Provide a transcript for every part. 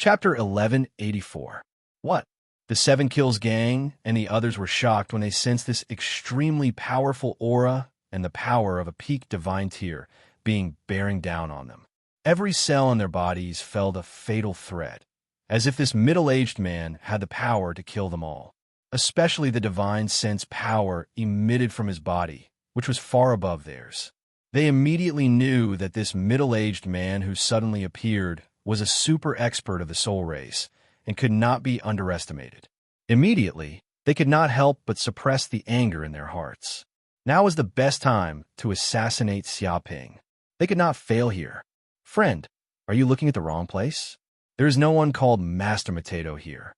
Chapter 1184. What? The Seven Kills gang and the others were shocked when they sensed this extremely powerful aura and the power of a peak divine tier bearing down on them. Every cell in their bodies felt a fatal threat, as if this middle-aged man had the power to kill them all, especially the divine sense power emitted from his body, which was far above theirs. They immediately knew that this middle-aged man who suddenly appeared was a super expert of the soul race and could not be underestimated. Immediately, they could not help but suppress the anger in their hearts. Now was the best time to assassinate Xiaoping. They could not fail here. Friend, are you looking at the wrong place? There is no one called Master Potato here.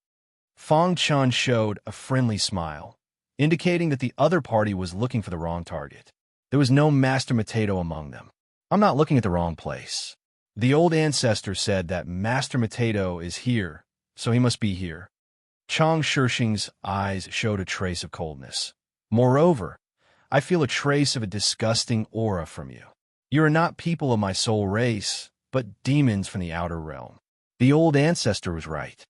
Fang Chun showed a friendly smile, indicating that the other party was looking for the wrong target. There was no Master Potato among them. I'm not looking at the wrong place. The old ancestor said that Master Potato is here, so he must be here. Chang Shishing's eyes showed a trace of coldness. Moreover, I feel a trace of a disgusting aura from you. You are not people of my soul race, but demons from the outer realm. The old ancestor was right.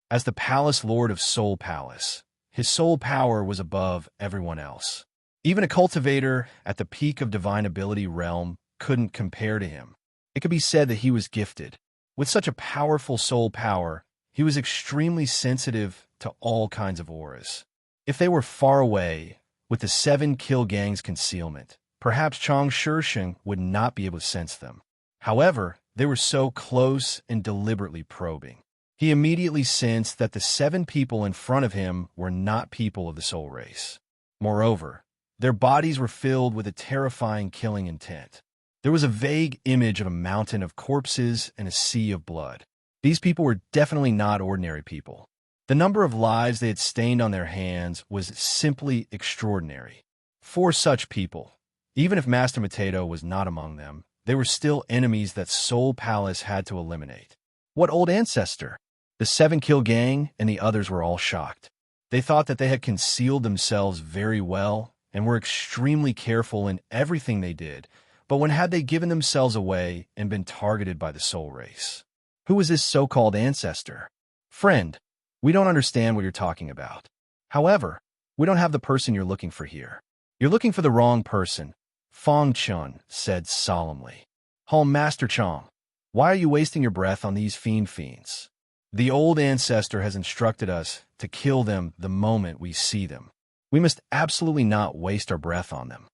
As the Palace Lord of Soul Palace, his soul power was above everyone else. Even a cultivator at the peak of divine ability realm couldn't compare to him. It could be said that he was gifted. With such a powerful soul power, he was extremely sensitive to all kinds of auras. If they were far away, with the Seven Kill Gang's concealment, perhaps Chang Shishing would not be able to sense them. However, they were so close and deliberately probing. He immediately sensed that the 7 people in front of him were not people of the soul race. Moreover, their bodies were filled with a terrifying killing intent. There was a vague image of a mountain of corpses and a sea of blood. These people were definitely not ordinary people. The number of lives they had stained on their hands was simply extraordinary. For such people, even if Master Potato was not among them, they were still enemies that Soul Palace had to eliminate. What old ancestor? The 7 Kill Gang and the others were all shocked. They thought that they had concealed themselves very well and were extremely careful in everything they did, but when had they given themselves away and been targeted by the soul race? Who was this so-called ancestor? Friend, we don't understand what you're talking about. However, we don't have the person you're looking for here. You're looking for the wrong person, Fang Chun said solemnly. Master Chang, why are you wasting your breath on these fiends? The old ancestor has instructed us to kill them the moment we see them. We must absolutely not waste our breath on them.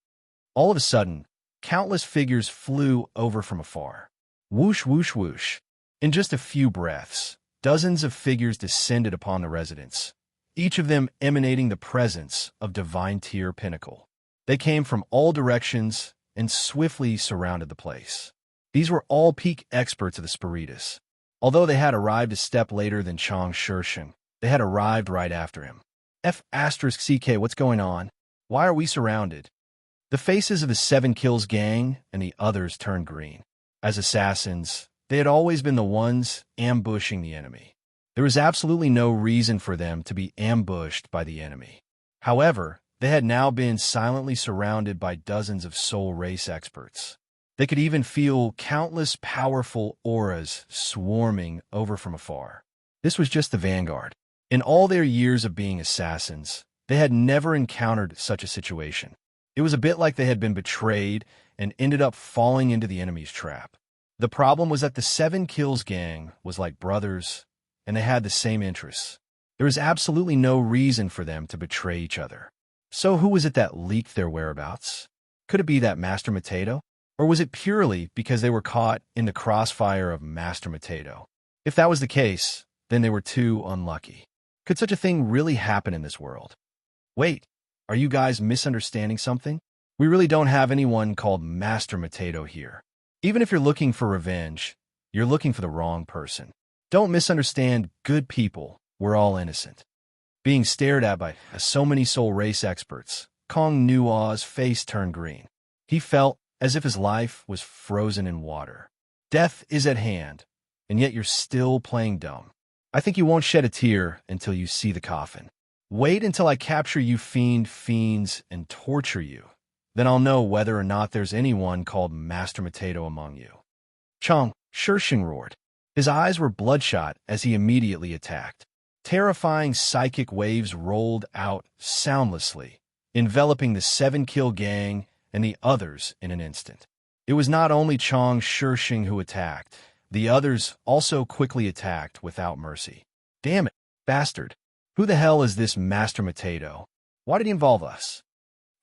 All of a sudden, countless figures flew over from afar. Whoosh, whoosh, whoosh. In just a few breaths, dozens of figures descended upon the residence, each of them emanating the presence of divine tier pinnacle. They came from all directions and swiftly surrounded the place. These were all peak experts of the Spiritus. Although they had arrived a step later than Chang Shishing, they had arrived right after him. F***CK, what's going on? Why are we surrounded? The faces of the 7 Kills gang and the others turned green. As assassins, they had always been the ones ambushing the enemy. There was absolutely no reason for them to be ambushed by the enemy. However, they had now been silently surrounded by dozens of soul race experts. They could even feel countless powerful auras swarming over from afar. This was just the vanguard. In all their years of being assassins, they had never encountered such a situation. It was a bit like they had been betrayed and ended up falling into the enemy's trap. The problem was that the 7 Kills gang was like brothers, and they had the same interests. There was absolutely no reason for them to betray each other. So who was it that leaked their whereabouts? Could it be that Master Potato? Or was it purely because they were caught in the crossfire of Master Potato? If that was the case, then they were too unlucky. Could such a thing really happen in this world? Wait, are you guys misunderstanding something? We really don't have anyone called Master Potato here. Even if you're looking for revenge, you're looking for the wrong person. Don't misunderstand good people. We're all innocent. Being stared at by so many soul race experts, Kong Nua's face turned green. He felt as if his life was frozen in water. Death is at hand, and yet you're still playing dumb. I think you won't shed a tear until you see the coffin. Wait until I capture you fiends and torture you. Then I'll know whether or not there's anyone called Master Potato among you. Chang Shishing roared. His eyes were bloodshot as he immediately attacked. Terrifying psychic waves rolled out soundlessly, enveloping the 7-kill gang and the others in an instant. It was not only Chang Shishing who attacked. The others also quickly attacked without mercy. Damn it, bastard. Who the hell is this Master Potato? Why did he involve us?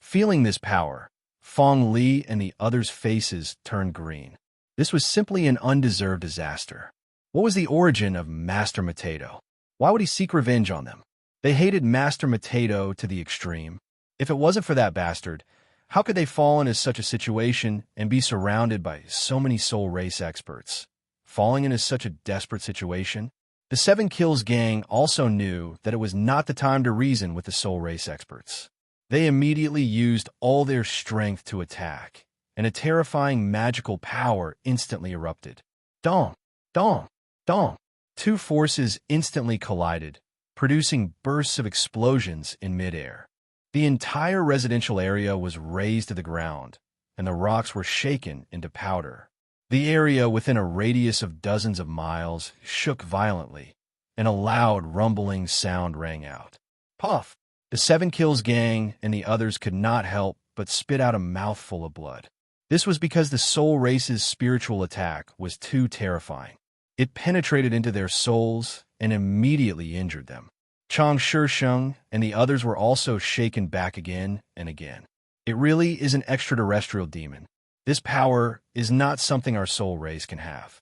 Feeling this power, Fong Li and the others' faces turned green. This was simply an undeserved disaster. What was the origin of Master Potato? Why would he seek revenge on them? They hated Master Potato to the extreme. If it wasn't for that bastard, how could they fall into such a situation and be surrounded by so many soul race experts? Falling into such a desperate situation? The 7 Kills gang also knew that it was not the time to reason with the soul race experts. They immediately used all their strength to attack, and a terrifying magical power instantly erupted. Dong! Dong! Dong! Two forces instantly collided, producing bursts of explosions in midair. The entire residential area was razed to the ground, and the rocks were shaken into powder. The area within a radius of dozens of miles shook violently, and a loud rumbling sound rang out. Puff! The 7 Kills gang and the others could not help but spit out a mouthful of blood. This was because the soul race's spiritual attack was too terrifying. It penetrated into their souls and immediately injured them. Chang Shisheng and the others were also shaken back again and again. It really is an extraterrestrial demon. This power is not something our soul race can have.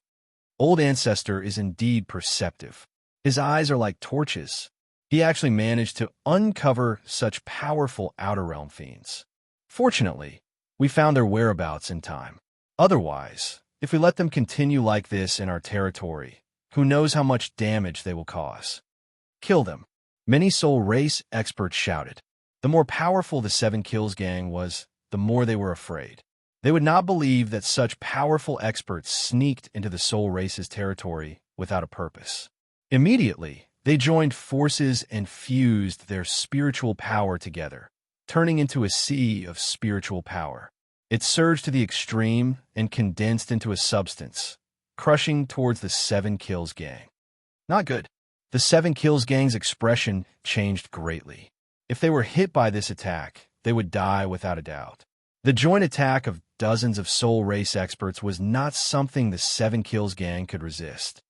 Old Ancestor is indeed perceptive. His eyes are like torches. He actually managed to uncover such powerful Outer Realm fiends. Fortunately, we found their whereabouts in time. Otherwise, if we let them continue like this in our territory, who knows how much damage they will cause. Kill them. Many soul race experts shouted. The more powerful the 7 Kills gang was, the more they were afraid. They would not believe that such powerful experts sneaked into the soul race's territory without a purpose. Immediately, they joined forces and fused their spiritual power together, turning into a sea of spiritual power. It surged to the extreme and condensed into a substance, crushing towards the 7 Kills gang. Not good. The 7 Kills gang's expression changed greatly. If they were hit by this attack, they would die without a doubt. The joint attack of dozens of soul race experts was not something the 7 Kills gang could resist.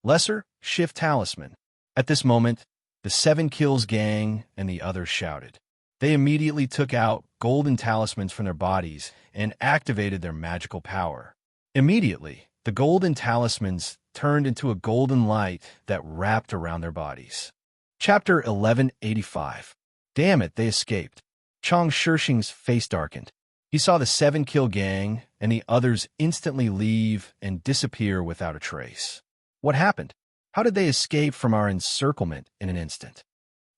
Lesser Shift Talisman. At this moment, the 7 Kills gang and the others shouted. They immediately took out golden talismans from their bodies and activated their magical power. Immediately, the golden talismans turned into a golden light that wrapped around their bodies. Chapter 1185. Damn it, they escaped. Chang Shishing's face darkened. He saw the 7 Kill gang and the others instantly leave and disappear without a trace. What happened? How did they escape from our encirclement in an instant?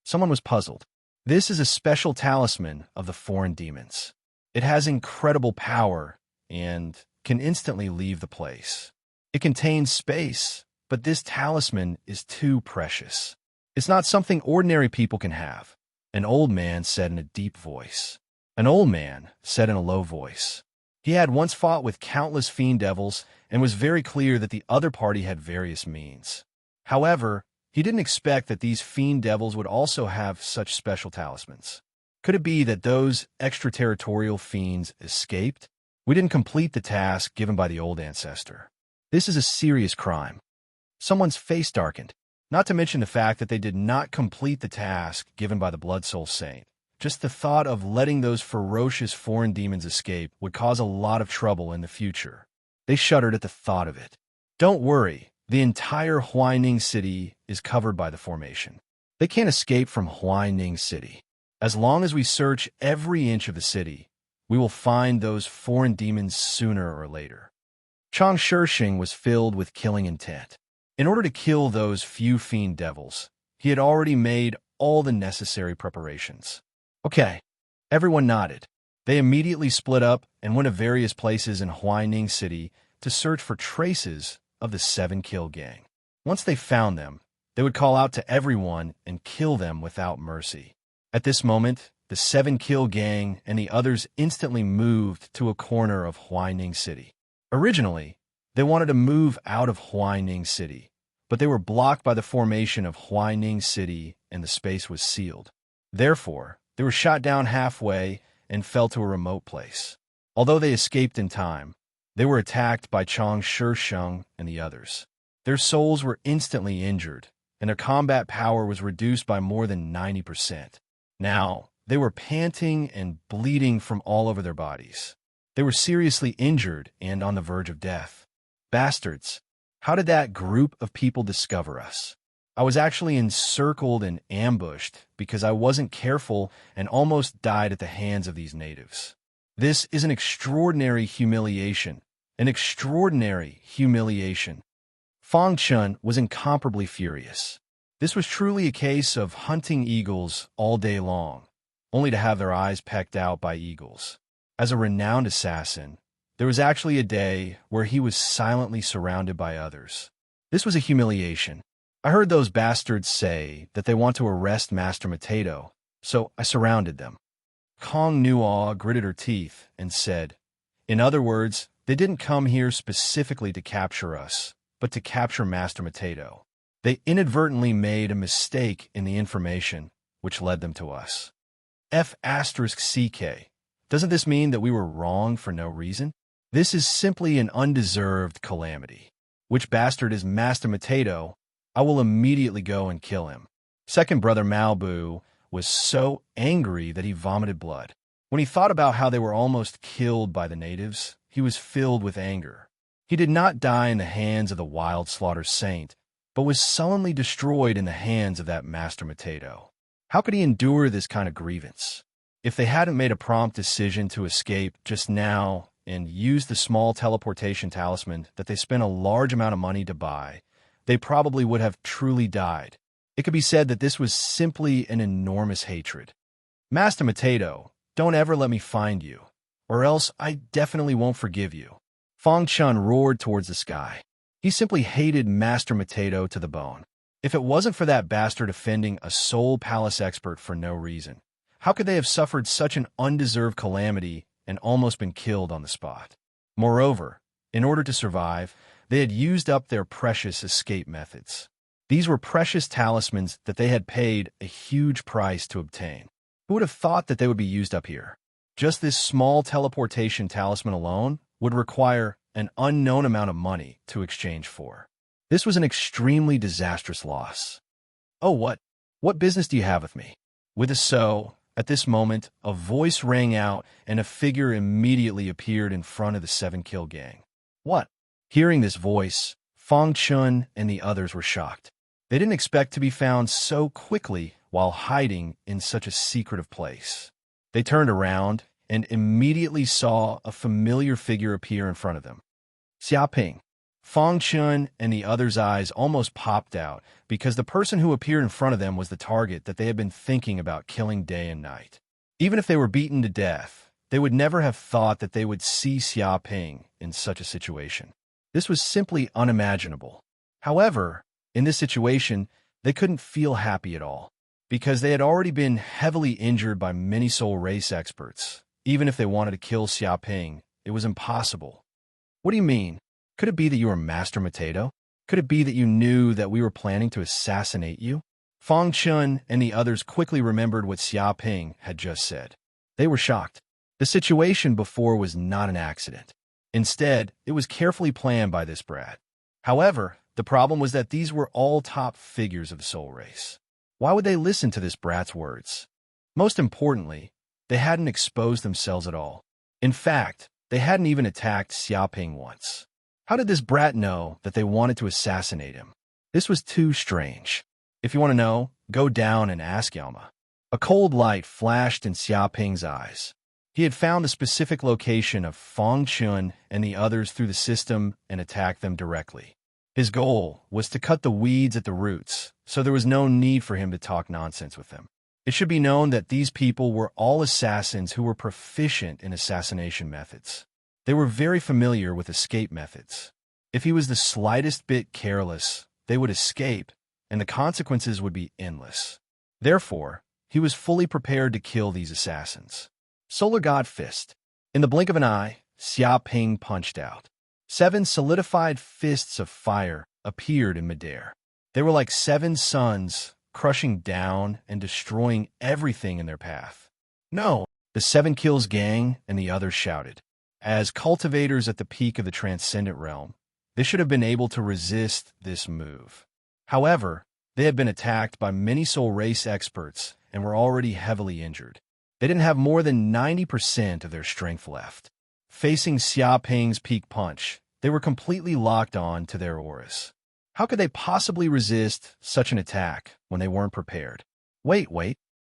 Someone was puzzled. This is a special talisman of the foreign demons. It has incredible power and can instantly leave the place. It contains space, but this talisman is too precious. It's not something ordinary people can have, an old man said in a deep voice. An old man said in a low voice. He had once fought with countless fiend devils and was very clear that the other party had various means. However, he didn't expect that these fiend devils would also have such special talismans. Could it be that those extraterritorial fiends escaped? We didn't complete the task given by the old ancestor. This is a serious crime. Someone's face darkened, not to mention the fact that they did not complete the task given by the Blood Soul Saint. Just the thought of letting those ferocious foreign demons escape would cause a lot of trouble in the future. They shuddered at the thought of it. Don't worry, the entire Huaining City is covered by the formation. They can't escape from Huaining City. As long as we search every inch of the city, we will find those foreign demons sooner or later. Chang Shishing was filled with killing intent. In order to kill those few fiend devils, he had already made all the necessary preparations. Okay, everyone nodded. They immediately split up and went to various places in Huaining City to search for traces of the 7 Kill gang. Once they found them, they would call out to everyone and kill them without mercy. At this moment, the 7 Kill gang and the others instantly moved to a corner of Huaining City. Originally, They wanted to move out of Huaining City, but they were blocked by the formation of Huaining City and the space was sealed. Therefore, they were shot down halfway and fell to a remote place. Although they escaped in time, they were attacked by Chang Shisheng and the others. Their souls were instantly injured, and their combat power was reduced by more than 90%. Now, they were panting and bleeding from all over their bodies. They were seriously injured and on the verge of death. Bastards, how did that group of people discover us? I was actually encircled and ambushed because I wasn't careful and almost died at the hands of these natives. This is an extraordinary humiliation. An extraordinary humiliation. Fang Chun was incomparably furious. This was truly a case of hunting eagles all day long, only to have their eyes pecked out by eagles. As a renowned assassin, there was actually a day where he was silently surrounded by others. This was a humiliation. I heard those bastards say that they want to arrest Master Mateto, so I surrounded them. Kong Nuo gritted her teeth and said, "In other words, they didn't come here specifically to capture us, but to capture Master Mateto. They inadvertently made a mistake in the information, which led them to us." F***CK. Doesn't this mean that we were wrong for no reason? This is simply an undeserved calamity. Which bastard is Master Mateto? I will immediately go and kill him. Second brother Malbu was so angry that he vomited blood. When he thought about how they were almost killed by the natives, he was filled with anger. He did not die in the hands of the wild slaughter saint, but was sullenly destroyed in the hands of that Master Mateto. How could he endure this kind of grievance? If they hadn't made a prompt decision to escape just now and used the small teleportation talisman that they spent a large amount of money to buy, they probably would have truly died. It could be said that this was simply an enormous hatred. Master Mateto, don't ever let me find you, or else I definitely won't forgive you. Fang Chun roared towards the sky. He simply hated Master Mateto to the bone. If it wasn't for that bastard offending a Soul Palace expert for no reason, how could they have suffered such an undeserved calamity and almost been killed on the spot? Moreover, in order to survive, they had used up their precious escape methods. These were precious talismans that they had paid a huge price to obtain. Who would have thought that they would be used up here? Just this small teleportation talisman alone would require an unknown amount of money to exchange for. This was an extremely disastrous loss. "Oh, what business do you have with me?" With a so, at this moment, a voice rang out and a figure immediately appeared in front of the 7-kill gang. "What?" Hearing this voice, Fang Chun and the others were shocked. They didn't expect to be found so quickly while hiding in such a secretive place. They turned around and immediately saw a familiar figure appear in front of them. Xiaoping. Fang Chun and the others' eyes almost popped out because the person who appeared in front of them was the target that they had been thinking about killing day and night. Even if they were beaten to death, they would never have thought that they would see Xiaoping in such a situation. This was simply unimaginable. However, in this situation, they couldn't feel happy at all, because they had already been heavily injured by many soul race experts. Even if they wanted to kill Xiaoping, it was impossible. "What do you mean? Could it be that you were Master Mateto? Could it be that you knew that we were planning to assassinate you?" Fang Chun and the others quickly remembered what Xiaoping had just said. They were shocked. The situation before was not an accident. Instead, it was carefully planned by this brat. However, the problem was that these were all top figures of the soul race. Why would they listen to this brat's words? Most importantly, they hadn't exposed themselves at all. In fact, they hadn't even attacked Xiaoping once. How did this brat know that they wanted to assassinate him? This was too strange. If you want to know, go down and ask Yama. A cold light flashed in Xiaoping's eyes. He had found the specific location of Fang Chun and the others through the system and attacked them directly. His goal was to cut the weeds at the roots, so there was no need for him to talk nonsense with them. It should be known that these people were all assassins who were proficient in assassination methods. They were very familiar with escape methods. If he was the slightest bit careless, they would escape, and the consequences would be endless. Therefore, he was fully prepared to kill these assassins. Solar God Fist. In the blink of an eye, Xiaoping punched out. 7 solidified fists of fire appeared in midair. They were like 7 suns, crushing down and destroying everything in their path. No, the 7 Kills gang and the others shouted. As cultivators at the peak of the transcendent realm, they should have been able to resist this move. However, they had been attacked by many soul race experts and were already heavily injured. They didn't have more than 90% of their strength left. Facing Xia Ping's peak punch, they were completely locked on to their auras. How could they possibly resist such an attack when they weren't prepared? Wait,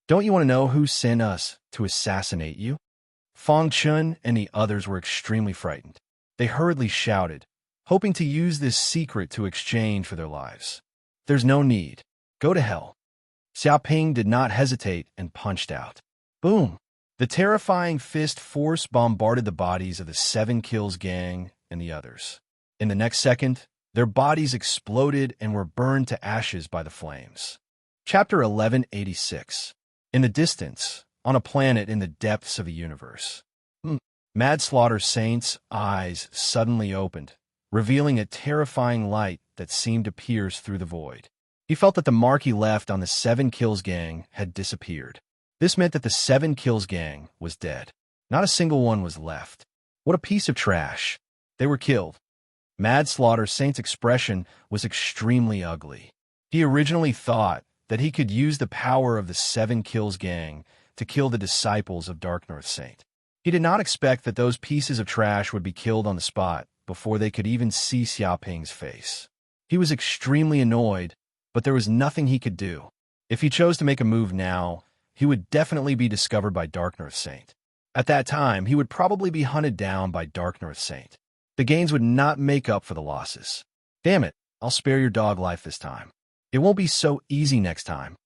don't you want to know who sent us to assassinate you? Fang Chun and the others were extremely frightened. They hurriedly shouted, hoping to use this secret to exchange for their lives. There's no need. Go to hell. Xia Ping did not hesitate and punched out. Boom! The terrifying fist force bombarded the bodies of the 7 Kills gang and the others. In the next second, their bodies exploded and were burned to ashes by the flames. Chapter 1186. In the distance, on a planet in the depths of the universe. Mad Slaughter Saint's eyes suddenly opened, revealing a terrifying light that seemed to pierce through the void. He felt that the mark he left on the 7 Kills gang had disappeared. This meant that the 7 Kills gang was dead. Not a single one was left. What a piece of trash. They were killed. Mad Slaughter Saint's expression was extremely ugly. He originally thought that he could use the power of the 7 Kills gang to kill the disciples of Dark North Saint. He did not expect that those pieces of trash would be killed on the spot before they could even see Xia Ping's face. He was extremely annoyed, but there was nothing he could do. If he chose to make a move now, he would definitely be discovered by Dark North Saint. At that time, he would probably be hunted down by Dark North Saint. The gains would not make up for the losses. Damn it, I'll spare your dog life this time. It won't be so easy next time.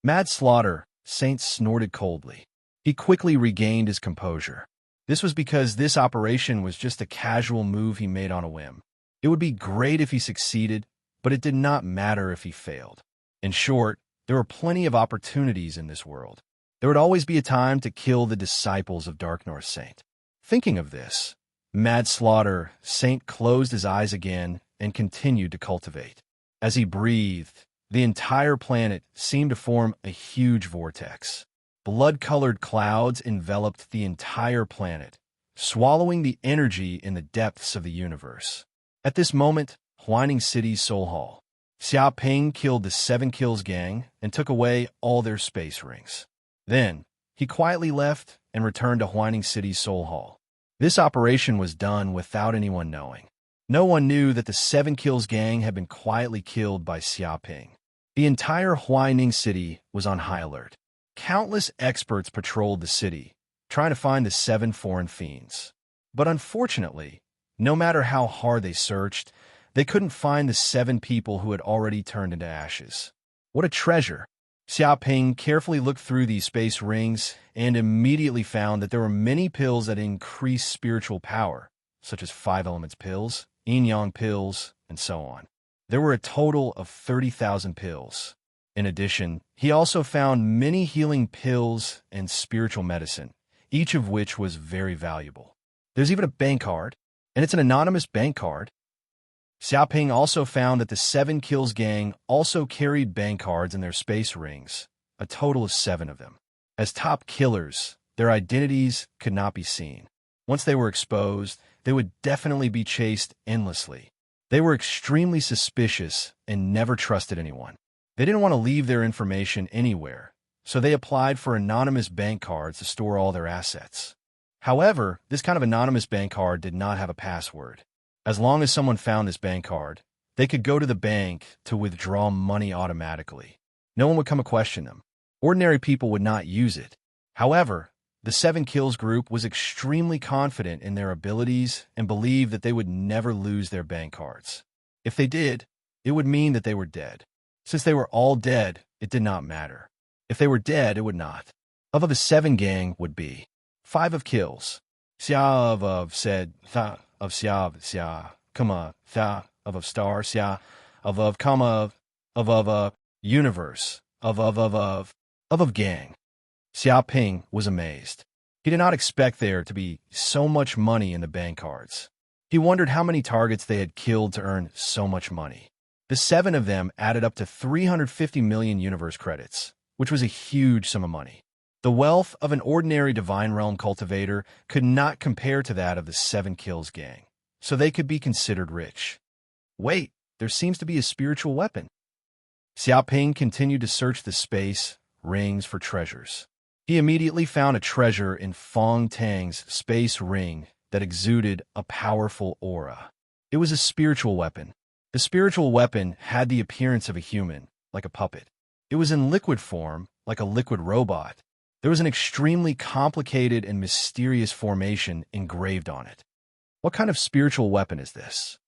Mad Slaughter Saint snorted coldly. He quickly regained his composure. This was because this operation was just a casual move he made on a whim. It would be great if he succeeded, but it did not matter if he failed. In short, there were plenty of opportunities in this world. There would always be a time to kill the disciples of Dark North Saint. Thinking of this, Mad Slaughter Saint closed his eyes again and continued to cultivate. As he breathed, the entire planet seemed to form a huge vortex. Blood-colored clouds enveloped the entire planet, swallowing the energy in the depths of the universe. At this moment, Huaning City's Soul Hall. Xia Ping killed the 7 Kills gang and took away all their space rings. Then, he quietly left and returned to Huaning City's Soul Hall. This operation was done without anyone knowing. No one knew that the 7 Kills gang had been quietly killed by Xia Ping. The entire Huaning City was on high alert. Countless experts patrolled the city, trying to find the 7 foreign fiends. But unfortunately, no matter how hard they searched, they couldn't find the 7 people who had already turned into ashes. What a treasure! Xia Ping carefully looked through these space rings and immediately found that there were many pills that increased spiritual power, such as 5 elements pills, yin-yang pills, and so on. There were a total of 30,000 pills. In addition, he also found many healing pills and spiritual medicine, each of which was very valuable. There's even a bank card, and it's an anonymous bank card. Xia Ping also found that the 7 Kills gang also carried bank cards in their space rings, a total of 7 of them. As top killers, their identities could not be seen. Once they were exposed, they would definitely be chased endlessly. They were extremely suspicious and never trusted anyone. They didn't want to leave their information anywhere, so they applied for anonymous bank cards to store all their assets. However, this kind of anonymous bank card did not have a password. As long as someone found this bank card, they could go to the bank to withdraw money automatically. No one would come and question them. Ordinary people would not use it. However, the 7 Kills group was extremely confident in their abilities and believed that they would never lose their bank cards. If they did, it would mean that they were dead. Since they were all dead, it did not matter. If they were dead, it would not. Of the 7 gang would be 5 of Kills. Xia of said, Tha of Xia, comma, Tha of star, Xia of comma, of universe, of gang. Xia Ping was amazed. He did not expect there to be so much money in the bank cards. He wondered how many targets they had killed to earn so much money. The 7 of them added up to 350 million universe credits, which was a huge sum of money. The wealth of an ordinary Divine Realm cultivator could not compare to that of the 7 Kills gang, so they could be considered rich. Wait, there seems to be a spiritual weapon. Xiaoping continued to search the space rings for treasures. He immediately found a treasure in Fong Tang's space ring that exuded a powerful aura. It was a spiritual weapon. The spiritual weapon had the appearance of a human, like a puppet. It was in liquid form, like a liquid robot. There was an extremely complicated and mysterious formation engraved on it. What kind of spiritual weapon is this?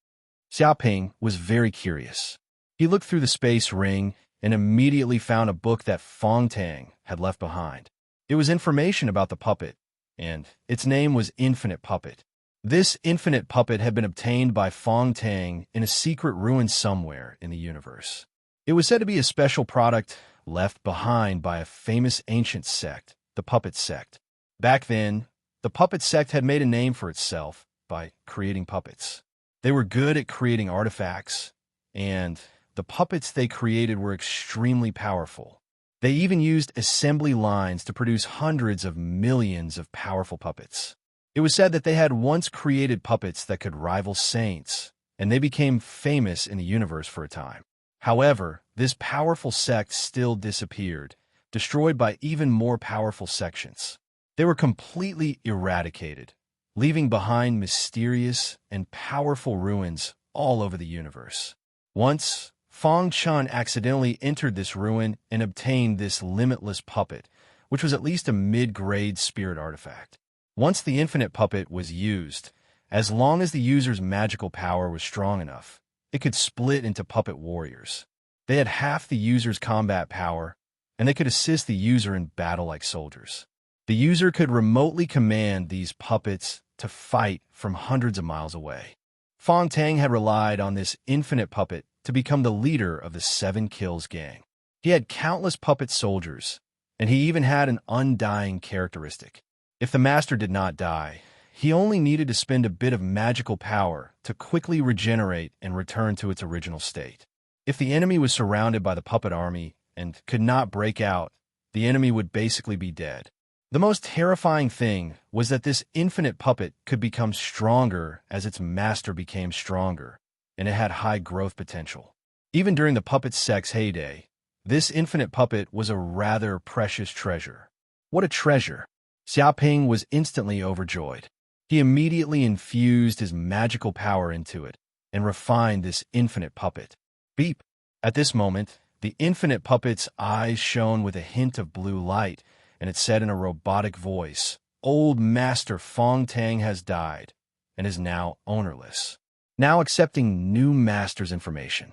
Xiaoping was very curious. He looked through the space ring and immediately found a book that Fong Tang had left behind. It was information about the puppet, and its name was Infinite Puppet. This infinite puppet had been obtained by Fong Tang in a secret ruin somewhere in the universe. It was said to be a special product left behind by a famous ancient sect, the Puppet Sect. Back then, the Puppet Sect had made a name for itself by creating puppets. They were good at creating artifacts, and the puppets they created were extremely powerful. They even used assembly lines to produce hundreds of millions of powerful puppets. It was said that they had once created puppets that could rival saints, and they became famous in the universe for a time. However, this powerful sect still disappeared, destroyed by even more powerful sections. They were completely eradicated, leaving behind mysterious and powerful ruins all over the universe. Once, Fong Chun accidentally entered this ruin and obtained this limitless puppet, which was at least a mid-grade spirit artifact. Once the infinite puppet was used, as long as the user's magical power was strong enough, it could split into puppet warriors. They had half the user's combat power, and they could assist the user in battle like soldiers. The user could remotely command these puppets to fight from hundreds of miles away. Fong Tang had relied on this infinite puppet to become the leader of the 7 Kills gang. He had countless puppet soldiers, and he even had an undying characteristic. If the master did not die, he only needed to spend a bit of magical power to quickly regenerate and return to its original state. If the enemy was surrounded by the puppet army and could not break out, the enemy would basically be dead. The most terrifying thing was that this infinite puppet could become stronger as its master became stronger, and it had high growth potential. Even during the puppet sect's heyday, this infinite puppet was a rather precious treasure. What a treasure! Xiaoping was instantly overjoyed. He immediately infused his magical power into it and refined this infinite puppet. Beep! At this moment, the infinite puppet's eyes shone with a hint of blue light, and it said in a robotic voice, "Old Master Fong Tang has died and is now ownerless. Now accepting new master's information."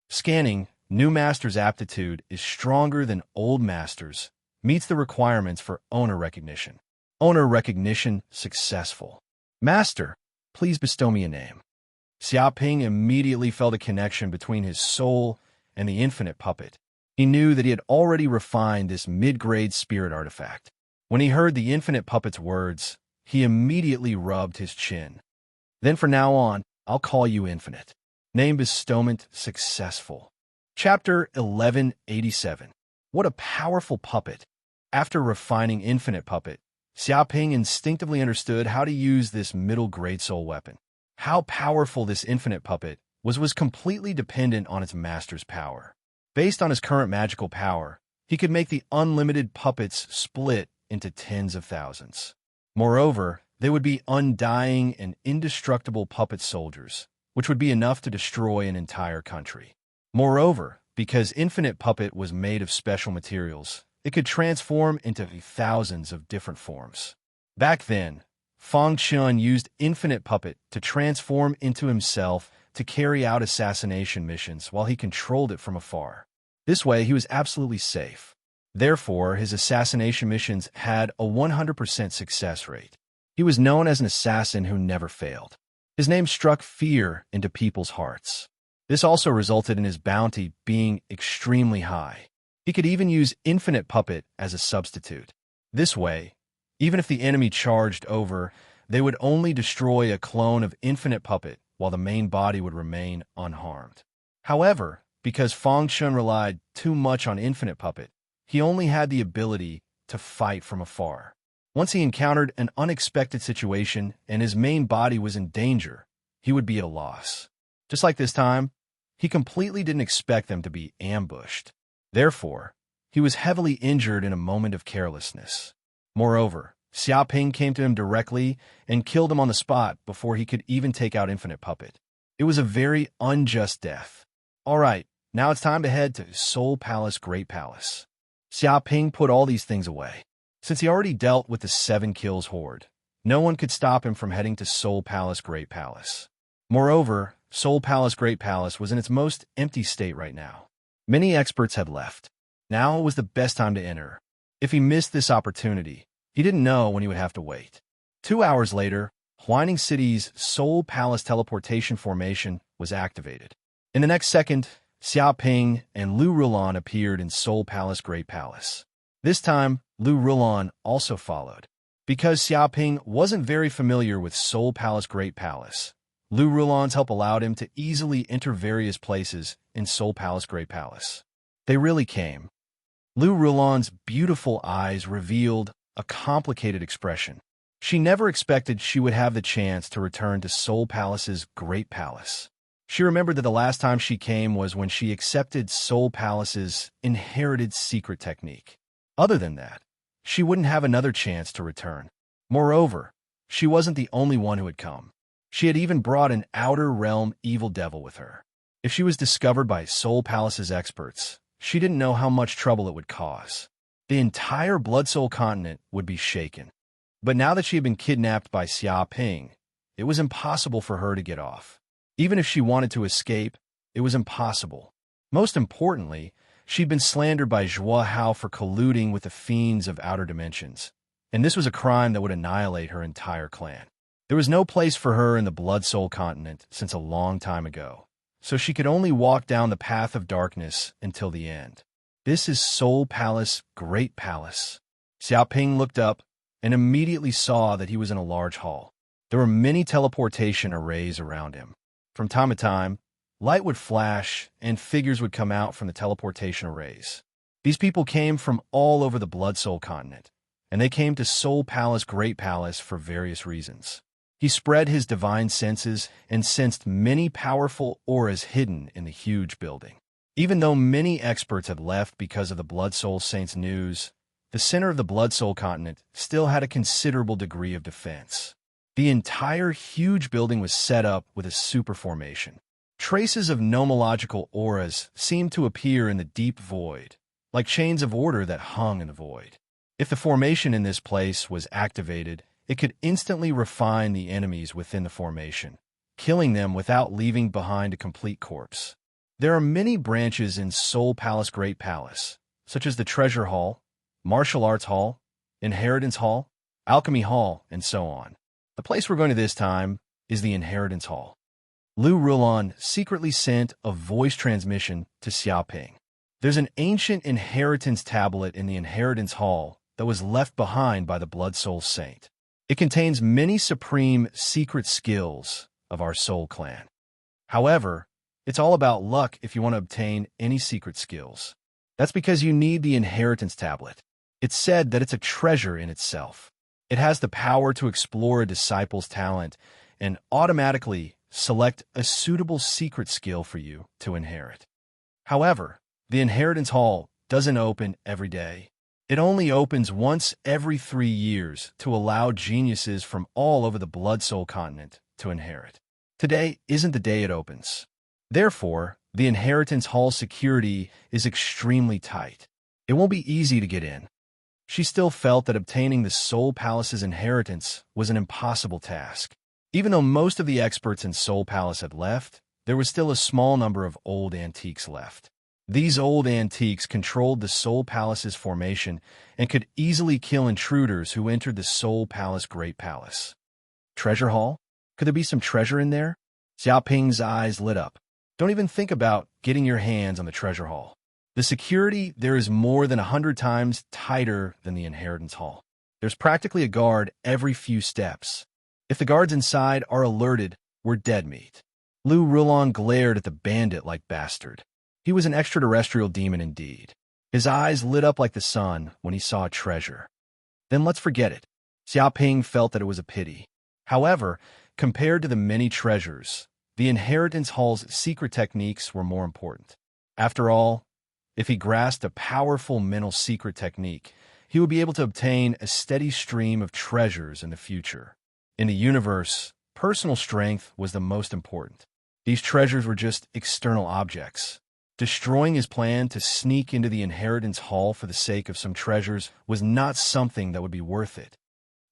Scanning, new master's aptitude is stronger than old master's, meets the requirements for owner recognition. Owner recognition successful. Master, please bestow me a name. Xiaoping immediately felt a connection between his soul and the infinite puppet. He knew that he had already refined this mid-grade spirit artifact. When he heard the infinite puppet's words, he immediately rubbed his chin. Then from now on, I'll call you Infinite. Name bestowment successful. Chapter 1187. What a powerful puppet. After refining Infinite Puppet, Xiaoping instinctively understood how to use this middle-grade soul weapon. How powerful this Infinite Puppet was completely dependent on its master's power. Based on his current magical power, he could make the unlimited puppets split into tens of thousands. Moreover, they would be undying and indestructible puppet soldiers, which would be enough to destroy an entire country. Moreover, because Infinite Puppet was made of special materials, it could transform into thousands of different forms. Back then, Fong Chun used Infinite Puppet to transform into himself to carry out assassination missions while he controlled it from afar. This way, he was absolutely safe. Therefore, his assassination missions had a 100% success rate. He was known as an assassin who never failed. His name struck fear into people's hearts. This also resulted in his bounty being extremely high. He could even use Infinite Puppet as a substitute. This way, even if the enemy charged over, They would only destroy a clone of Infinite Puppet, while the main body would remain unharmed. However, because Fang Shun relied too much on Infinite Puppet, he only had the ability to fight from afar. Once he encountered an unexpected situation and his main body was in danger, he would be at a loss. Just like this time, he completely didn't expect them to be ambushed. Therefore, he was heavily injured in a moment of carelessness. Moreover, Xiaoping came to him directly and killed him on the spot before he could even take out Infinite Puppet. It was a very unjust death. All right, now it's time to head to Soul Palace Great Palace. Xiaoping put all these things away. Since he already dealt with the 7 kills horde, no one could stop him from heading to Soul Palace Great Palace. Moreover, Soul Palace Great Palace was in its most empty state right now. Many experts had left. Now was the best time to enter. If he missed this opportunity, he didn't know when he would have to wait. 2 hours later, Huining City's Soul Palace teleportation formation was activated. In the next second, Xiaoping and Lu Rulan appeared in Soul Palace Great Palace. This time, Lu Rulan also followed. Because Xiaoping wasn't very familiar with Soul Palace Great Palace, Lu Rulan's help allowed him to easily enter various places in Soul Palace Great Palace. They really came. Lu Rulan's beautiful eyes revealed a complicated expression. She never expected she would have the chance to return to Soul Palace's Great Palace. She remembered that the last time she came was when she accepted Soul Palace's inherited secret technique. Other than that, she wouldn't have another chance to return. Moreover, she wasn't the only one who had come. She had even brought an outer realm evil devil with her. If she was discovered by Soul Palace's experts, she didn't know how much trouble it would cause. The entire Blood Soul continent would be shaken. But now that she had been kidnapped by Xiaoping, it was impossible for her to get off. Even if she wanted to escape, it was impossible. Most importantly, she'd been slandered by Zhua Hao for colluding with the fiends of outer dimensions, and this was a crime that would annihilate her entire clan. There was no place for her in the Blood Soul continent since a long time ago, so she could only walk down the path of darkness until the end. This is Soul Palace Great Palace. Xiaoping looked up and immediately saw that he was in a large hall. There were many teleportation arrays around him. From time to time, light would flash and figures would come out from the teleportation arrays. These people came from all over the Blood Soul continent, and they came to Soul Palace Great Palace for various reasons. He spread his divine senses and sensed many powerful auras hidden in the huge building. Even though many experts had left because of the Blood Soul Saints' news, the center of the Blood Soul continent still had a considerable degree of defense. The entire huge building was set up with a super formation. Traces of nomological auras seemed to appear in the deep void, like chains of order that hung in the void. If the formation in this place was activated, it could instantly refine the enemies within the formation, killing them without leaving behind a complete corpse. There are many branches in Soul Palace Great Palace, such as the Treasure Hall, Martial Arts Hall, Inheritance Hall, Alchemy Hall, and so on. The place we're going to this time is the Inheritance Hall. Lu Rulan secretly sent a voice transmission to Xiaoping. There's an ancient inheritance tablet in the Inheritance Hall that was left behind by the Blood Soul Saint. It contains many supreme secret skills of our Soul Clan. However, it's all about luck if you want to obtain any secret skills. That's because you need the Inheritance Tablet. It's said that it's a treasure in itself. It has the power to explore a disciple's talent and automatically select a suitable secret skill for you to inherit. However, the Inheritance Hall doesn't open every day. It only opens once every 3 years to allow geniuses from all over the Blood Soul continent to inherit. Today isn't the day it opens. Therefore, the Inheritance Hall security is extremely tight. It won't be easy to get in. She still felt that obtaining the Soul Palace's inheritance was an impossible task. Even though most of the experts in Soul Palace had left, there was still a small number of old antiques left. These old antiques controlled the Soul Palace's formation and could easily kill intruders who entered the Soul Palace Great Palace. Treasure Hall? Could there be some treasure in there? Xiaoping's eyes lit up. Don't even think about getting your hands on the Treasure Hall. The security there is more than 100 times tighter than the Inheritance Hall. There's practically a guard every few steps. If the guards inside are alerted, we're dead meat. Lou Rulon glared at the bandit like bastard. He was an extraterrestrial demon indeed. His eyes lit up like the sun when he saw a treasure. Then let's forget it. Xiaoping felt that it was a pity. However, compared to the many treasures, the inheritance hall's secret techniques were more important. After all, if he grasped a powerful mental secret technique, he would be able to obtain a steady stream of treasures in the future. In the universe, personal strength was the most important. These treasures were just external objects. Destroying his plan to sneak into the inheritance hall for the sake of some treasures was not something that would be worth it.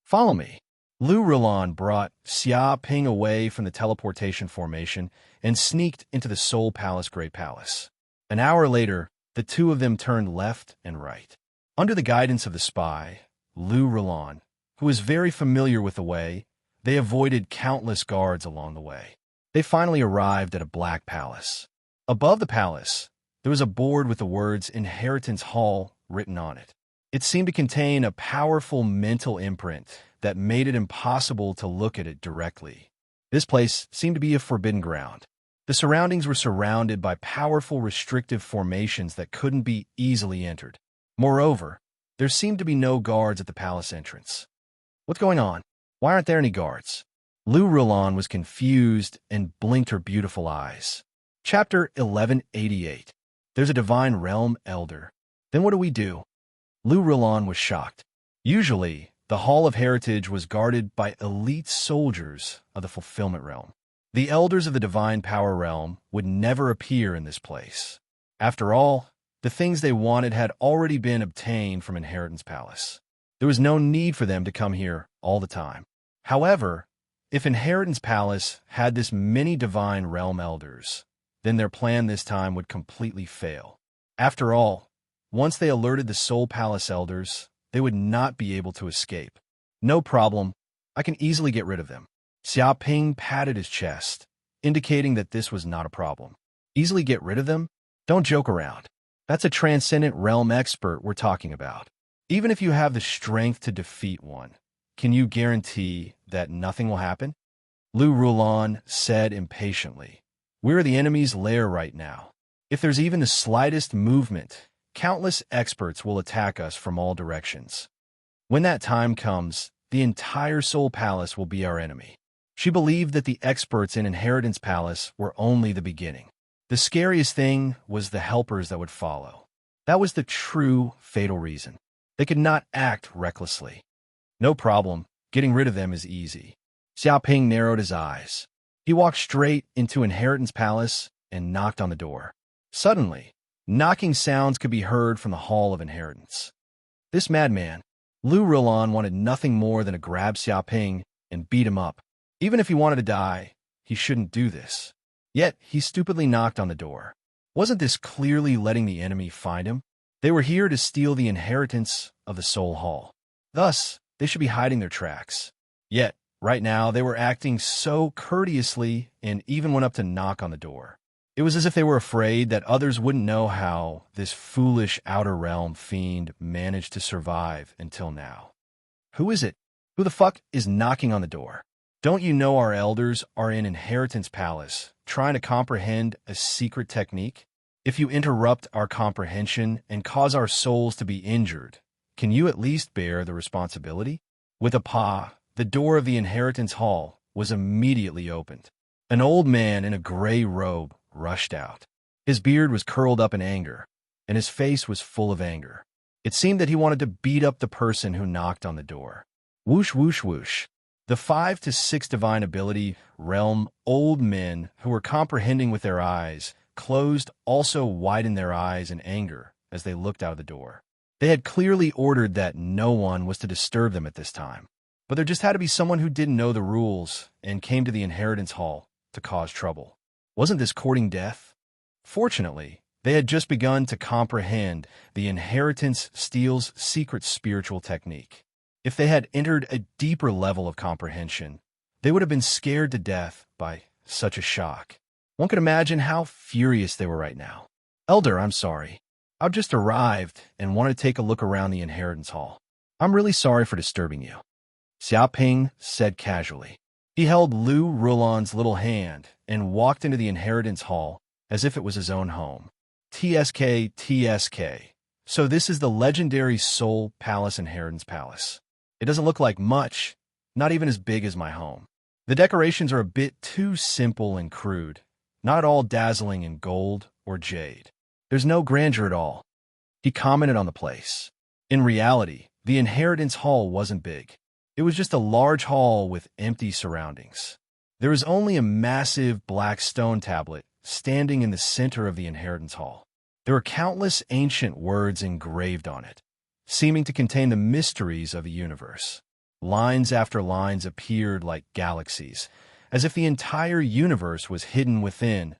Follow me. Lou Rulon brought Xia Ping away from the teleportation formation and sneaked into the Soul Palace Great Palace. An hour later, the two of them turned left and right. Under the guidance of the spy, Lou Rulon, who was very familiar with the way, they avoided countless guards along the way. They finally arrived at a black palace. Above the palace, there was a board with the words Inheritance Hall written on it. It seemed to contain a powerful mental imprint that made it impossible to look at it directly. This place seemed to be a forbidden ground. The surroundings were surrounded by powerful restrictive formations that couldn't be easily entered. Moreover, there seemed to be no guards at the palace entrance. What's going on? Why aren't there any guards? Lou Rulon was confused and blinked her beautiful eyes. Chapter 1188. There's a divine realm elder. Then what do we do? Lou Rulon was shocked. Usually, the Hall of Heritage was guarded by elite soldiers of the Fulfillment Realm. The elders of the Divine Power Realm would never appear in this place. After all, the things they wanted had already been obtained from Inheritance Palace. There was no need for them to come here all the time. However, if Inheritance Palace had this many Divine Realm elders, then their plan this time would completely fail. After all, once they alerted the Soul Palace elders, they would not be able to escape. No problem, I can easily get rid of them. Xiaoping patted his chest, indicating that this was not a problem. Easily get rid of them? Don't joke around. That's a transcendent realm expert we're talking about. Even if you have the strength to defeat one, can you guarantee that nothing will happen? Lou Rulon said impatiently. We're the enemy's lair right now. If there's even the slightest movement, countless experts will attack us from all directions. When that time comes, the entire Soul Palace will be our enemy. She believed that the experts in Inheritance Palace were only the beginning. The scariest thing was the helpers that would follow. That was the true fatal reason. They could not act recklessly. No problem, getting rid of them is easy. Xiaoping narrowed his eyes. He walked straight into Inheritance Palace and knocked on the door. Suddenly, knocking sounds could be heard from the Hall of Inheritance. This madman, Lou Rulon, wanted nothing more than to grab Xiaoping and beat him up. Even if he wanted to die, he shouldn't do this. Yet, he stupidly knocked on the door. Wasn't this clearly letting the enemy find him? They were here to steal the inheritance of the Soul Hall. Thus, they should be hiding their tracks. Yet, right now, they were acting so courteously and even went up to knock on the door. It was as if they were afraid that others wouldn't know how this foolish outer realm fiend managed to survive until now. Who is it? Who the fuck is knocking on the door? Don't you know our elders are in Inheritance Palace, trying to comprehend a secret technique? If you interrupt our comprehension and cause our souls to be injured, can you at least bear the responsibility? With a paw, the door of the Inheritance Hall was immediately opened. An old man in a gray robe rushed out. His beard was curled up in anger, and his face was full of anger. It seemed that he wanted to beat up the person who knocked on the door. Whoosh, whoosh, whoosh. The 5 to 6 divine ability realm old men who were comprehending with their eyes closed also widened their eyes in anger as they looked out of the door. They had clearly ordered that no one was to disturb them at this time. But there just had to be someone who didn't know the rules and came to the Inheritance Hall to cause trouble. Wasn't this courting death? Fortunately, they had just begun to comprehend the Inheritance Steel's secret spiritual technique. If they had entered a deeper level of comprehension, they would have been scared to death by such a shock. One could imagine how furious they were right now. Elder, I'm sorry. I've just arrived and wanted to take a look around the Inheritance Hall. I'm really sorry for disturbing you. Xiaoping said casually. He held Lou Roulon's little hand and walked into the inheritance hall as if it was his own home. TSK, TSK. So this is the legendary Soul Palace Inheritance Palace. It doesn't look like much, not even as big as my home. The decorations are a bit too simple and crude, not at all dazzling in gold or jade. There's no grandeur at all. He commented on the place. In reality, the inheritance hall wasn't big. It was just a large hall with empty surroundings. There was only a massive black stone tablet standing in the center of the inheritance hall. There were countless ancient words engraved on it, seeming to contain the mysteries of the universe. Lines after lines appeared like galaxies, as if the entire universe was hidden within,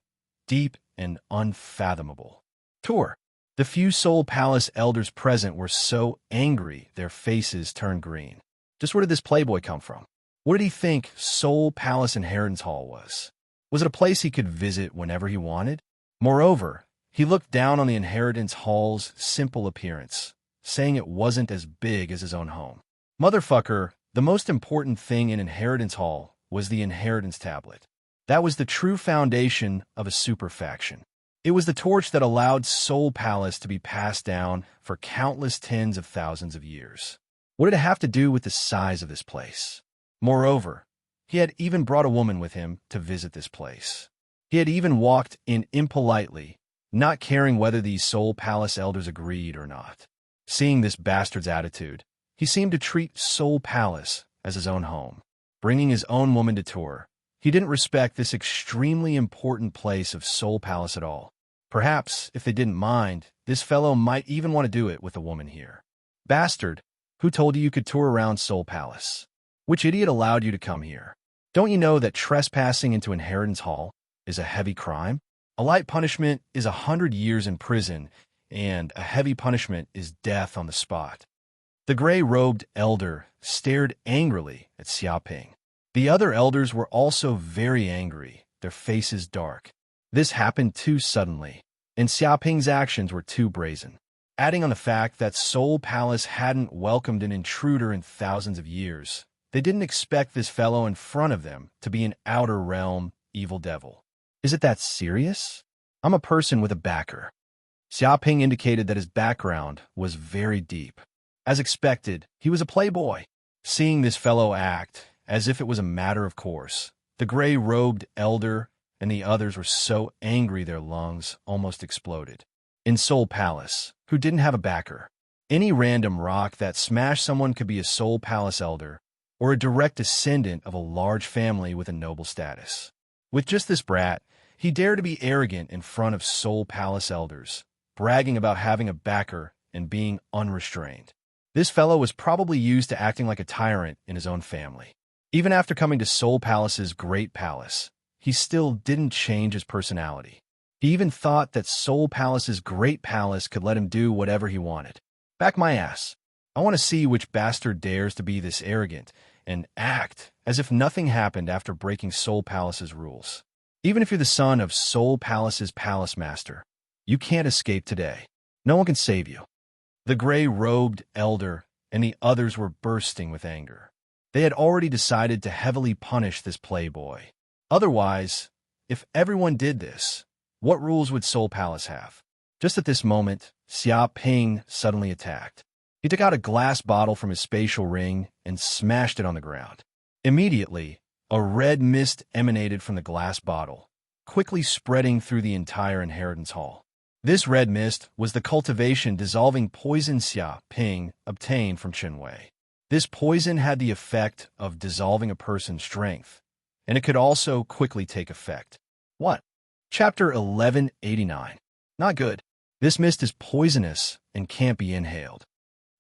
deep and unfathomable. Tour. The few Soul Palace elders present were so angry their faces turned green. Just where did this playboy come from? What did he think Soul Palace Inheritance Hall was? Was it a place he could visit whenever he wanted? Moreover, he looked down on the inheritance hall's simple appearance, saying it wasn't as big as his own home. Motherfucker, the most important thing in Inheritance Hall was the inheritance tablet. That was the true foundation of a super faction. It was the torch that allowed Soul Palace to be passed down for countless tens of thousands of years. What did it have to do with the size of this place? Moreover, he had even brought a woman with him to visit this place. He had even walked in impolitely, not caring whether these Soul Palace elders agreed or not. Seeing this bastard's attitude, he seemed to treat Soul Palace as his own home. Bringing his own woman to tour, he didn't respect this extremely important place of Soul Palace at all. Perhaps, if they didn't mind, this fellow might even want to do it with a woman here. Bastard, who told you could tour around Soul Palace? Which idiot allowed you to come here? Don't you know that trespassing into Inheritance Hall is a heavy crime? A light punishment is 100 years in prison, and a heavy punishment is death on the spot. The gray-robed elder stared angrily at Xiaoping. The other elders were also very angry, their faces dark. This happened too suddenly, and Xiaoping's actions were too brazen. Adding on the fact that Soul Palace hadn't welcomed an intruder in thousands of years, they didn't expect this fellow in front of them to be an outer realm evil devil. Is it that serious? I'm a person with a backer. Xiaoping indicated that his background was very deep. As expected, he was a playboy. Seeing this fellow act as if it was a matter of course, the gray-robed elder and the others were so angry their lungs almost exploded. In Soul Palace, who didn't have a backer, any random rock that smashed someone could be a Soul Palace elder or a direct descendant of a large family with a noble status. With just this brat, he dared to be arrogant in front of Soul Palace elders, bragging about having a backer and being unrestrained. This fellow was probably used to acting like a tyrant in his own family. Even after coming to Soul Palace's great palace, he still didn't change his personality. He even thought that Soul Palace's great palace could let him do whatever he wanted. Back my ass. I want to see which bastard dares to be this arrogant and act as if nothing happened after breaking Soul Palace's rules. Even if you're the son of Soul Palace's palace master, you can't escape today. No one can save you. The gray-robed elder and the others were bursting with anger. They had already decided to heavily punish this playboy. Otherwise, if everyone did this, what rules would Soul Palace have? Just at this moment, Xiaoping suddenly attacked. He took out a glass bottle from his spatial ring and smashed it on the ground. Immediately, a red mist emanated from the glass bottle, quickly spreading through the entire inheritance hall. This red mist was the cultivation dissolving poison Xiaoping obtained from Chenwei. This poison had the effect of dissolving a person's strength, and it could also quickly take effect. What? Chapter 1189. Not good. This mist is poisonous and can't be inhaled.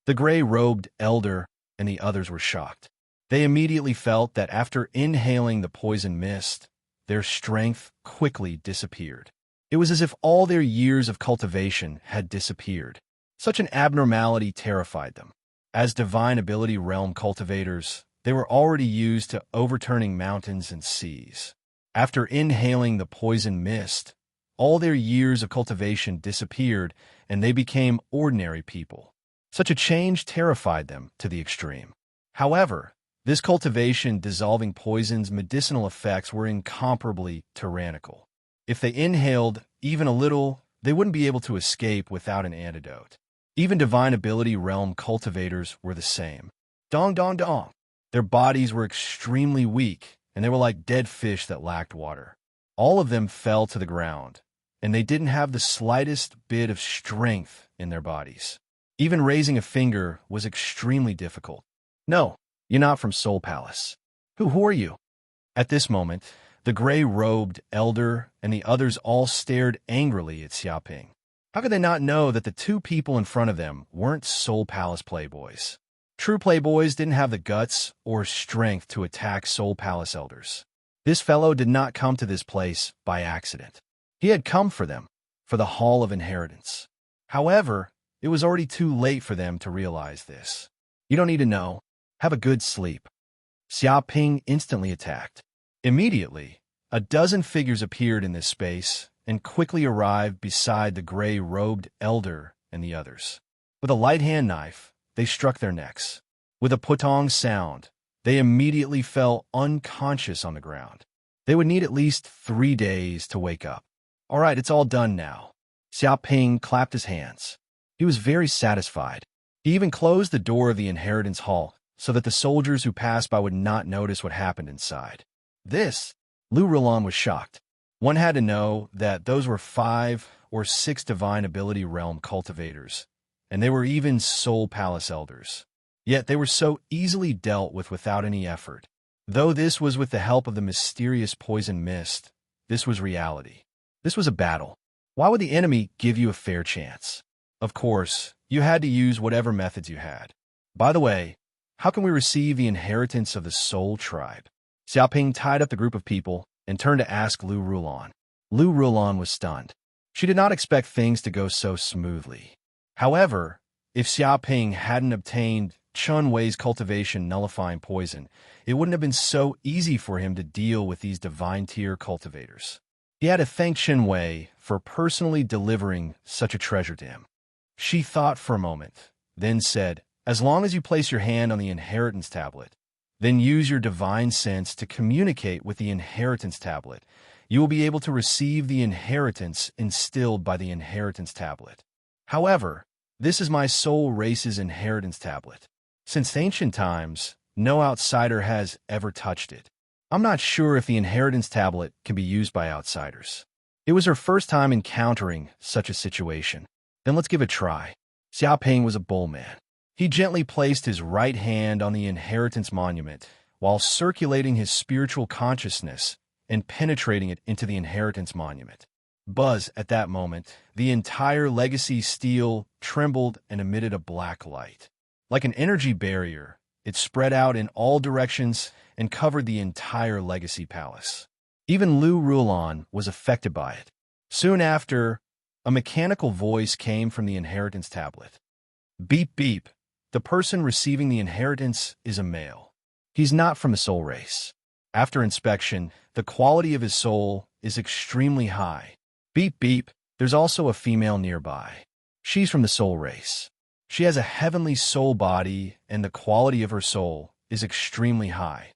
The gray-robed elder and the others were shocked. They immediately felt that after inhaling the poison mist, their strength quickly disappeared. It was as if all their years of cultivation had disappeared. Such an abnormality terrified them. As divine ability realm cultivators, they were already used to overturning mountains and seas. After inhaling the poison mist, all their years of cultivation disappeared and they became ordinary people. Such a change terrified them to the extreme. However, This cultivation dissolving poison's medicinal effects were incomparably tyrannical. If they inhaled even a little, they wouldn't be able to escape without an antidote. Even divine ability realm cultivators were the same. Dong dong dong. Their bodies were extremely weak, and they were like dead fish that lacked water. All of them fell to the ground, and they didn't have the slightest bit of strength in their bodies. Even raising a finger was extremely difficult. No, you're not from Soul Palace. Who are you? At this moment, the gray-robed elder and the others all stared angrily at Xiaoping. How could they not know that the two people in front of them weren't Soul Palace playboys? True playboys didn't have the guts or strength to attack Soul Palace elders. This fellow did not come to this place by accident. He had come for them, for the Hall of Inheritance. However, it was already too late for them to realize this. You don't need to know. Have a good sleep. Xiaoping instantly attacked. Immediately, a dozen figures appeared in this space and quickly arrived beside the gray-robed elder and the others. With a light hand knife, they struck their necks. With a putong sound, they immediately fell unconscious on the ground. They would need at least 3 days to wake up. All right, it's all done now. Xiaoping clapped his hands. He was very satisfied. He even closed the door of the inheritance hall so that the soldiers who passed by would not notice what happened inside. Lu Rulan was shocked. One had to know that those were 5 or 6 divine ability realm cultivators, and they were even Soul Palace elders. Yet they were so easily dealt with without any effort. Though this was with the help of the mysterious poison mist, this was reality. This was a battle. Why would the enemy give you a fair chance? Of course, you had to use whatever methods you had. By the way, how can we receive the inheritance of the Soul Tribe? Xiaoping tied up the group of people and turned to ask Lu Rulan. Lu Rulan was stunned. She did not expect things to go so smoothly. However, if Xiaoping hadn't obtained Chun Wei's cultivation nullifying poison, it wouldn't have been so easy for him to deal with these divine tier cultivators. He had to thank Chen Wei for personally delivering such a treasure to him. She thought for a moment, then said, "As long as you place your hand on the inheritance tablet, then use your divine sense to communicate with the inheritance tablet. You will be able to receive the inheritance instilled by the inheritance tablet. However, this is my soul race's inheritance tablet. Since ancient times, no outsider has ever touched it. I'm not sure if the inheritance tablet can be used by outsiders." It was her first time encountering such a situation. Then let's give it a try. Xiaoping was a bullman. He gently placed his right hand on the inheritance monument while circulating his spiritual consciousness and penetrating it into the inheritance monument. Buzz, at that moment, the entire legacy steel trembled and emitted a black light. Like an energy barrier, it spread out in all directions and covered the entire legacy palace. Even Lu Rulan was affected by it. Soon after, a mechanical voice came from the inheritance tablet. "Beep beep. The person receiving the inheritance is a male. He's not from the soul race. After inspection, the quality of his soul is extremely high. Beep beep. There's also a female nearby. She's from the soul race. She has a heavenly soul body, and the quality of her soul is extremely high.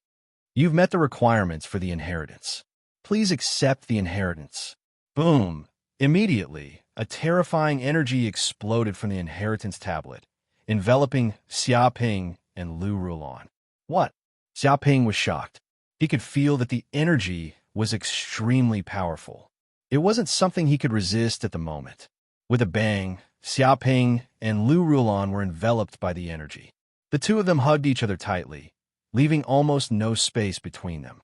You've met the requirements for the inheritance. Please accept the inheritance." Boom! Immediately, a terrifying energy exploded from the inheritance tablet, enveloping Xiaoping and Lu Rulan. What? Xiaoping was shocked. He could feel that the energy was extremely powerful. It wasn't something he could resist at the moment. With a bang, Xiaoping and Lu Rulan were enveloped by the energy. The two of them hugged each other tightly, leaving almost no space between them.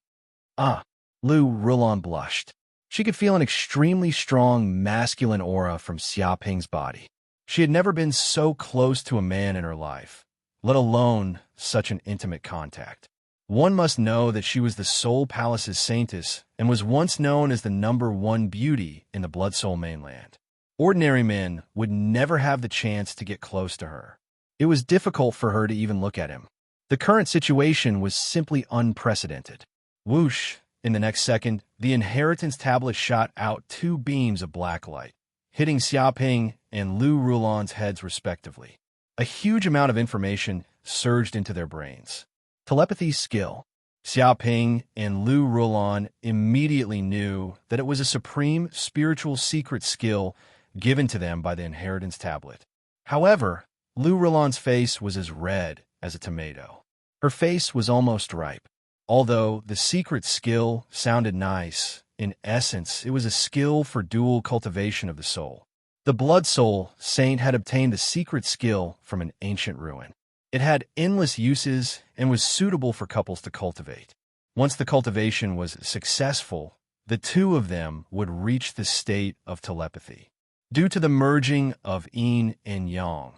Lu Rulan blushed. She could feel an extremely strong masculine aura from Xiaoping's body. She had never been so close to a man in her life, let alone such an intimate contact. One must know that she was the Soul Palace's saintess and was once known as the #1 beauty in the Blood Soul mainland. Ordinary men would never have the chance to get close to her. It was difficult for her to even look at him. The current situation was simply unprecedented. Whoosh! In the next second, the inheritance tablet shot out 2 beams of black light, hitting Xiaoping and Lu Rulan's heads respectively. A huge amount of information surged into their brains. Telepathy skill. Xiaoping and Lu Rulon immediately knew that it was a supreme spiritual secret skill given to them by the inheritance tablet. However, Lu Rulon's face was as red as a tomato. Her face was almost ripe. Although the secret skill sounded nice, in essence, it was a skill for dual cultivation of the soul. The Blood Soul Saint had obtained the secret skill from an ancient ruin. It had endless uses and was suitable for couples to cultivate. Once the cultivation was successful, the two of them would reach the state of telepathy. Due to the merging of yin and yang,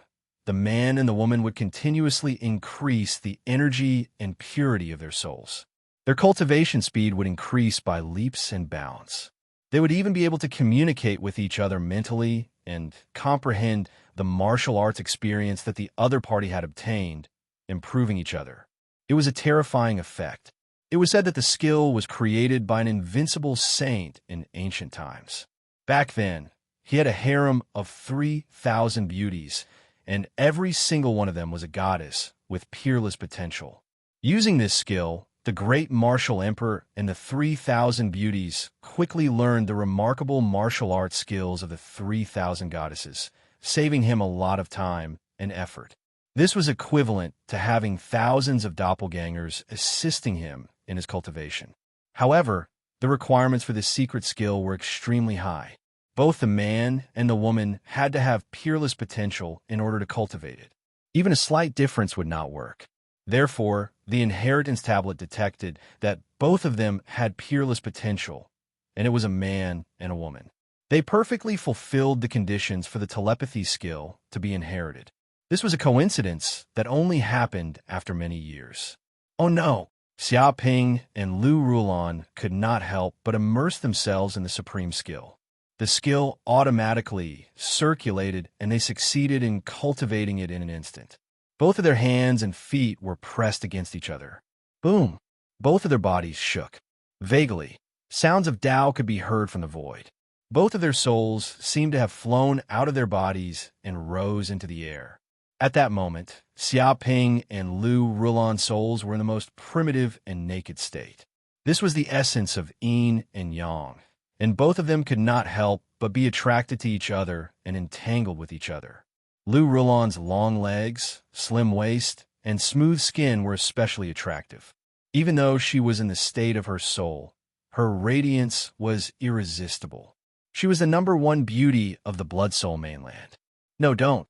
the man and the woman would continuously increase the energy and purity of their souls. Their cultivation speed would increase by leaps and bounds. They would even be able to communicate with each other mentally and comprehend the martial arts experience that the other party had obtained, improving each other. It was a terrifying effect. It was said that the skill was created by an invincible saint in ancient times. Back then, he had a harem of 3,000 beauties, and every single one of them was a goddess with peerless potential. Using this skill, the great martial emperor and the 3,000 beauties quickly learned the remarkable martial arts skills of the 3,000 goddesses, saving him a lot of time and effort. This was equivalent to having thousands of doppelgangers assisting him in his cultivation. However, the requirements for this secret skill were extremely high. Both the man and the woman had to have peerless potential in order to cultivate it. Even a slight difference would not work. Therefore, the inheritance tablet detected that both of them had peerless potential, and it was a man and a woman. They perfectly fulfilled the conditions for the telepathy skill to be inherited. This was a coincidence that only happened after many years. Oh no! Xiaoping and Lu Rulon could not help but immerse themselves in the supreme skill. The skill automatically circulated, and they succeeded in cultivating it in an instant. Both of their hands and feet were pressed against each other. Boom! Both of their bodies shook. Vaguely, sounds of Tao could be heard from the void. Both of their souls seemed to have flown out of their bodies and rose into the air. At that moment, Xiaoping and Lu Rulon's souls were in the most primitive and naked state. This was the essence of yin and yang, and both of them could not help but be attracted to each other and entangled with each other. Lu Rulon's long legs, slim waist, and smooth skin were especially attractive. Even though she was in the state of her soul, her radiance was irresistible. She was the #1 beauty of the Blood Soul mainland. No, don't.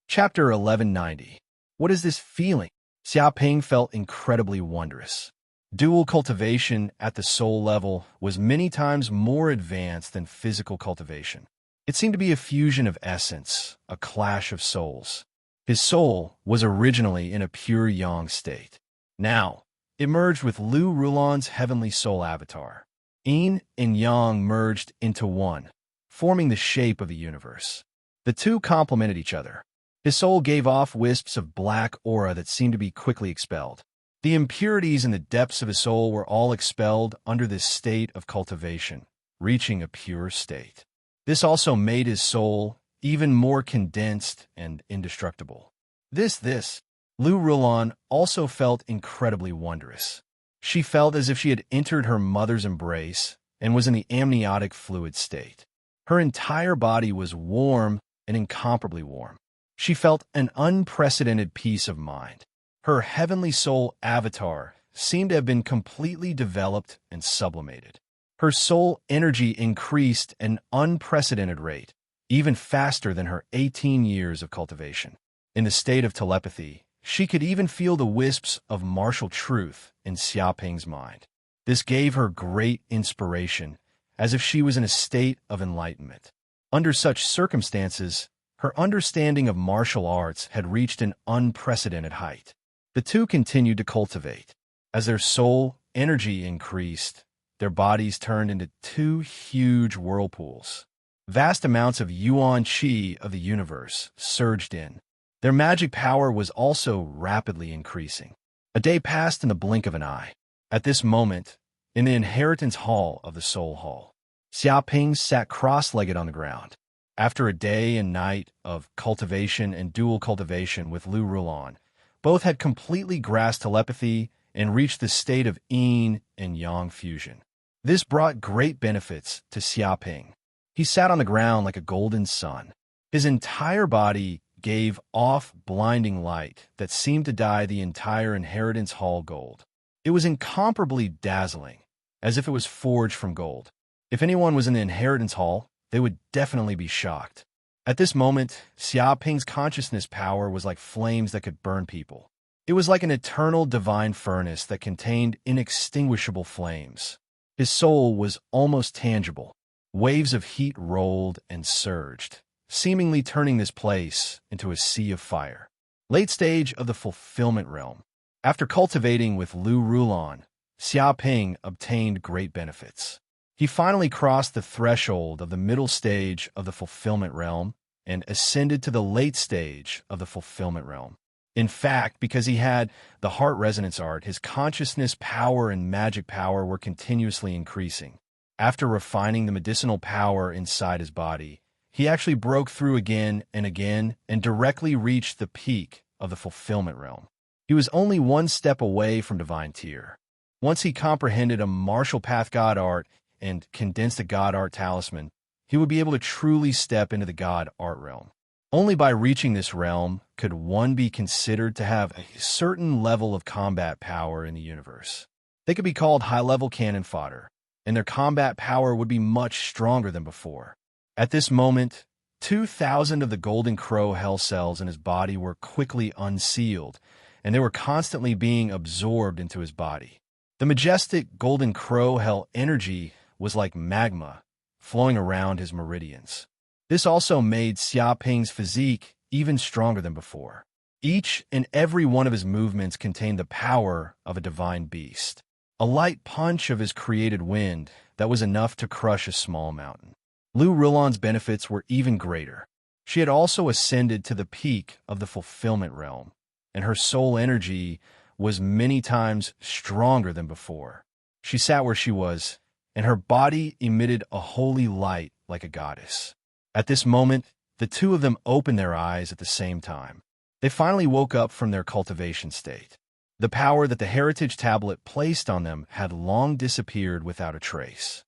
Chapter 1190. What is this feeling? Xiaoping felt incredibly wondrous. Dual cultivation at the soul level was many times more advanced than physical cultivation. It seemed to be a fusion of essence, a clash of souls. His soul was originally in a pure yang state. Now, it merged with Lu Rulon's heavenly soul avatar. Yin and yang merged into one, forming the shape of the universe. The two complemented each other. His soul gave off wisps of black aura that seemed to be quickly expelled. The impurities in the depths of his soul were all expelled under this state of cultivation, reaching a pure state. This also made his soul even more condensed and indestructible. Lu Rulon also felt incredibly wondrous. She felt as if she had entered her mother's embrace and was in the amniotic fluid state. Her entire body was warm and incomparably warm. She felt an unprecedented peace of mind. Her heavenly soul avatar seemed to have been completely developed and sublimated. Her soul energy increased at an unprecedented rate, even faster than her 18 years of cultivation. In the state of telepathy, she could even feel the wisps of martial truth in Xiaoping's mind. This gave her great inspiration, as if she was in a state of enlightenment. Under such circumstances, her understanding of martial arts had reached an unprecedented height. The two continued to cultivate. As their soul energy increased, their bodies turned into two huge whirlpools. Vast amounts of yuan qi of the universe surged in. Their magic power was also rapidly increasing. A day passed in the blink of an eye. At this moment, in the inheritance hall of the Soul Hall, Xiaoping sat cross-legged on the ground. After a day and night of cultivation and dual cultivation with Lu Rulon, both had completely grasped telepathy and reached the state of yin and yang fusion. This brought great benefits to Xiaoping. He sat on the ground like a golden sun. His entire body gave off blinding light that seemed to dye the entire inheritance hall gold. It was incomparably dazzling, as if it was forged from gold. If anyone was in the inheritance hall, they would definitely be shocked. At this moment, Xiaoping's consciousness power was like flames that could burn people. It was like an eternal divine furnace that contained inextinguishable flames. His soul was almost tangible. Waves of heat rolled and surged, seemingly turning this place into a sea of fire. Late stage of the fulfillment realm. After cultivating with Lu Rulon, Xiaoping obtained great benefits. He finally crossed the threshold of the middle stage of the fulfillment realm and ascended to the late stage of the fulfillment realm. In fact, because he had the heart resonance art, his consciousness power and magic power were continuously increasing. After refining the medicinal power inside his body, he actually broke through again and directly reached the peak of the fulfillment realm. He was only one step away from divine tier. Once he comprehended a martial path god art and condensed a god art talisman, he would be able to truly step into the god art realm. Only by reaching this realm could one be considered to have a certain level of combat power in the universe. They could be called high-level cannon fodder, and their combat power would be much stronger than before. At this moment, 2,000 of the Golden Crow hell cells in his body were quickly unsealed, and they were constantly being absorbed into his body. The majestic Golden Crow hell energy was like magma, flowing around his meridians. This also made Xiaoping's physique even stronger than before. Each and every one of his movements contained the power of a divine beast. A light punch of his created wind that was enough to crush a small mountain. Lu Rulon's benefits were even greater. She had also ascended to the peak of the fulfillment realm, and her soul energy was many times stronger than before. She sat where she was, and her body emitted a holy light like a goddess. At this moment, the two of them opened their eyes at the same time. They finally woke up from their cultivation state. The power that the heritage tablet placed on them had long disappeared without a trace.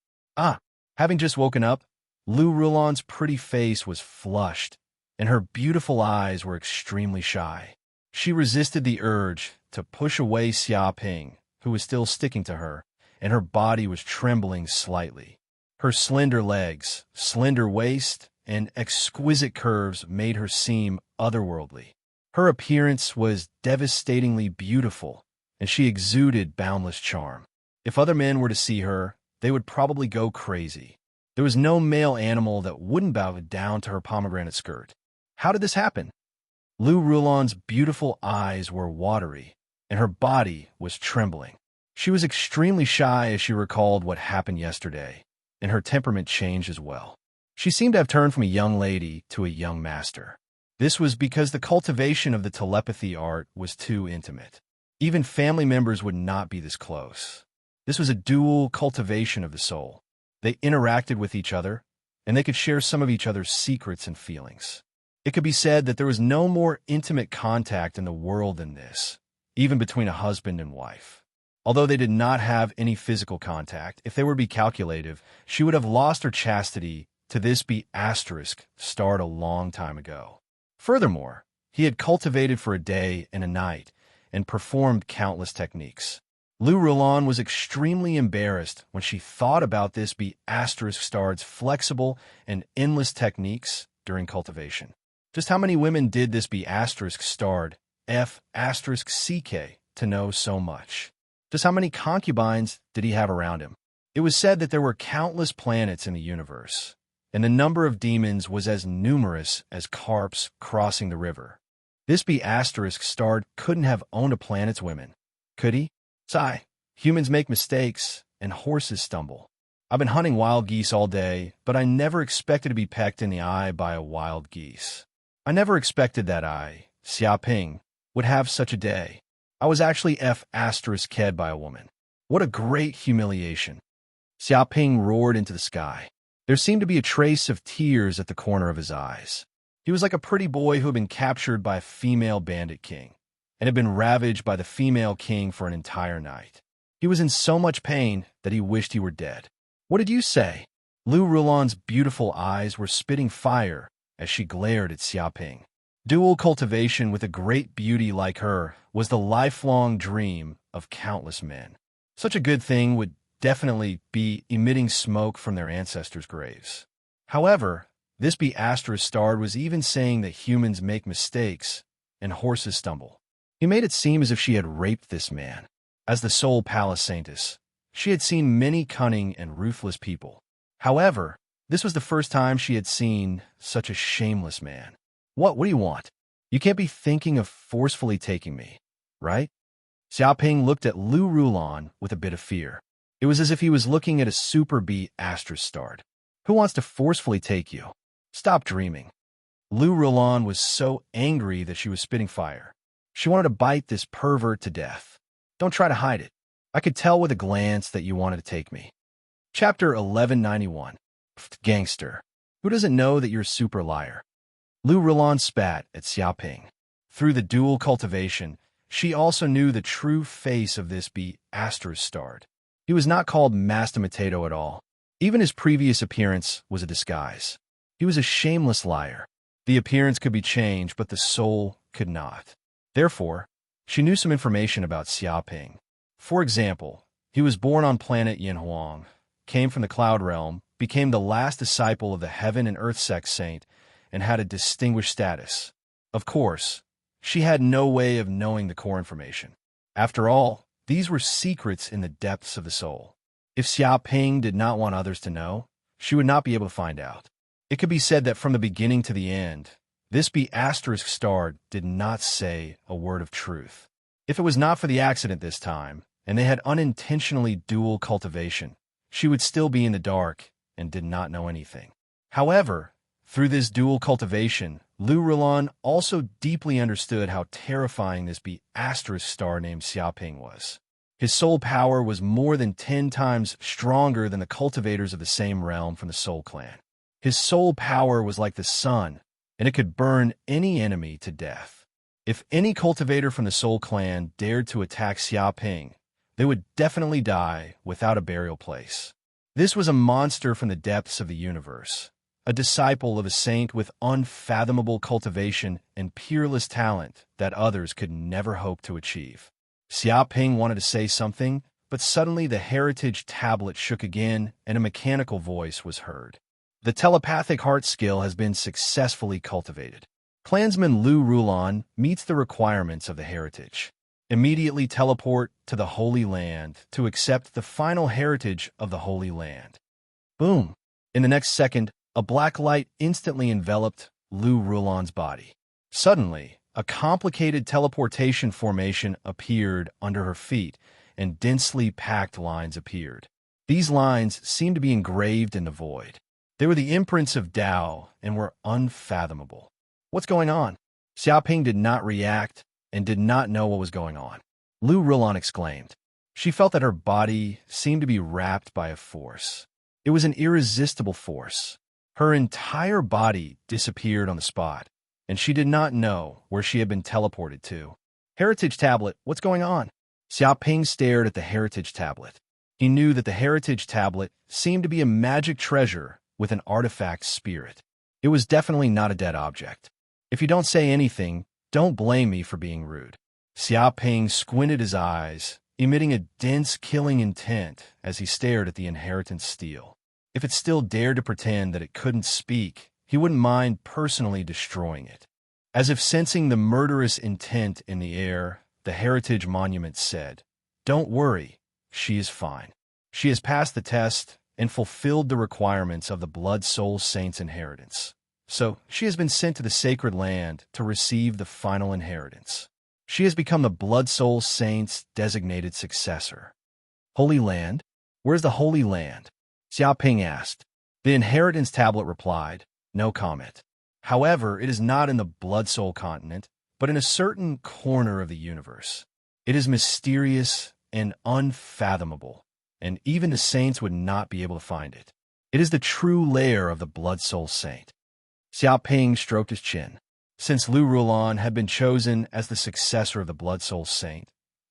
Having just woken up, Lu Rulon's pretty face was flushed, and her beautiful eyes were extremely shy. She resisted the urge to push away Xiaoping, who was still sticking to her, and her body was trembling slightly. Her slender legs, slender waist, and exquisite curves made her seem otherworldly. Her appearance was devastatingly beautiful, and she exuded boundless charm. If other men were to see her, they would probably go crazy. There was no male animal that wouldn't bow down to her pomegranate skirt. How did this happen? Lu Rulon's beautiful eyes were watery, and her body was trembling. She was extremely shy as she recalled what happened yesterday, and her temperament changed as well. She seemed to have turned from a young lady to a young master. This was because the cultivation of the telepathy art was too intimate. Even family members would not be this close. This was a dual cultivation of the soul. They interacted with each other, and they could share some of each other's secrets and feelings. It could be said that there was no more intimate contact in the world than this, even between a husband and wife. Although they did not have any physical contact, if they were to be calculative, she would have lost her chastity to this be asterisk starred a long time ago. Furthermore, he had cultivated for a day and a night and performed countless techniques. Lu Rulon was extremely embarrassed when she thought about this be asterisk starred's flexible and endless techniques during cultivation. Just how many women did this be asterisk starred F asterisk CK to know so much? Just how many concubines did he have around him? It was said that there were countless planets in the universe, and the number of demons was as numerous as carps crossing the river. This be asterisk starred couldn't have owned a planet's women, could he? Sigh, humans make mistakes, and horses stumble. I've been hunting wild geese all day, but I never expected to be pecked in the eye by a wild geese. I never expected that I, Xiaoping, would have such a day. I was actually F asterisk ked by a woman. What a great humiliation. Xiaoping roared into the sky. There seemed to be a trace of tears at the corner of his eyes. He was like a pretty boy who had been captured by a female bandit king, and had been ravaged by the female king for an entire night. He was in so much pain that he wished he were dead. "What did you say?" Lu Rulan's beautiful eyes were spitting fire as she glared at Xiaoping. Dual cultivation with a great beauty like her was the lifelong dream of countless men. Such a good thing would definitely be emitting smoke from their ancestors' graves. However, this starred was even saying that humans make mistakes and horses stumble. He made it seem as if she had raped this man. As the sole palace saintess, she had seen many cunning and ruthless people. However, this was the first time she had seen such a shameless man. What do you want? You can't be thinking of forcefully taking me, right?" Xiaoping looked at Lu Rulan with a bit of fear. It was as if he was looking at a super starred. "Who wants to forcefully take you? Stop dreaming." Lu Rulan was so angry that she was spitting fire. She wanted to bite this pervert to death. "Don't try to hide it. I could tell with a glance that you wanted to take me." Chapter 1191. Gangster. Who doesn't know that you're a super liar? Lu Rulan spat at Xiaoping. Through the dual cultivation, she also knew the true face of this starred. He was not called Master Potato at all. Even his previous appearance was a disguise. He was a shameless liar. The appearance could be changed, but the soul could not. Therefore, she knew some information about Xiaoping. For example, he was born on planet Yinhuang, came from the Cloud Realm, became the last disciple of the Heaven and Earth Sex Saint, and had a distinguished status. Of course, she had no way of knowing the core information. After all, these were secrets in the depths of the soul. If Xiaoping did not want others to know, she would not be able to find out. It could be said that from the beginning to the end, this starred did not say a word of truth. If it was not for the accident this time, and they had unintentionally dual cultivation, she would still be in the dark and did not know anything. However, through this dual cultivation, Lu Rulan also deeply understood how terrifying this star named Xiaoping was. His soul power was more than 10 times stronger than the cultivators of the same realm from the Soul Clan. His soul power was like the sun, and it could burn any enemy to death. If any cultivator from the Soul Clan dared to attack Xiaoping, they would definitely die without a burial place. This was a monster from the depths of the universe, a disciple of a saint with unfathomable cultivation and peerless talent that others could never hope to achieve. Xiaoping wanted to say something, but suddenly the heritage tablet shook again and a mechanical voice was heard. The telepathic heart skill has been successfully cultivated. Clansman Lu Rulan meets the requirements of the heritage. Immediately teleport to the Holy Land to accept the final heritage of the Holy Land. Boom! In the next second, a black light instantly enveloped Lu Rulan's body. Suddenly, a complicated teleportation formation appeared under her feet, and densely packed lines appeared. These lines seemed to be engraved in the void. They were the imprints of Tao and were unfathomable. What's going on? Xiaoping did not react and did not know what was going on. Lu Rulan exclaimed. She felt that her body seemed to be wrapped by a force. It was an irresistible force. Her entire body disappeared on the spot, and she did not know where she had been teleported to. Heritage tablet, what's going on? Xiaoping stared at the heritage tablet. He knew that the heritage tablet seemed to be a magic treasure with an artifact spirit. It was definitely not a dead object. If you don't say anything, don't blame me for being rude. Xiaoping squinted his eyes, emitting a dense killing intent as he stared at the inheritance steel. If it still dared to pretend that it couldn't speak, he wouldn't mind personally destroying it. As if sensing the murderous intent in the air, the heritage monument said, "Don't worry, she is fine. She has passed the test and fulfilled the requirements of the Blood Soul Saint's inheritance. So she has been sent to the sacred land to receive the final inheritance. She has become the Blood Soul Saint's designated successor." Holy Land? Where's the Holy Land? Xiaoping asked. The inheritance tablet replied, "No comment. However, it is not in the Blood Soul continent, but in a certain corner of the universe. It is mysterious and unfathomable, and even the saints would not be able to find it. It is the true lair of the Blood Soul Saint." Xiaoping stroked his chin. Since Lu Rulon had been chosen as the successor of the Blood Soul Saint,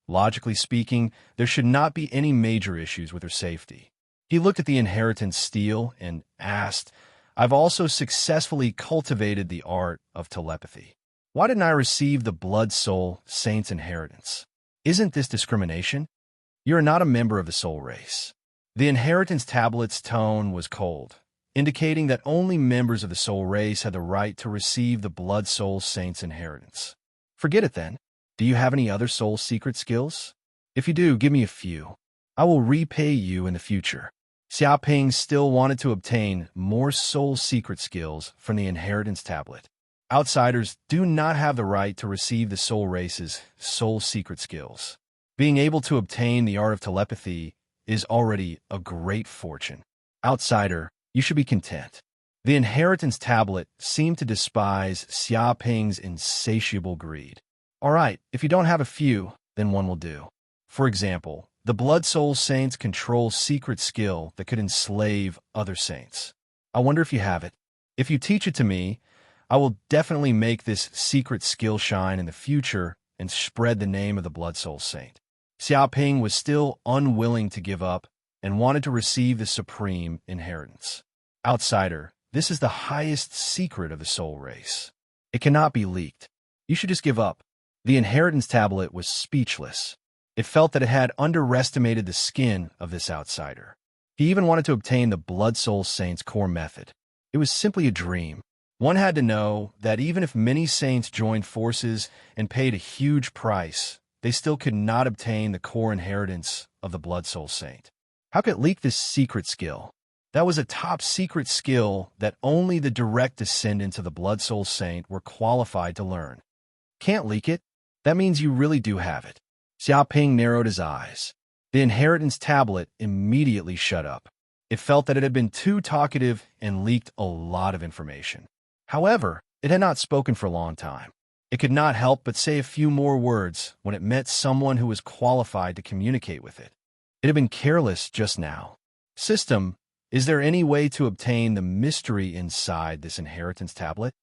logically speaking, there should not be any major issues with her safety. He looked at the inheritance stele and asked, I've also successfully cultivated the art of telepathy. Why didn't I receive the Blood Soul Saint's inheritance? Isn't this discrimination? You are not a member of the soul race. The inheritance tablet's tone was cold, indicating that only members of the soul race had the right to receive the Blood Soul Saint's inheritance. Forget it then. Do you have any other soul secret skills? If you do, give me a few. I will repay you in the future. Xiaoping still wanted to obtain more soul secret skills from the inheritance tablet. Outsiders do not have the right to receive the soul race's soul secret skills. Being able to obtain the art of telepathy is already a great fortune. Outsider, you should be content. The inheritance tablet seemed to despise Xiaoping's insatiable greed. All right, if you don't have a few, then one will do. For example, the Blood Soul Saints control secret skill that could enslave other saints. I wonder if you have it. If you teach it to me, I will definitely make this secret skill shine in the future and spread the name of the Blood Soul Saint. Xiaoping was still unwilling to give up and wanted to receive the supreme inheritance. Outsider, this is the highest secret of the soul race. It cannot be leaked. You should just give up. The inheritance tablet was speechless. It felt that it had underestimated the skin of this outsider. He even wanted to obtain the Blood Soul Saint's core method. It was simply a dream. One had to know that even if many saints joined forces and paid a huge price, they still could not obtain the core inheritance of the Blood Soul Saint. How could it leak this secret skill? That was a top secret skill that only the direct descendants of the Blood Soul Saint were qualified to learn. Can't leak it? That means you really do have it. Xiaoping narrowed his eyes. The inheritance tablet immediately shut up. It felt that it had been too talkative and leaked a lot of information. However, it had not spoken for a long time. It could not help but say a few more words when it met someone who was qualified to communicate with it. It had been careless just now. System, is there any way to obtain the mystery inside this inheritance tablet?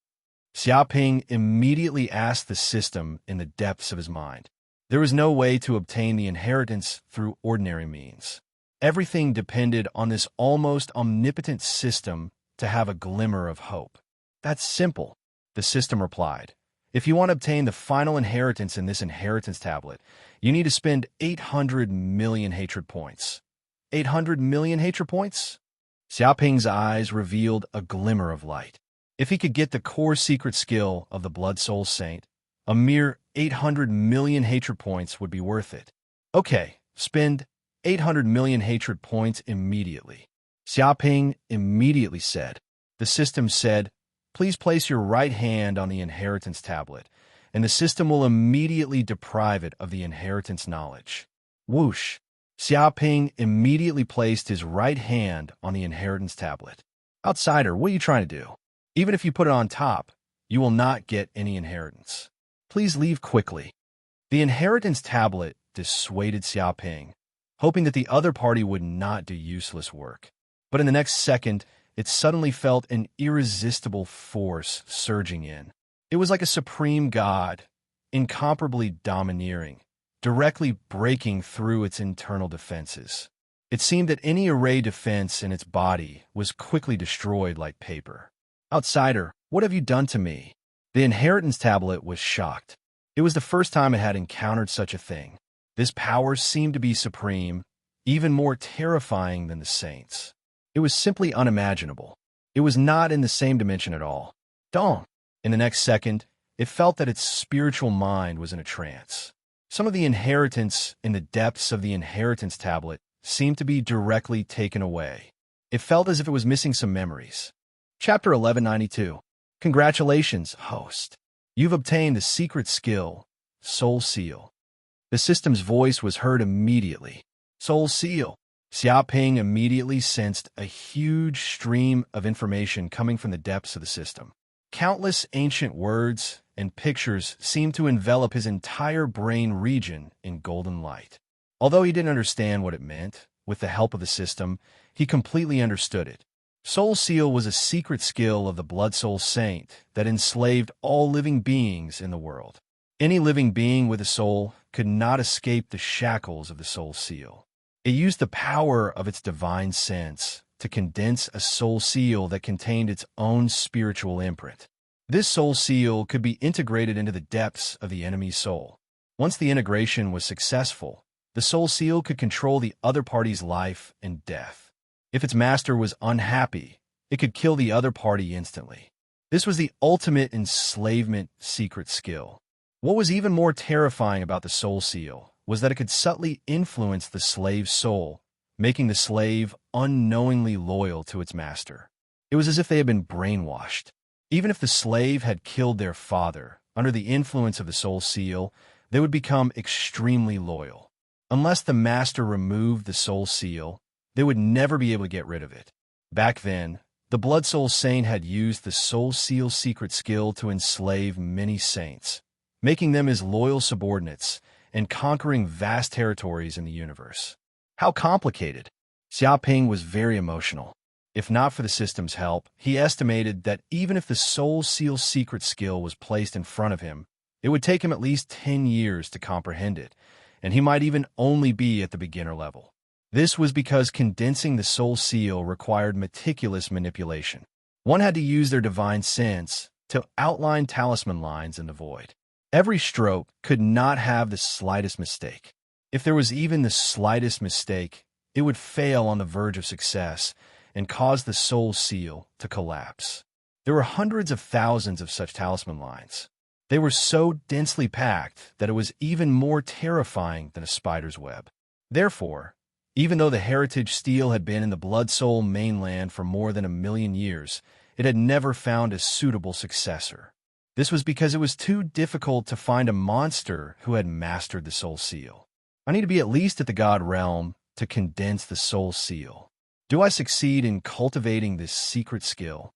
Xiaoping immediately asked the system in the depths of his mind. There was no way to obtain the inheritance through ordinary means. Everything depended on this almost omnipotent system to have a glimmer of hope. That's simple, the system replied. If you want to obtain the final inheritance in this inheritance tablet, you need to spend 800 million hatred points. 800 million hatred points? Xiaoping's eyes revealed a glimmer of light. If he could get the core secret skill of the Blood Soul Saint, a mere 800 million hatred points would be worth it. Okay, spend 800 million hatred points immediately. Xiaoping immediately said. The system said, please place your right hand on the inheritance tablet, and the system will immediately deprive it of the inheritance knowledge. Whoosh! Xiaoping immediately placed his right hand on the inheritance tablet. Outsider, what are you trying to do? Even if you put it on top, you will not get any inheritance. Please leave quickly. The inheritance tablet dissuaded Xiaoping, hoping that the other party would not do useless work. But in the next second, it suddenly felt an irresistible force surging in. It was like a supreme god, incomparably domineering, directly breaking through its internal defenses. It seemed that any array defense in its body was quickly destroyed like paper. Outsider, what have you done to me? The inheritance tablet was shocked. It was the first time it had encountered such a thing. This power seemed to be supreme, even more terrifying than the saints. It was simply unimaginable. It was not in the same dimension at all. Don't. In the next second, it felt that its spiritual mind was in a trance. Some of the inheritance in the depths of the inheritance tablet seemed to be directly taken away. It felt as if it was missing some memories. Chapter 1192. Congratulations, host. You've obtained the secret skill, Soul Seal. The system's voice was heard immediately. Soul Seal. Xiaoping immediately sensed a huge stream of information coming from the depths of the system. Countless ancient words and pictures seemed to envelop his entire brain region in golden light. Although he didn't understand what it meant, with the help of the system, he completely understood it. Soul Seal was a secret skill of the Blood Soul Saint that enslaved all living beings in the world. Any living being with a soul could not escape the shackles of the Soul Seal. It used the power of its divine sense to condense a soul seal that contained its own spiritual imprint. This soul seal could be integrated into the depths of the enemy's soul. Once the integration was successful, the soul seal could control the other party's life and death. If its master was unhappy, it could kill the other party instantly. This was the ultimate enslavement secret skill. What was even more terrifying about the soul seal was that it could subtly influence the slave's soul, making the slave unknowingly loyal to its master. It was as if they had been brainwashed. Even if the slave had killed their father, under the influence of the soul seal, they would become extremely loyal. Unless the master removed the soul seal, they would never be able to get rid of it. Back then, the Blood Soul Saint had used the soul seal secret skill to enslave many saints, making them his loyal subordinates and conquering vast territories in the universe. How complicated! Xiaoping was very emotional. If not for the system's help, he estimated that even if the soul seal secret skill was placed in front of him, it would take him at least 10 years to comprehend it, and he might even only be at the beginner level. This was because condensing the soul seal required meticulous manipulation. One had to use their divine sense to outline talisman lines in the void. Every stroke could not have the slightest mistake. If there was even the slightest mistake, it would fail on the verge of success and cause the soul seal to collapse. There were hundreds of thousands of such talisman lines. They were so densely packed that it was even more terrifying than a spider's web. Therefore, even though the heritage steel had been in the Blood Soul mainland for more than 1,000,000 years, it had never found a suitable successor. This was because it was too difficult to find a monster who had mastered the soul seal. I need to be at least at the God realm to condense the soul seal. Do I succeed in cultivating this secret skill?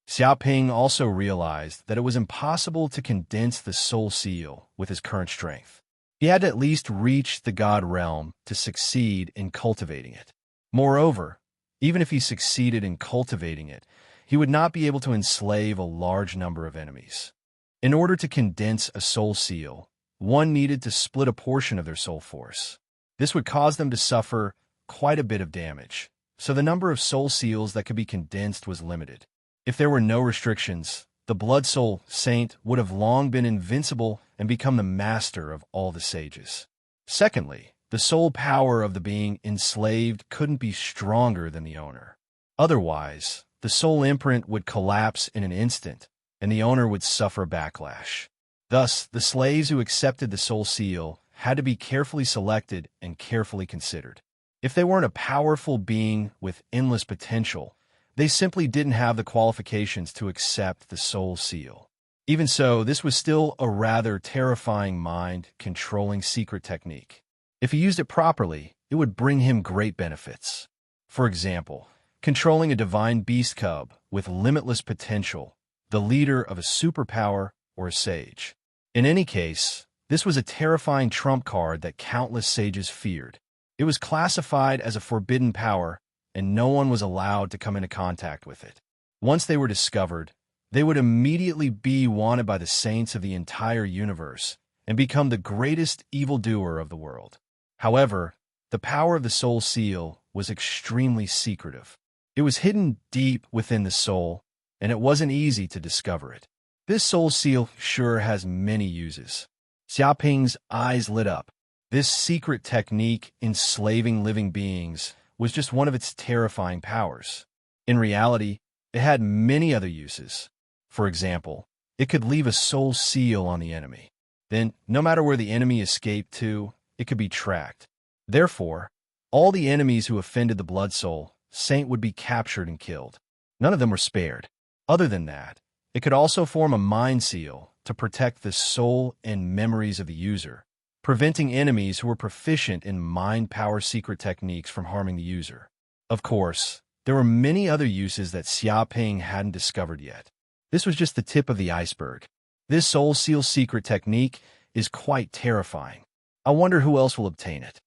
Xiaoping also realized that it was impossible to condense the soul seal with his current strength. He had to at least reach the God realm to succeed in cultivating it. Moreover, even if he succeeded in cultivating it, he would not be able to enslave a large number of enemies. In order to condense a soul seal, one needed to split a portion of their soul force. This would cause them to suffer quite a bit of damage, so the number of soul seals that could be condensed was limited. If there were no restrictions, the Blood Soul Saint would have long been invincible and become the master of all the sages. Secondly, the soul power of the being enslaved couldn't be stronger than the owner. Otherwise, the soul imprint would collapse in an instant, and the owner would suffer backlash. Thus, the slaves who accepted the soul seal had to be carefully selected and carefully considered. If they weren't a powerful being with endless potential, they simply didn't have the qualifications to accept the soul seal. Even so, this was still a rather terrifying mind-controlling secret technique. If he used it properly, it would bring him great benefits. For example, controlling a divine beast cub with limitless potential, the leader of a superpower or a sage. In any case, this was a terrifying trump card that countless sages feared. It was classified as a forbidden power, and no one was allowed to come into contact with it. Once they were discovered, they would immediately be wanted by the saints of the entire universe and become the greatest evildoer of the world. However, the power of the soul seal was extremely secretive. It was hidden deep within the soul, and it wasn't easy to discover it. This soul seal sure has many uses. Xiaoping's eyes lit up. This secret technique enslaving living beings was just one of its terrifying powers. In reality, it had many other uses. For example, it could leave a soul seal on the enemy. Then, no matter where the enemy escaped to, it could be tracked. Therefore, all the enemies who offended the Blood Soul Saint would be captured and killed. None of them were spared. Other than that, it could also form a mind seal to protect the soul and memories of the user, preventing enemies who were proficient in mind power secret techniques from harming the user. Of course, there were many other uses that Xiaoping hadn't discovered yet. This was just the tip of the iceberg. This soul seal secret technique is quite terrifying. I wonder who else will obtain it.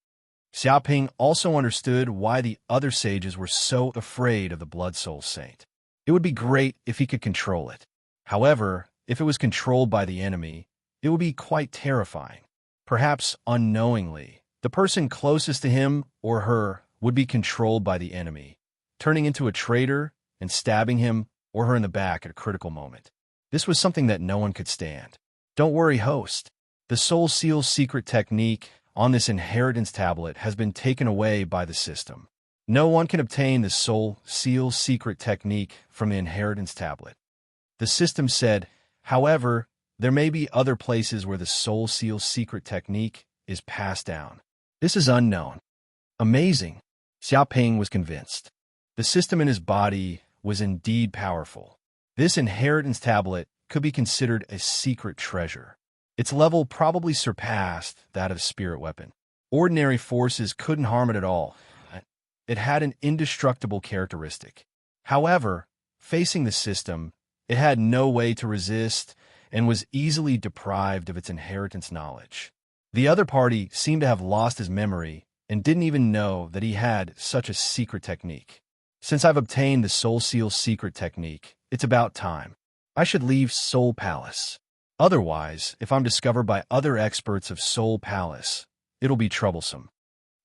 Xiaoping also understood why the other sages were so afraid of the Blood Soul Saint. It would be great if he could control it. However, if it was controlled by the enemy, it would be quite terrifying. Perhaps unknowingly, the person closest to him or her would be controlled by the enemy, turning into a traitor and stabbing him or her in the back at a critical moment. This was something that no one could stand. Don't worry, host. The Soul Seal secret technique on this inheritance tablet has been taken away by the system. No one can obtain the Soul Seal secret technique from the inheritance tablet. The system said, however, there may be other places where the Soul Seal secret technique is passed down. This is unknown. Amazing. Xiaoping was convinced. The system in his body was indeed powerful. This inheritance tablet could be considered a secret treasure. Its level probably surpassed that of a spirit weapon. Ordinary forces couldn't harm it at all. It had an indestructible characteristic. However, facing the system, it had no way to resist and was easily deprived of its inheritance knowledge. The other party seemed to have lost his memory and didn't even know that he had such a secret technique. Since I've obtained the Soul Seal secret technique, it's about time. I should leave Soul Palace. Otherwise, if I'm discovered by other experts of Soul Palace, it'll be troublesome.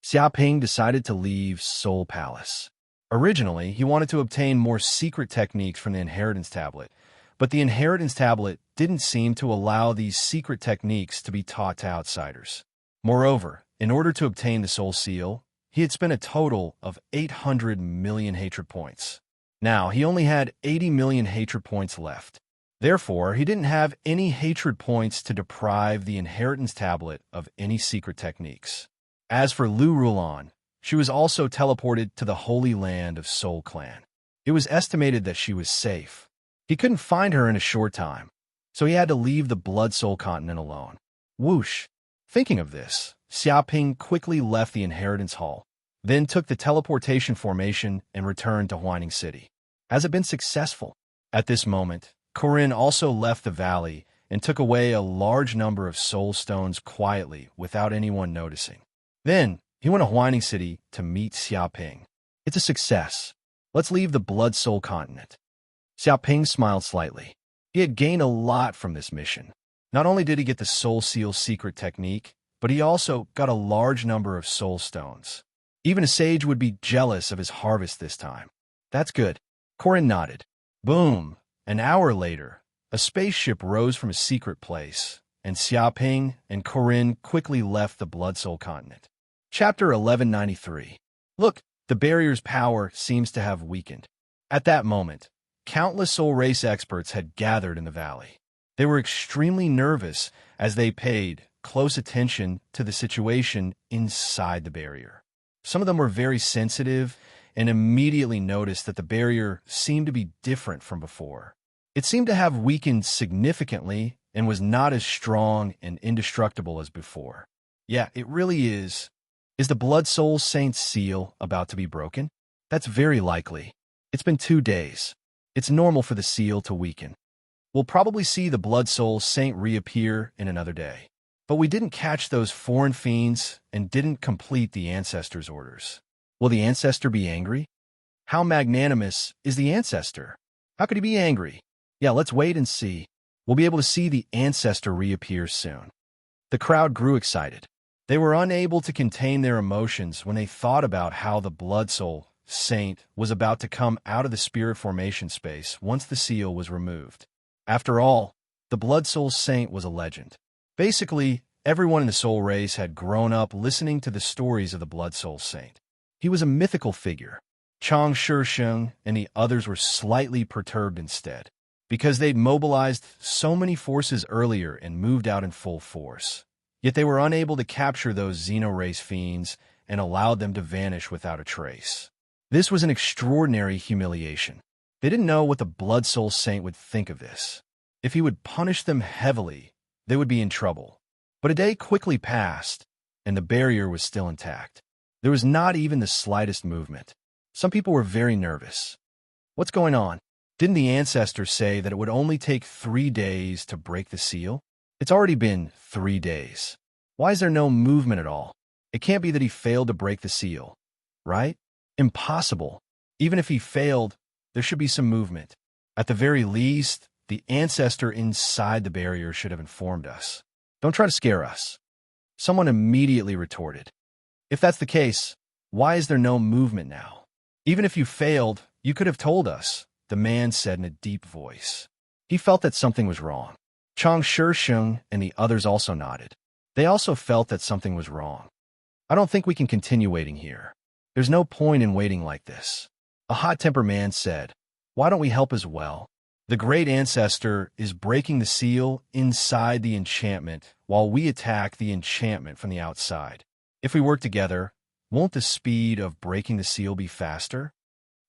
Xiaoping decided to leave Soul Palace. Originally, he wanted to obtain more secret techniques from the inheritance tablet, but the inheritance tablet didn't seem to allow these secret techniques to be taught to outsiders. Moreover, in order to obtain the Soul Seal, he had spent a total of 800 million hatred points. Now, he only had 80 million hatred points left. Therefore, he didn't have any hatred points to deprive the inheritance tablet of any secret techniques. As for Lu Rulan, she was also teleported to the Holy Land of Soul Clan. It was estimated that she was safe. He couldn't find her in a short time, so he had to leave the Blood Soul continent alone. Whoosh! Thinking of this, Xiaoping quickly left the inheritance hall, then took the teleportation formation and returned to Huining City. Has it been successful? At this moment, Corinne also left the valley and took away a large number of soul stones quietly without anyone noticing. Then, he went to Huining City to meet Xiaoping. It's a success. Let's leave the Blood Soul continent. Xiaoping smiled slightly. He had gained a lot from this mission. Not only did he get the Soul Seal secret technique, but he also got a large number of soul stones. Even a sage would be jealous of his harvest this time. That's good. Corinne nodded. Boom! An hour later, a spaceship rose from a secret place, and Xiaoping and Corinne quickly left the Blood Soul continent. Chapter 1193. Look, the barrier's power seems to have weakened. At that moment, countless soul race experts had gathered in the valley. They were extremely nervous as they paid close attention to the situation inside the barrier. Some of them were very sensitive and immediately noticed that the barrier seemed to be different from before. It seemed to have weakened significantly and was not as strong and indestructible as before. Yeah, it really is. Is the Blood Soul Saint's seal about to be broken? That's very likely. It's been 2 days. It's normal for the seal to weaken. We'll probably see the Blood Soul Saint reappear in another day. But we didn't catch those foreign fiends and didn't complete the Ancestor's orders. Will the Ancestor be angry? How magnanimous is the Ancestor? How could he be angry? Yeah, let's wait and see. We'll be able to see the Ancestor reappear soon. The crowd grew excited. They were unable to contain their emotions when they thought about how the Blood Soul Saint was about to come out of the spirit formation space once the seal was removed. After all, the Blood Soul Saint was a legend. Basically, everyone in the soul race had grown up listening to the stories of the Blood Soul Saint. He was a mythical figure. Chang Shisheng and the others were slightly perturbed instead, because they'd mobilized so many forces earlier and moved out in full force. Yet they were unable to capture those Xeno-race fiends and allowed them to vanish without a trace. This was an extraordinary humiliation. They didn't know what the Blood Soul Saint would think of this. If he would punish them heavily, they would be in trouble. But a day quickly passed, and the barrier was still intact. There was not even the slightest movement. Some people were very nervous. What's going on? Didn't the Ancestor say that it would only take 3 days to break the seal? It's already been 3 days. Why is there no movement at all? It can't be that he failed to break the seal, right? Impossible. Even if he failed, there should be some movement. At the very least, the ancestor inside the barrier should have informed us. Don't try to scare us. Someone immediately retorted. If that's the case, why is there no movement now? Even if you failed, you could have told us, the man said in a deep voice. He felt that something was wrong. Chang Shisheng and the others also nodded. They also felt that something was wrong. I don't think we can continue waiting here. There's no point in waiting like this. A hot-tempered man said, why don't we help as well? The great ancestor is breaking the seal inside the enchantment while we attack the enchantment from the outside. If we work together, won't the speed of breaking the seal be faster?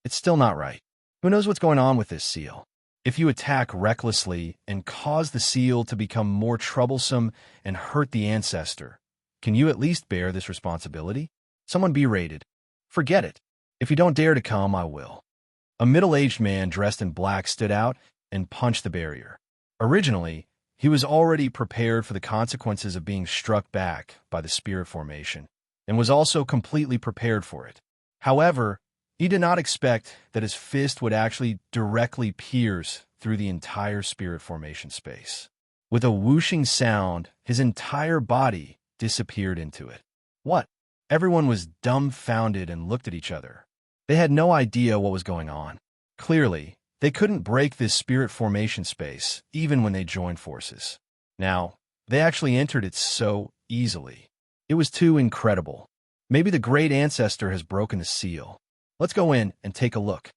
It's still not right. Who knows what's going on with this seal? If you attack recklessly and cause the seal to become more troublesome and hurt the ancestor, can you at least bear this responsibility? Someone berated. Forget it. If you don't dare to come, I will. A middle-aged man dressed in black stood out and punched the barrier. Originally, he was already prepared for the consequences of being struck back by the spirit formation, and was also completely prepared for it. However, he did not expect that his fist would actually directly pierce through the entire spirit formation space. With a whooshing sound, his entire body disappeared into it. What? Everyone was dumbfounded and looked at each other. They had no idea what was going on. Clearly, they couldn't break this spirit formation space, even when they joined forces. Now, they actually entered it so easily. It was too incredible. Maybe the great ancestor has broken the seal. Let's go in and take a look.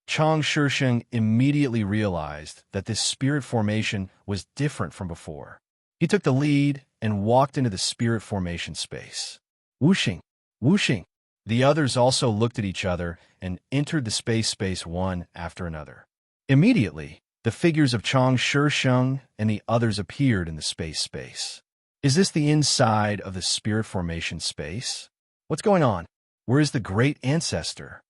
Chang Shisheng immediately realized that this spirit formation was different from before. He took the lead and walked into the spirit formation space. Whooshing, whooshing. The others also looked at each other and entered the space one after another. Immediately, the figures of Chang Shisheng and the others appeared in the space. Is this the inside of the spirit formation space? What's going on? Where is the great ancestor?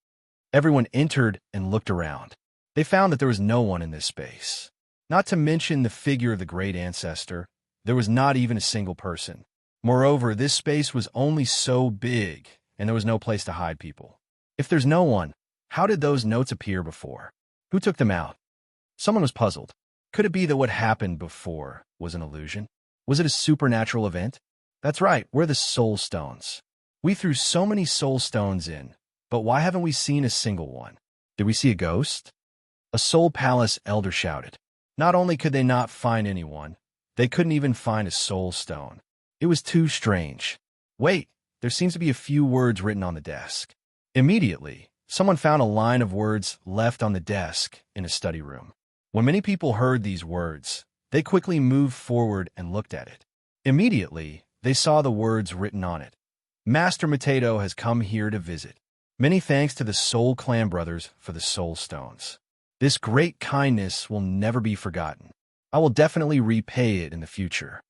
Everyone entered and looked around. They found that there was no one in this space. Not to mention the figure of the great ancestor, there was not even a single person. Moreover, this space was only so big, and there was no place to hide people. If there's no one, how did those notes appear before? Who took them out? Someone was puzzled. Could it be that what happened before was an illusion? Was it a supernatural event? That's right, we're the soul stones. We threw so many soul stones in, but why haven't we seen a single one? Did we see a ghost? A soul palace elder shouted. Not only could they not find anyone, they couldn't even find a soul stone. It was too strange. Wait, there seems to be a few words written on the desk. Immediately, someone found a line of words left on the desk in a study room. When many people heard these words, they quickly moved forward and looked at it. Immediately, they saw the words written on it. Master Mateto has come here to visit. Many thanks to the Soul Clan brothers for the soul stones. This great kindness will never be forgotten. I will definitely repay it in the future.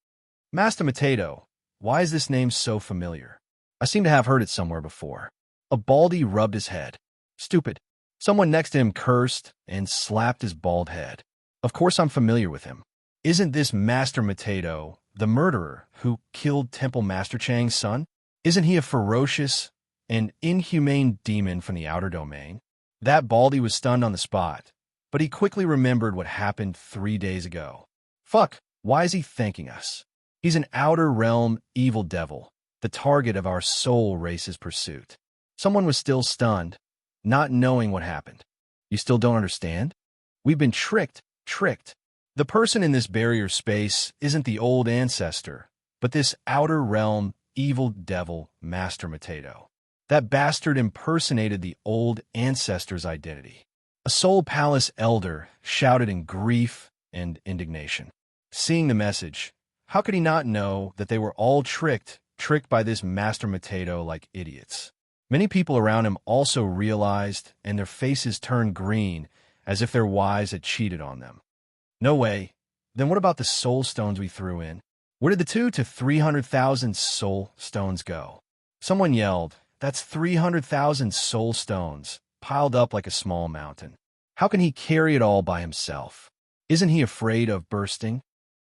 Master Mateto, why is this name so familiar? I seem to have heard it somewhere before. A baldy rubbed his head. Stupid. Someone next to him cursed and slapped his bald head. Of course I'm familiar with him. Isn't this Master Mateto, the murderer who killed Temple Master Chang's son? Isn't he a ferocious and inhumane demon from the outer domain? That baldy was stunned on the spot, but he quickly remembered what happened 3 days ago. Fuck, why is he thanking us? He's an outer realm evil devil, the target of our soul race's pursuit. Someone was still stunned, not knowing what happened. You still don't understand? We've been tricked. The person in this barrier space isn't the old ancestor, but this outer realm evil devil Master Mateto. That bastard impersonated the old ancestor's identity. A soul palace elder shouted in grief and indignation. Seeing the message, how could he not know that they were all tricked by this Master Mateto like idiots? Many people around him also realized, and their faces turned green, as if their wives had cheated on them. No way. Then what about the soul stones we threw in? Where did the 2 to 300,000 soul stones go? Someone yelled, that's 300,000 soul stones, piled up like a small mountain. How can he carry it all by himself? Isn't he afraid of bursting?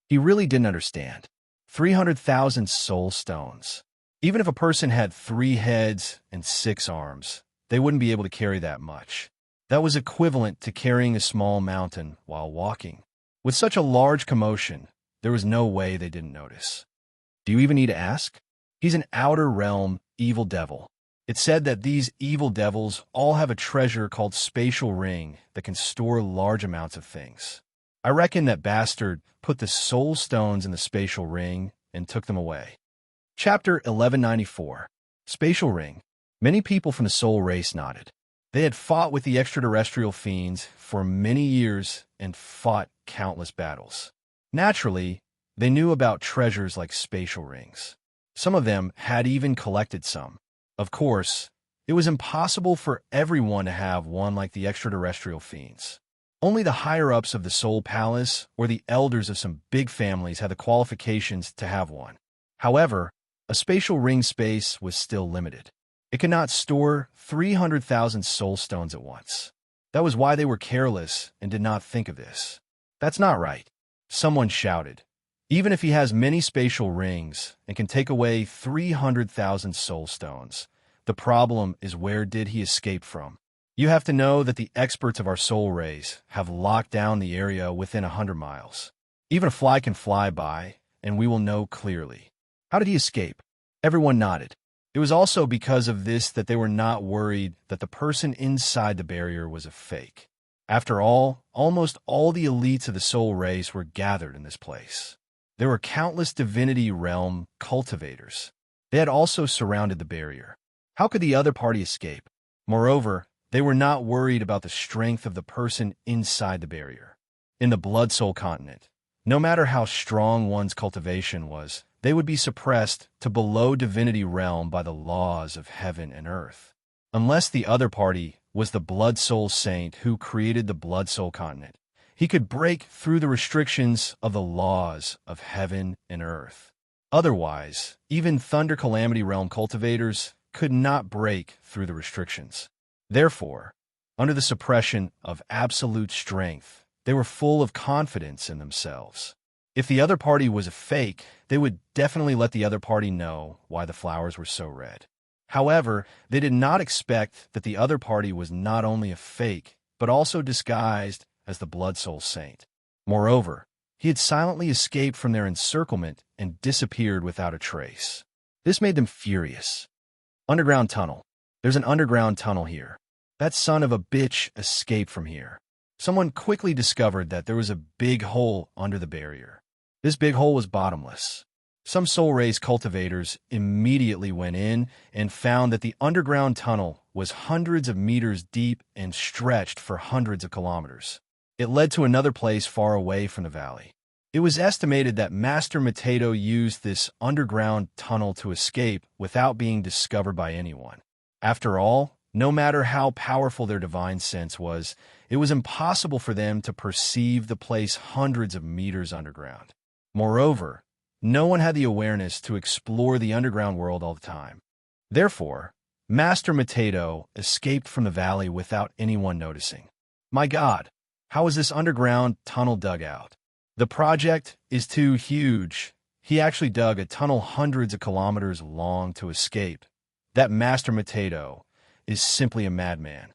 He really didn't understand. 300,000 soul stones. Even if a person had 3 heads and 6 arms, they wouldn't be able to carry that much. That was equivalent to carrying a small mountain while walking. With such a large commotion, there was no way they didn't notice. Do you even need to ask? He's an outer realm evil devil. It's said that these evil devils all have a treasure called spatial ring that can store large amounts of things. I reckon that bastard put the soul stones in the spatial ring and took them away. Chapter 1194. Spatial Ring. Many people from the soul race nodded. They had fought with the extraterrestrial fiends for many years and fought countless battles. Naturally, they knew about treasures like spatial rings. Some of them had even collected some. Of course, it was impossible for everyone to have one like the extraterrestrial fiends. Only the higher-ups of the Soul Palace or the elders of some big families had the qualifications to have one. However, a spatial ring space was still limited. It could not store 300,000 soul stones at once. That was why they were careless and did not think of this. That's not right. Someone shouted. Even if he has many spatial rings and can take away 300,000 soul stones, the problem is where did he escape from? You have to know that the experts of our soul rays have locked down the area within 100 miles. Even a fly can fly by, and we will know clearly. How did he escape? Everyone nodded. It was also because of this that they were not worried that the person inside the barrier was a fake. After all, almost all the elites of the soul race were gathered in this place. There were countless divinity realm cultivators. They had also surrounded the barrier. How could the other party escape? Moreover, they were not worried about the strength of the person inside the barrier. In the Blood Soul continent, no matter how strong one's cultivation was, they would be suppressed to below divinity realm by the laws of heaven and earth. Unless the other party was the Blood Soul Saint who created the Blood Soul continent, he could break through the restrictions of the laws of heaven and earth. Otherwise, even Thunder Calamity Realm cultivators could not break through the restrictions. Therefore, under the suppression of absolute strength, they were full of confidence in themselves. If the other party was a fake, they would definitely let the other party know why the flowers were so red. However, they did not expect that the other party was not only a fake, but also disguised as the Blood Soul Saint. Moreover, he had silently escaped from their encirclement and disappeared without a trace. This made them furious. Underground tunnel. There's an underground tunnel here. That son of a bitch escaped from here. Someone quickly discovered that there was a big hole under the barrier. This big hole was bottomless. Some soul race cultivators immediately went in and found that the underground tunnel was hundreds of meters deep and stretched for hundreds of kilometers. It led to another place far away from the valley. It was estimated that Master Potato used this underground tunnel to escape without being discovered by anyone. After all, no matter how powerful their divine sense was, it was impossible for them to perceive the place hundreds of meters underground. Moreover, no one had the awareness to explore the underground world all the time. Therefore, Master Potato escaped from the valley without anyone noticing. My God, how was this underground tunnel dug out? The project is too huge. He actually dug a tunnel hundreds of kilometers long to escape. That Master Potato is simply a madman.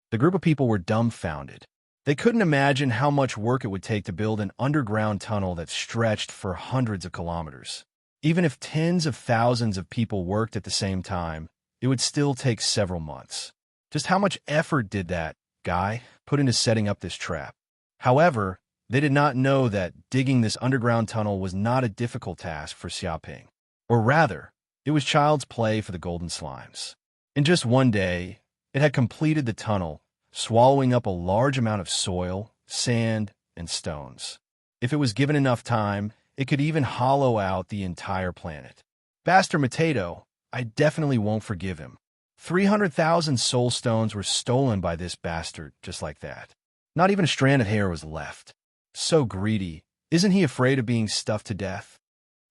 The group of people were dumbfounded. They couldn't imagine how much work it would take to build an underground tunnel that stretched for hundreds of kilometers. Even if tens of thousands of people worked at the same time, it would still take several months. Just how much effort did that guy put into setting up this trap? However, they did not know that digging this underground tunnel was not a difficult task for Xiaoping. Or rather, it was child's play for the golden slimes. In just one day, it had completed the tunnel, swallowing up a large amount of soil, sand, and stones. If it was given enough time, it could even hollow out the entire planet. Master Potato, I definitely won't forgive him. 300,000 soul stones were stolen by this bastard just like that. Not even a strand of hair was left. So greedy. Isn't he afraid of being stuffed to death?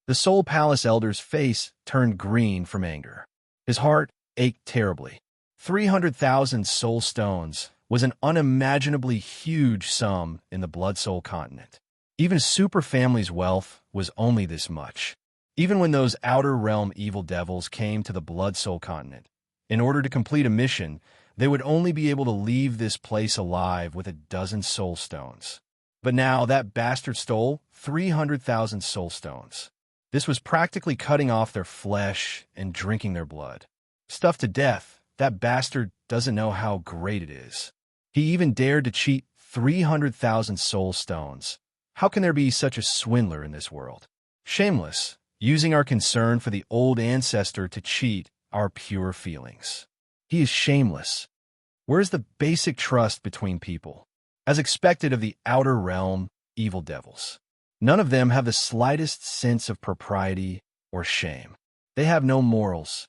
The Soul Palace Elder's face turned green from anger. His heart ached terribly. 300,000 soul stones was an unimaginably huge sum in the Blood Soul continent. Even Super Family's wealth was only this much. Even when those outer realm evil devils came to the Blood Soul continent, in order to complete a mission, they would only be able to leave this place alive with a dozen soul stones. But now that bastard stole 300,000 soul stones. This was practically cutting off their flesh and drinking their blood. Stuffed to death, that bastard doesn't know how great it is. He even dared to cheat 300,000 soul stones. How can there be such a swindler in this world? Shameless, using our concern for the old ancestor to cheat our pure feelings. He is shameless. Where's the basic trust between people? As expected of the outer realm, evil devils. None of them have the slightest sense of propriety or shame. They have no morals.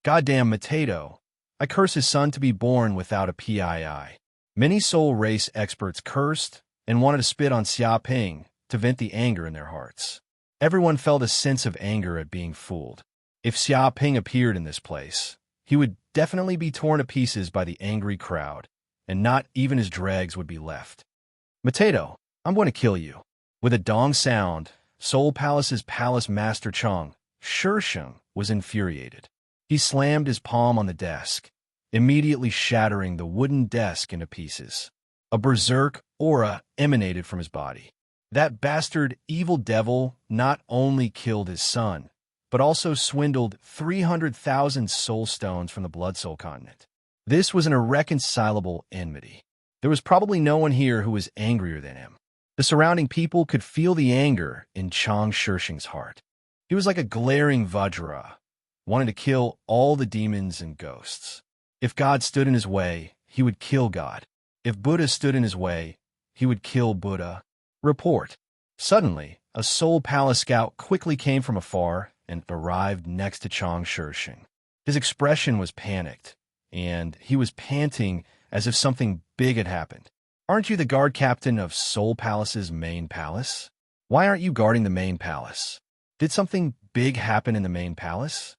Goddamn Mateto, I curse his son to be born without a PII. Many soul race experts cursed and wanted to spit on Xia Ping to vent the anger in their hearts. Everyone felt a sense of anger at being fooled. If Xia Ping appeared in this place, he would definitely be torn to pieces by the angry crowd, and not even his dregs would be left. Mateto, I'm going to kill you. With a dong sound, Soul Palace's palace master Chang, Shisheng, was infuriated. He slammed his palm on the desk, immediately shattering the wooden desk into pieces. A berserk aura emanated from his body. That bastard evil devil not only killed his son, but also swindled 300,000 soul stones from the Blood Soul continent. This was an irreconcilable enmity. There was probably no one here who was angrier than him. The surrounding people could feel the anger in Chang Shisheng's heart. He was like a glaring Vajra, wanting to kill all the demons and ghosts. If God stood in his way, he would kill God. If Buddha stood in his way, he would kill Buddha. Report. Suddenly, a Soul Palace scout quickly came from afar and arrived next to Chang Shisheng. His expression was panicked, and he was panting as if something big had happened. Aren't you the guard captain of Soul Palace's main palace? Why aren't you guarding the main palace? Did something big happen in the main palace?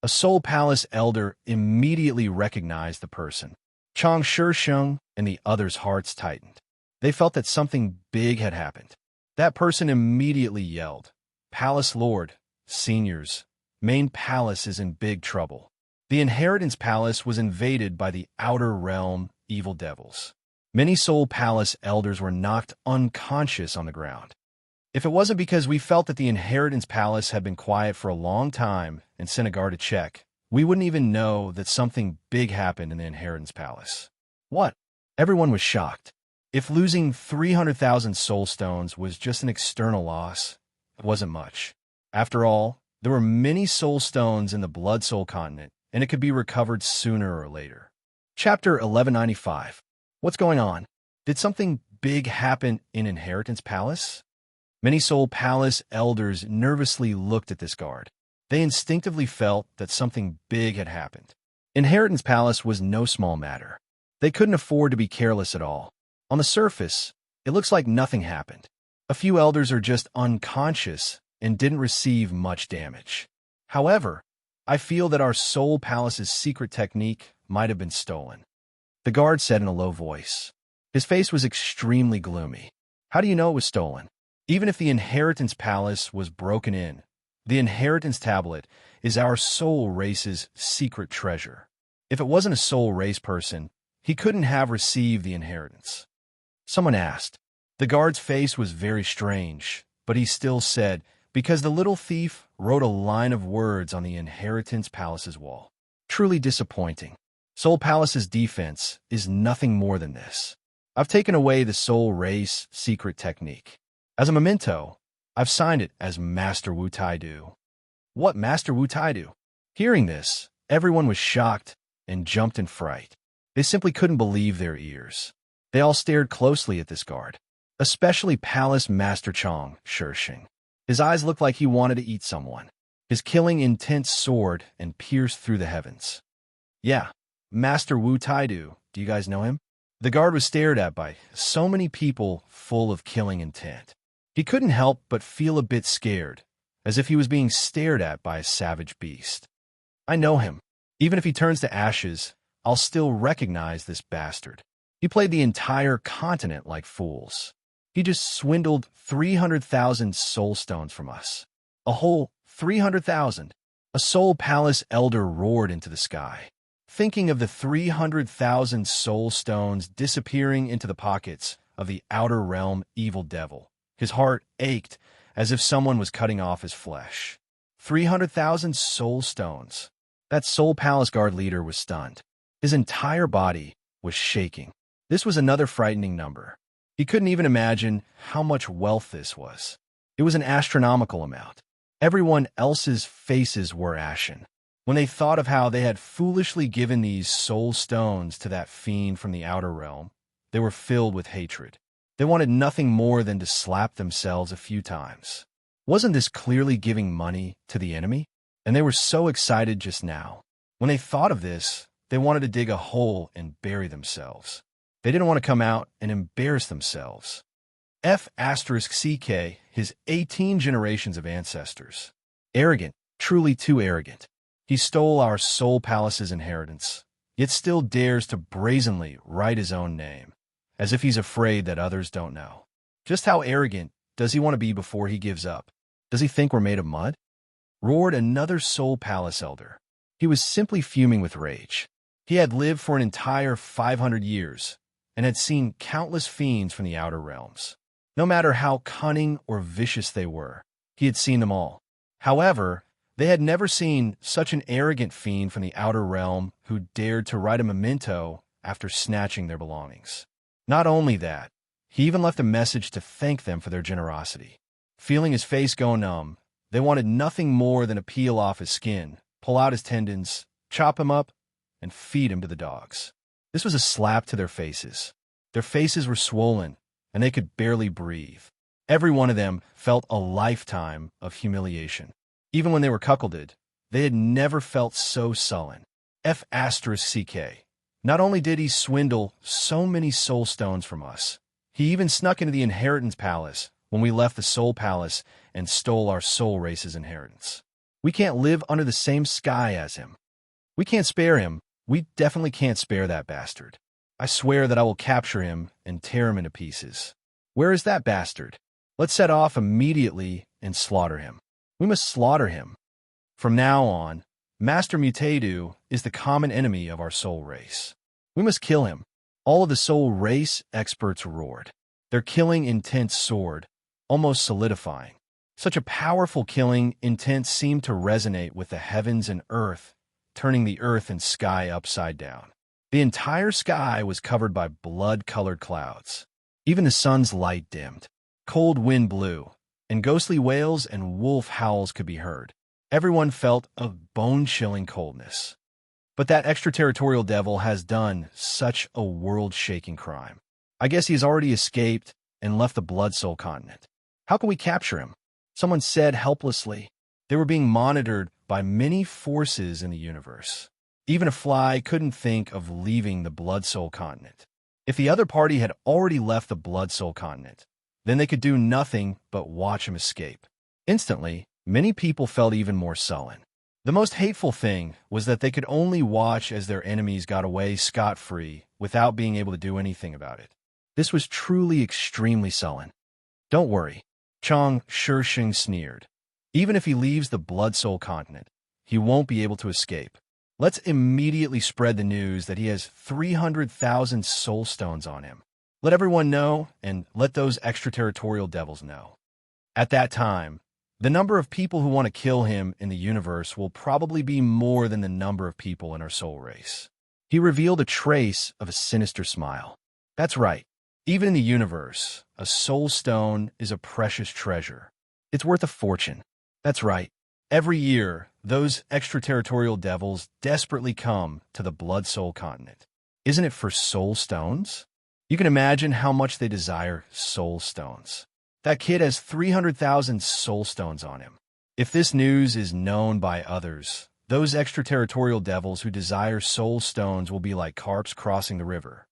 A Soul Palace elder immediately recognized the person. Chang Shisheng and the others' hearts tightened. They felt that something big had happened. That person immediately yelled, "Palace Lord, seniors, main palace is in big trouble." The Inheritance Palace was invaded by the outer realm evil devils. Many Soul Palace elders were knocked unconscious on the ground. If it wasn't because we felt that the Inheritance Palace had been quiet for a long time and sent a guard to check, we wouldn't even know that something big happened in the Inheritance Palace. What? Everyone was shocked. If losing 300,000 soul stones was just an external loss, it wasn't much. After all, there were many soul stones in the Blood Soul continent, and it could be recovered sooner or later. Chapter 1195. What's going on? Did something big happen in Inheritance Palace? Many Soul Palace elders nervously looked at this guard. They instinctively felt that something big had happened. Inheritance Palace was no small matter. They couldn't afford to be careless at all. On the surface, it looks like nothing happened. A few elders are just unconscious and didn't receive much damage. However, I feel that our Soul Palace's secret technique might have been stolen. The guard said in a low voice. His face was extremely gloomy. How do you know it was stolen? Even if the Inheritance Palace was broken in, the Inheritance Tablet is our soul race's secret treasure. If it wasn't a soul race person, he couldn't have received the inheritance. Someone asked. The guard's face was very strange, but he still said, because the little thief wrote a line of words on the Inheritance Palace's wall. Truly disappointing. Soul Palace's defense is nothing more than this. I've taken away the soul race secret technique. As a memento, I've signed it as Master Wu Tai Do. What Master Wu Tai Do? Hearing this, everyone was shocked and jumped in fright. They simply couldn't believe their ears. They all stared closely at this guard, especially Palace Master Chang Shisheng. His eyes looked like he wanted to eat someone. His killing intent soared and pierced through the heavens. Yeah, Master Wu Tai Do you guys know him? The guard was stared at by so many people full of killing intent. He couldn't help but feel a bit scared, as if he was being stared at by a savage beast. I know him. Even if he turns to ashes, I'll still recognize this bastard. He played the entire continent like fools. He just swindled 300,000 soul stones from us. A whole 300,000. A soul palace elder roared into the sky, thinking of the 300,000 soul stones disappearing into the pockets of the outer realm evil devil. His heart ached as if someone was cutting off his flesh. 300,000 soul stones. That soul palace guard leader was stunned. His entire body was shaking. This was another frightening number. He couldn't even imagine how much wealth this was. It was an astronomical amount. Everyone else's faces were ashen when they thought of how they had foolishly given these soul stones to that fiend from the outer realm. They were filled with hatred. They wanted nothing more than to slap themselves a few times. Wasn't this clearly giving money to the enemy? And they were so excited just now. When they thought of this, they wanted to dig a hole and bury themselves. They didn't want to come out and embarrass themselves. F***CK, his 18 generations of ancestors. Arrogant, truly too arrogant. He stole our soul palace's inheritance, yet still dares to brazenly write his own name, as if he's afraid that others don't know. Just how arrogant does he want to be before he gives up? Does he think we're made of mud? Roared another soul palace elder. He was simply fuming with rage. He had lived for an entire 500 years and had seen countless fiends from the outer realms. No matter how cunning or vicious they were, he had seen them all. However, they had never seen such an arrogant fiend from the outer realm who dared to write a memento after snatching their belongings. Not only that, he even left a message to thank them for their generosity. Feeling his face go numb, they wanted nothing more than to peel off his skin, pull out his tendons, chop him up, and feed him to the dogs. This was a slap to their faces. Their faces were swollen, and they could barely breathe. Every one of them felt a lifetime of humiliation. Even when they were cuckolded, they had never felt so sullen. F***CK. Not only did he swindle so many soul stones from us, he even snuck into the inheritance palace when we left the soul palace and stole our soul race's inheritance. We can't live under the same sky as him. We can't spare him. We definitely can't spare that bastard. I swear that I will capture him and tear him into pieces. Where is that bastard? Let's set off immediately and slaughter him. We must slaughter him. From now on, Master Mutadu is the common enemy of our soul race. We must kill him. All of the soul race experts roared, their killing intent soared, almost solidifying. Such a powerful killing intent seemed to resonate with the heavens and earth, turning the earth and sky upside down. The entire sky was covered by blood-colored clouds. Even the sun's light dimmed. Cold wind blew, and ghostly wails and wolf howls could be heard. Everyone felt a bone-chilling coldness. But that extraterritorial devil has done such a world-shaking crime. I guess he's already escaped and left the Blood Soul continent. How can we capture him? Someone said helplessly. They were being monitored by many forces in the universe. Even a fly couldn't think of leaving the Blood Soul continent. If the other party had already left the Blood Soul continent, then they could do nothing but watch him escape. Instantly, many people felt even more sullen. The most hateful thing was that they could only watch as their enemies got away scot-free without being able to do anything about it. This was truly extremely sullen. Don't worry, Chong Shishing sneered. Even if he leaves the Blood Soul continent, he won't be able to escape. Let's immediately spread the news that he has 300,000 soul stones on him. Let everyone know, and let those extraterritorial devils know. At that time, the number of people who want to kill him in the universe will probably be more than the number of people in our soul race. He revealed a trace of a sinister smile. That's right. Even in the universe, a soul stone is a precious treasure. It's worth a fortune. That's right. Every year, those extraterritorial devils desperately come to the Blood Soul continent. Isn't it for soul stones? You can imagine how much they desire soul stones. That kid has 300,000 soul stones on him. If this news is known by others, those extraterritorial devils who desire soul stones will be like carps crossing the river.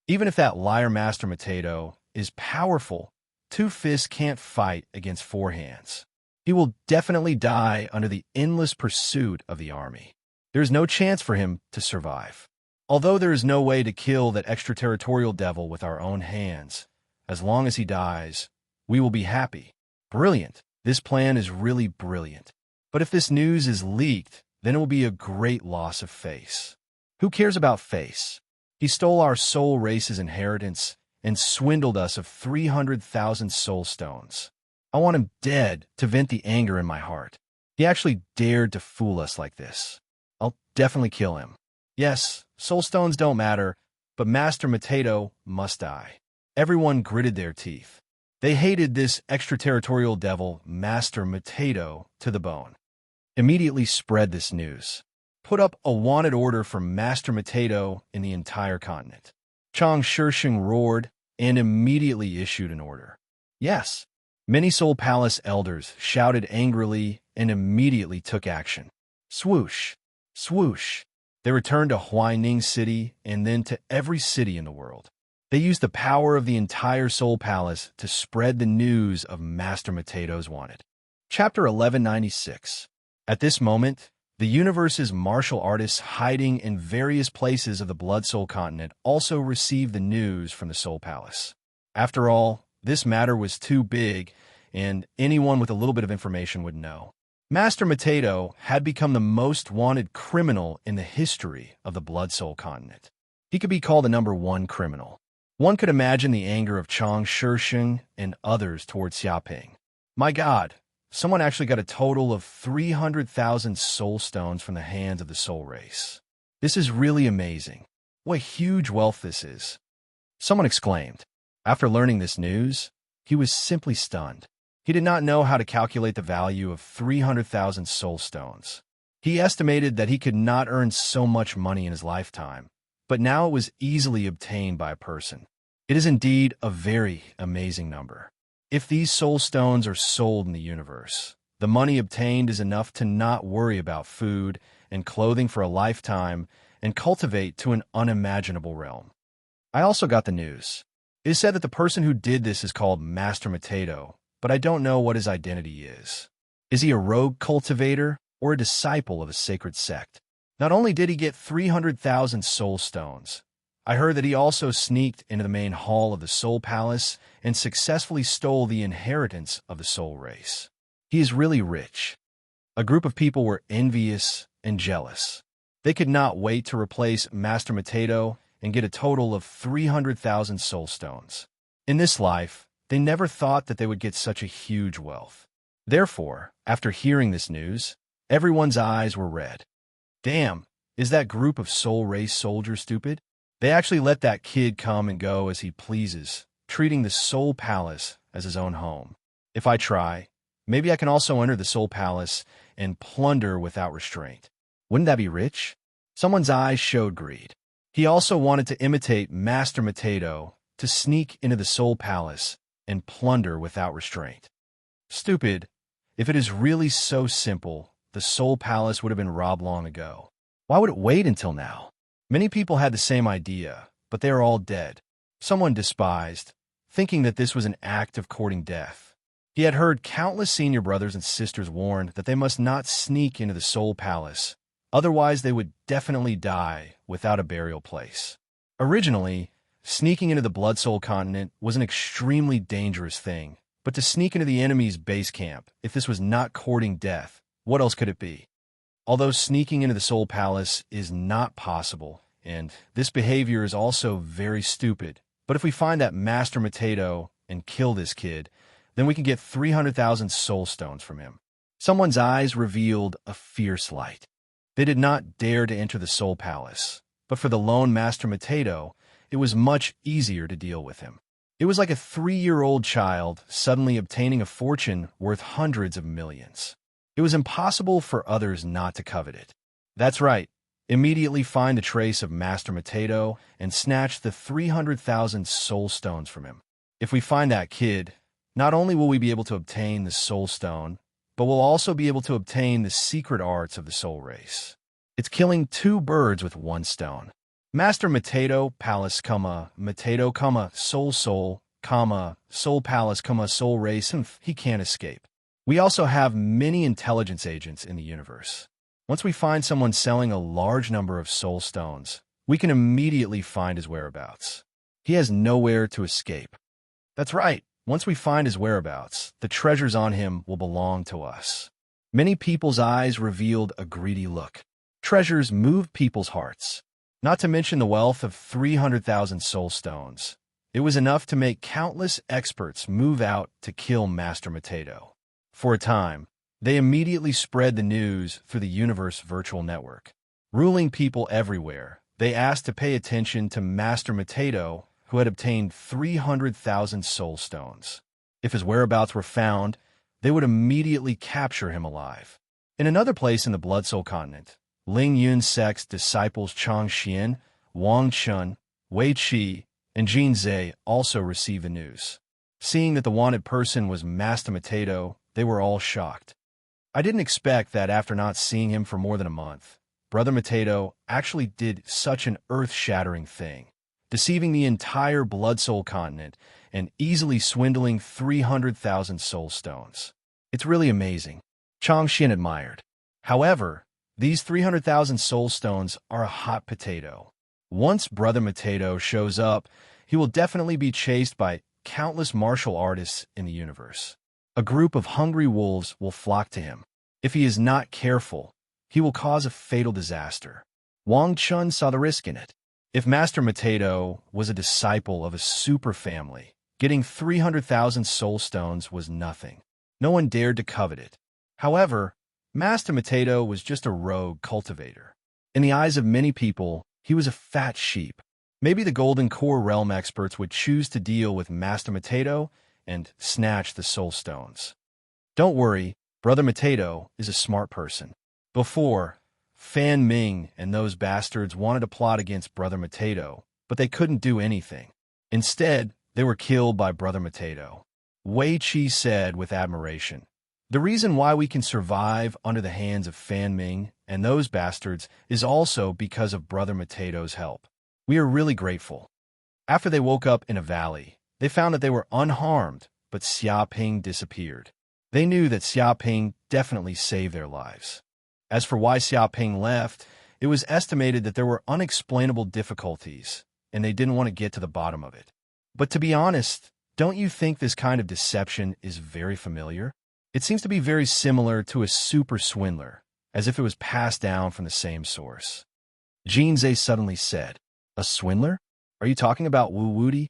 Even if that liar Master Mutadu is powerful, two fists can't fight against four hands. He will definitely die under the endless pursuit of the army. There is no chance for him to survive. Although there is no way to kill that extraterritorial devil with our own hands, as long as he dies, we will be happy. Brilliant. This plan is really brilliant. But if this news is leaked, then it will be a great loss of face. Who cares about face? He stole our soul race's inheritance and swindled us of 300,000 soul stones. I want him dead to vent the anger in my heart. He actually dared to fool us like this. I'll definitely kill him. Yes, soul stones don't matter, but Master Potato must die. Everyone gritted their teeth. They hated this extraterritorial devil, Master Potato, to the bone. Immediately spread this news. Put up a wanted order for Master Potato in the entire continent. Chang Shisheng roared and immediately issued an order. Yes, many Soul Palace elders shouted angrily and immediately took action. Swoosh, swoosh. They returned to Huaining City and then to every city in the world. They used the power of the entire Soul Palace to spread the news of Master Potato's wanted. Chapter 1196. At this moment, the universe's martial artists hiding in various places of the Blood Soul continent also received the news from the Soul Palace. After all, this matter was too big, and anyone with a little bit of information would know. Master Potato had become the most wanted criminal in the history of the Blood Soul continent. He could be called the #1 criminal. One could imagine the anger of Chang Shisheng and others towards Xiaoping. My God, someone actually got a total of 300,000 soul stones from the hands of the soul race. This is really amazing. What huge wealth this is. Someone exclaimed. After learning this news, he was simply stunned. He did not know how to calculate the value of 300,000 soul stones. He estimated that he could not earn so much money in his lifetime, but now it was easily obtained by a person. It is indeed a very amazing number. If these soul stones are sold in the universe, the money obtained is enough to not worry about food and clothing for a lifetime and cultivate to an unimaginable realm. I also got the news. It is said that the person who did this is called Master Potato, but I don't know what his identity is. Is he a rogue cultivator or a disciple of a sacred sect? Not only did he get 300,000 soul stones, I heard that he also sneaked into the main hall of the Soul Palace and successfully stole the inheritance of the soul race. He is really rich. A group of people were envious and jealous. They could not wait to replace Master Potato and get a total of 300,000 soul stones. In this life, they never thought that they would get such a huge wealth. Therefore, after hearing this news, everyone's eyes were red. Damn, is that group of soul race soldiers stupid? They actually let that kid come and go as he pleases, treating the Soul Palace as his own home. If I try, maybe I can also enter the Soul Palace and plunder without restraint. Wouldn't that be rich? Someone's eyes showed greed. He also wanted to imitate Master Potato to sneak into the Soul Palace and plunder without restraint. Stupid. If it is really so simple, the Soul Palace would have been robbed long ago. Why would it wait until now? Many people had the same idea, but they are all dead. Someone despised, thinking that this was an act of courting death. He had heard countless senior brothers and sisters warned that they must not sneak into the Soul Palace, otherwise they would definitely die without a burial place. Originally, sneaking into the Blood Soul continent was an extremely dangerous thing, but to sneak into the enemy's base camp, if this was not courting death, what else could it be? Although sneaking into the Soul Palace is not possible, and this behavior is also very stupid, but if we find that Master Potato and kill this kid, then we can get 300,000 soul stones from him. Someone's eyes revealed a fierce light. They did not dare to enter the Soul Palace, but for the lone Master Potato, it was much easier to deal with him. It was like a 3-year-old child suddenly obtaining a fortune worth hundreds of millions. It was impossible for others not to covet it. That's right. Immediately find the trace of Master Potato and snatch the 300,000 soul stones from him. If we find that kid, not only will we be able to obtain the soul stone, but we'll also be able to obtain the secret arts of the soul race. It's killing 2 birds with 1 stone. Master Potato Palace, Potato, Soul, Soul Palace, Soul Race, and he can't escape. We also have many intelligence agents in the universe. Once we find someone selling a large number of soul stones, we can immediately find his whereabouts. He has nowhere to escape. That's right. Once we find his whereabouts, the treasures on him will belong to us. Many people's eyes revealed a greedy look. Treasures moved people's hearts. Not to mention the wealth of 300,000 soul stones. It was enough to make countless experts move out to kill Master Mateto. For a time, they immediately spread the news through the universe virtual network. Ruling people everywhere, they asked to pay attention to Master Mateto, who had obtained 300,000 soul stones. If his whereabouts were found, they would immediately capture him alive. In another place in the Blood Soul continent, Ling Yun's sect's disciples Chang Xian, Wang Chun, Wei Qi, and Jin Zhe also received the news. Seeing that the wanted person was Master Mateto, they were all shocked. I didn't expect that after not seeing him for more than a month, Brother Mateto actually did such an earth-shattering thing, deceiving the entire Blood Soul continent and easily swindling 300,000 soul stones. It's really amazing. Chang Xian admired. However, these 300,000 soul stones are a hot potato. Once Brother Mateto shows up, he will definitely be chased by countless martial artists in the universe. A group of hungry wolves will flock to him. If he is not careful, he will cause a fatal disaster. Wang Chun saw the risk in it. If Master Mateto was a disciple of a super family, getting 300,000 soul stones was nothing. No one dared to covet it. However, Master Mateto was just a rogue cultivator. In the eyes of many people, he was a fat sheep. Maybe the Golden Core Realm experts would choose to deal with Master Mateto and snatch the soul stones. Don't worry, Brother Mateto is a smart person. Before, Fan Ming and those bastards wanted to plot against Brother Mateto, but they couldn't do anything. Instead, they were killed by Brother Mateto. Wei Qi said with admiration, "The reason why we can survive under the hands of Fan Ming and those bastards is also because of Brother Mateto's help. We are really grateful." After they woke up in a valley, they found that they were unharmed, but Xia Ping disappeared. They knew that Xia Ping definitely saved their lives. As for why Xia Ping left, it was estimated that there were unexplainable difficulties, and they didn't want to get to the bottom of it. But to be honest, don't you think this kind of deception is very familiar? It seems to be very similar to a super swindler, as if it was passed down from the same source. Jin Zhe suddenly said, "A swindler? Are you talking about Wu Wudi?"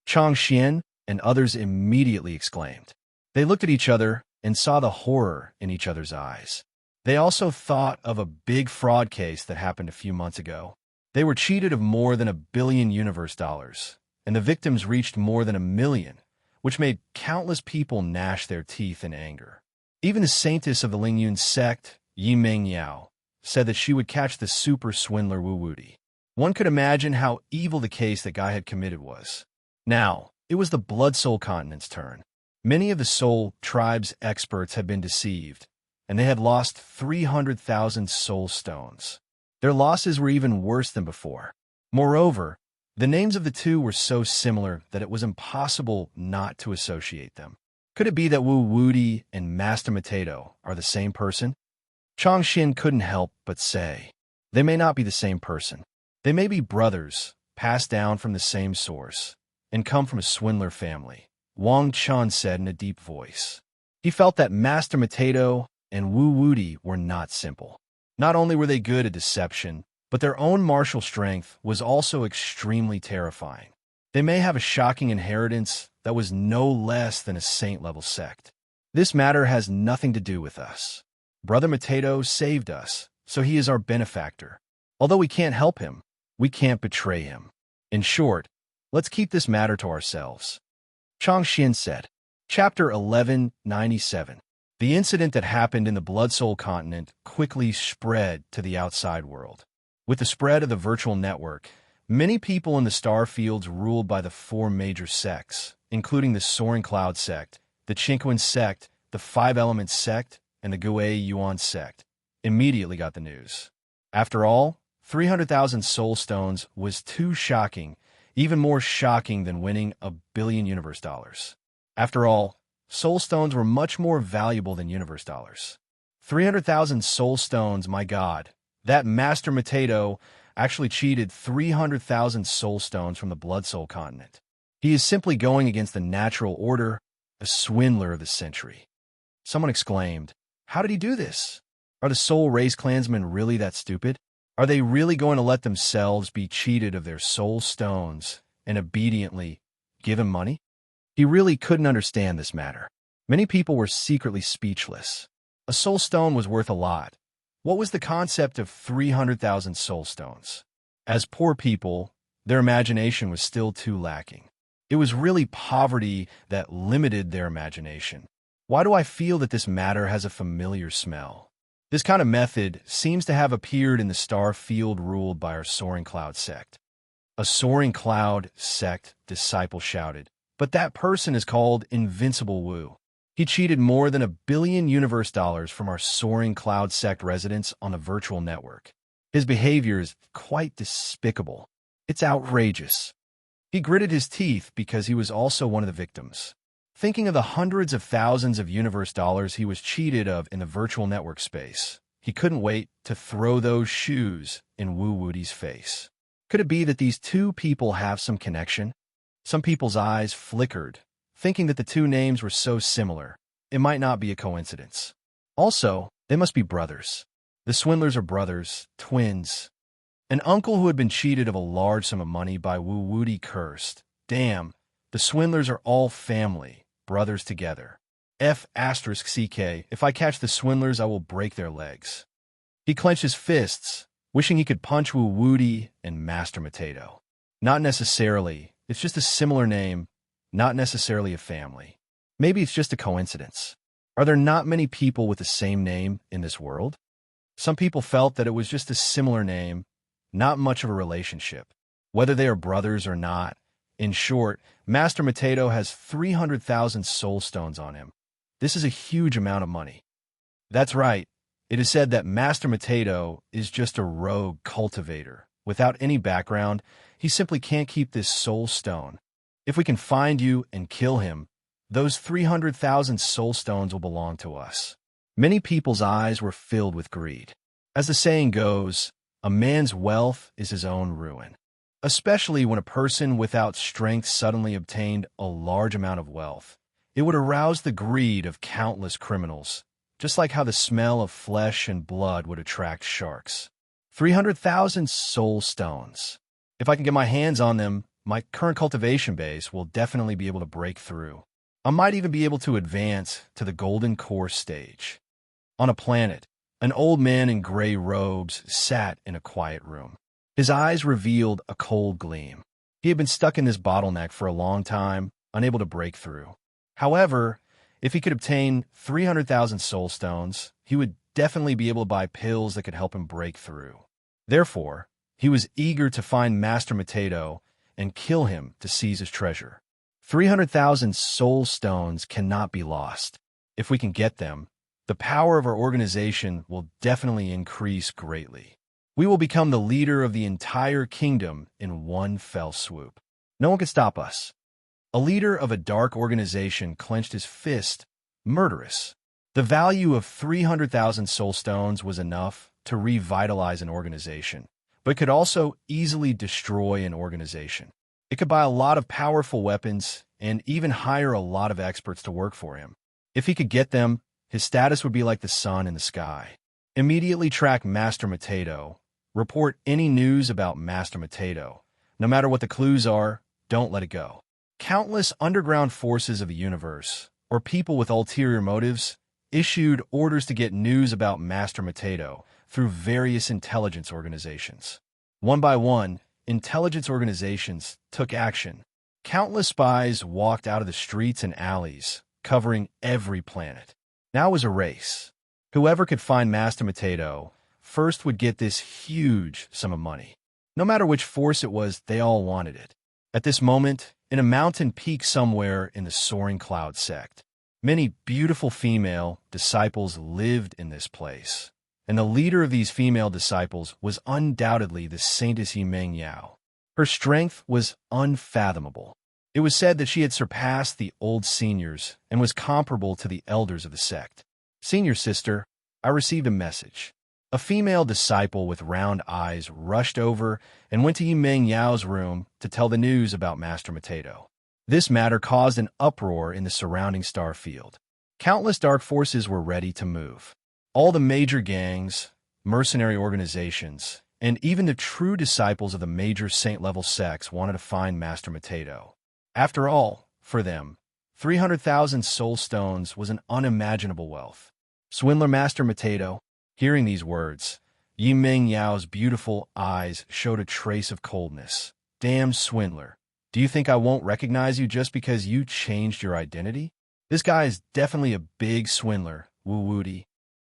Chang Xian and others immediately exclaimed. They looked at each other and saw the horror in each other's eyes. They also thought of a big fraud case that happened a few months ago. They were cheated of more than $1 billion universe dollars, and the victims reached more than 1 million, which made countless people gnash their teeth in anger. Even the saintess of the Lingyun sect, Yi Meng Yao, said that she would catch the super swindler Wu Wudi. One could imagine how evil the case that guy had committed was. Now, it was the Blood Soul continent's turn. Many of the Soul Tribe's experts had been deceived, and they had lost 300,000 soul stones. Their losses were even worse than before. Moreover, the names of the two were so similar that it was impossible not to associate them. Could it be that Wu Wudi and Master Mateto are the same person? Chang Xian couldn't help but say, they may not be the same person. They may be brothers, passed down from the same source, and come from a swindler family, Wang Chun said in a deep voice. He felt that Master Mateto and Wu Wudi were not simple. Not only were they good at deception, but their own martial strength was also extremely terrifying. They may have a shocking inheritance that was no less than a saint-level sect. This matter has nothing to do with us. Brother Mateto saved us, so he is our benefactor. Although we can't help him, we can't betray him. In short, let's keep this matter to ourselves. Chang Xian said. Chapter 1197. The incident that happened in the Blood Soul continent quickly spread to the outside world. With the spread of the virtual network, many people in the star fields ruled by the 4 major sects, including the Soaring Cloud sect, the Qingquan sect, the Five Elements sect, and the Gui Yuan sect, immediately got the news. After all, 300,000 soul stones was too shocking, even more shocking than winning $1 billion universe dollars. After all, soul stones were much more valuable than universe dollars. 300,000 soul stones, my God. That Master Mateto actually cheated 300,000 soul stones from the Blood Soul continent. He is simply going against the natural order, a swindler of the century. Someone exclaimed, How did he do this? Are the soul race clansmen really that stupid? Are they really going to let themselves be cheated of their soul stones and obediently give him money? He really couldn't understand this matter. Many people were secretly speechless. A soul stone was worth a lot. What was the concept of 300,000 soul stones? As poor people, their imagination was still too lacking. It was really poverty that limited their imagination. Why do I feel that this matter has a familiar smell? This kind of method seems to have appeared in the star field ruled by our soaring cloud sect. A soaring cloud sect disciple shouted, but that person is called Invincible Wu. He cheated more than $1 billion universe dollars from our soaring cloud sect residents on the virtual network. His behavior is quite despicable. It's outrageous. He gritted his teeth because he was also one of the victims. Thinking of the hundreds of thousands of universe dollars he was cheated of in the virtual network space, he couldn't wait to throw those shoes in Wu Woody's face. Could it be that these two people have some connection? Some people's eyes flickered, thinking that the two names were so similar. It might not be a coincidence. Also, they must be brothers. The swindlers are brothers, twins. An uncle who had been cheated of a large sum of money by Wu Woody cursed. Damn, the swindlers are all family, brothers together. F***CK, if I catch the swindlers, I will break their legs. He clenched his fists, wishing he could punch Wu Woody and Master Potato. Not necessarily. It's just a similar name, not necessarily a family. Maybe it's just a coincidence. Are there not many people with the same name in this world? Some people felt that it was just a similar name, not much of a relationship, whether they are brothers or not. In short, Master Potato has 300,000 soul stones on him. This is a huge amount of money. That's right. It is said that Master Potato is just a rogue cultivator. Without any background, he simply can't keep this soul stone. If we can find you and kill him, those 300,000 soul stones will belong to us. Many people's eyes were filled with greed. As the saying goes, a man's wealth is his own ruin. Especially when a person without strength suddenly obtained a large amount of wealth. It would arouse the greed of countless criminals, just like how the smell of flesh and blood would attract sharks. 300,000 soul stones. If I can get my hands on them, my current cultivation base will definitely be able to break through. I might even be able to advance to the golden core stage. On a planet, an old man in gray robes sat in a quiet room. His eyes revealed a cold gleam. He had been stuck in this bottleneck for a long time, unable to break through. However, if he could obtain 300,000 soul stones, he would definitely be able to buy pills that could help him break through. Therefore, he was eager to find Master Potato and kill him to seize his treasure. 300,000 soul stones cannot be lost. If we can get them, the power of our organization will definitely increase greatly. We will become the leader of the entire kingdom in one fell swoop. No one can stop us. A leader of a dark organization clenched his fist, murderous. The value of 300,000 soul stones was enough to revitalize an organization, but could also easily destroy an organization. It could buy a lot of powerful weapons and even hire a lot of experts to work for him. If he could get them, his status would be like the sun in the sky. Immediately track Master Potato. Report any news about Master Potato. No matter what the clues are, don't let it go. Countless underground forces of the universe, or people with ulterior motives, issued orders to get news about Master Potato through various intelligence organizations. One by one, intelligence organizations took action. Countless spies walked out of the streets and alleys, covering every planet. Now was a race. Whoever could find Master Potato first would get this huge sum of money. No matter which force it was, they all wanted it. At this moment, in a mountain peak somewhere in the soaring cloud sect, many beautiful female disciples lived in this place, and the leader of these female disciples was undoubtedly the Saintess Yimeng Yao. Her strength was unfathomable. It was said that she had surpassed the old seniors and was comparable to the elders of the sect. Senior sister, I received a message. A female disciple with round eyes rushed over and went to Yimeng Yao's room to tell the news about Master Potato. This matter caused an uproar in the surrounding star field. Countless dark forces were ready to move. All the major gangs, mercenary organizations, and even the true disciples of the major saint-level sects wanted to find Master Mateto. After all, for them, 300,000 soul stones was an unimaginable wealth. Swindler Master Mateto, hearing these words, Yi Ming Yao's beautiful eyes showed a trace of coldness. Damn swindler. Do you think I won't recognize you just because you changed your identity? This guy is definitely a big swindler, Wu Wuti.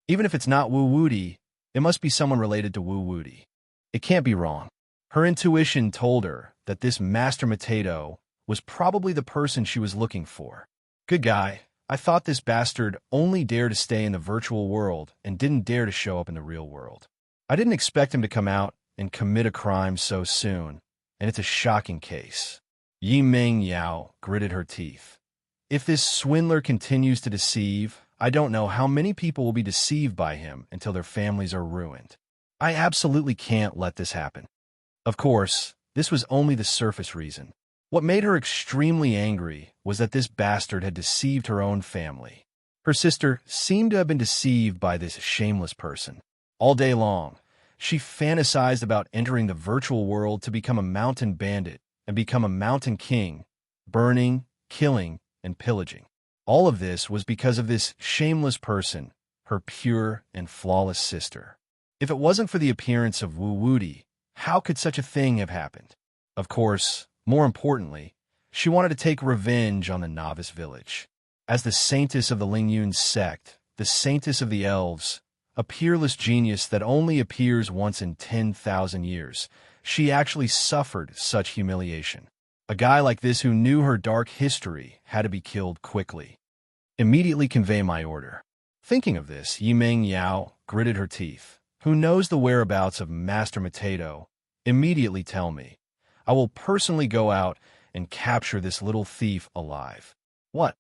Even if it's not Wu Wuti, it must be someone related to Wu Wuti. It can't be wrong. Her intuition told her that this Master Mateto was probably the person she was looking for. Good guy. I thought this bastard only dared to stay in the virtual world and didn't dare to show up in the real world. I didn't expect him to come out and commit a crime so soon, and it's a shocking case. Yi Ming Yao gritted her teeth. If this swindler continues to deceive, I don't know how many people will be deceived by him until their families are ruined. I absolutely can't let this happen. Of course, this was only the surface reason. What made her extremely angry was that this bastard had deceived her own family. Her sister seemed to have been deceived by this shameless person. All day long, she fantasized about entering the virtual world to become a mountain bandit and become a mountain king, burning, killing, and pillaging. All of this was because of this shameless person, her pure and flawless sister. If it wasn't for the appearance of Wu Wuti, how could such a thing have happened? Of course, more importantly, she wanted to take revenge on the novice village. As the saintess of the Lingyun sect, the saintess of the elves, a peerless genius that only appears once in 10,000 years, she actually suffered such humiliation. A guy like this who knew her dark history had to be killed quickly. Immediately convey my order. Thinking of this, Yi Ming Yao gritted her teeth. Who knows the whereabouts of Master Mateto? Immediately tell me. I will personally go out and capture this little thief alive. What?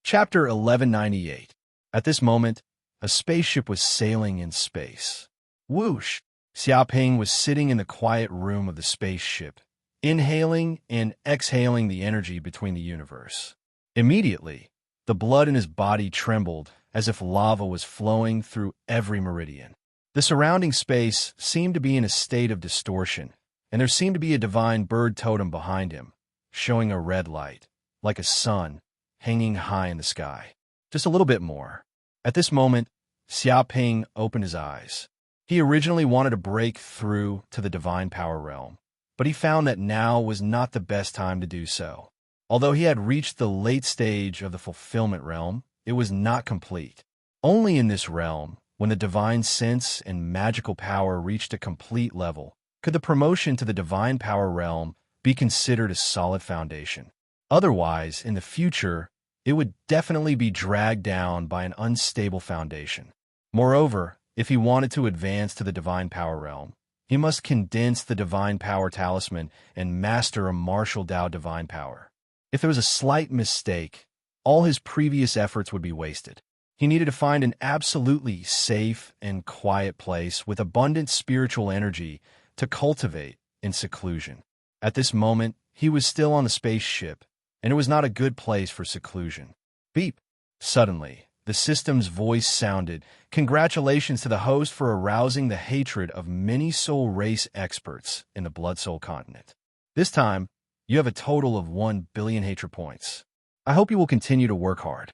Chapter 1198. At this moment, a spaceship was sailing in space. Whoosh! Xiaoping was sitting in the quiet room of the spaceship, inhaling and exhaling the energy between the universe. Immediately, the blood in his body trembled as if lava was flowing through every meridian. The surrounding space seemed to be in a state of distortion, and there seemed to be a divine bird totem behind him, showing a red light, like a sun, hanging high in the sky. Just a little bit more. At this moment, Xiaoping opened his eyes. He originally wanted to break through to the divine power realm, but he found that now was not the best time to do so. Although he had reached the late stage of the fulfillment realm, it was not complete. Only in this realm, when the divine sense and magical power reached a complete level, could the promotion to the divine power realm be considered a solid foundation. Otherwise, in the future, it would definitely be dragged down by an unstable foundation. Moreover, if he wanted to advance to the divine power realm, he must condense the divine power talisman and master a martial Dao divine power. If there was a slight mistake, all his previous efforts would be wasted. He needed to find an absolutely safe and quiet place with abundant spiritual energy to cultivate in seclusion. At this moment, he was still on the spaceship, and it was not a good place for seclusion. Beep! Suddenly, the system's voice sounded, "Congratulations to the host for arousing the hatred of many soul race experts in the Blood Soul continent. This time, you have a total of 1 billion hatred points. I hope you will continue to work hard."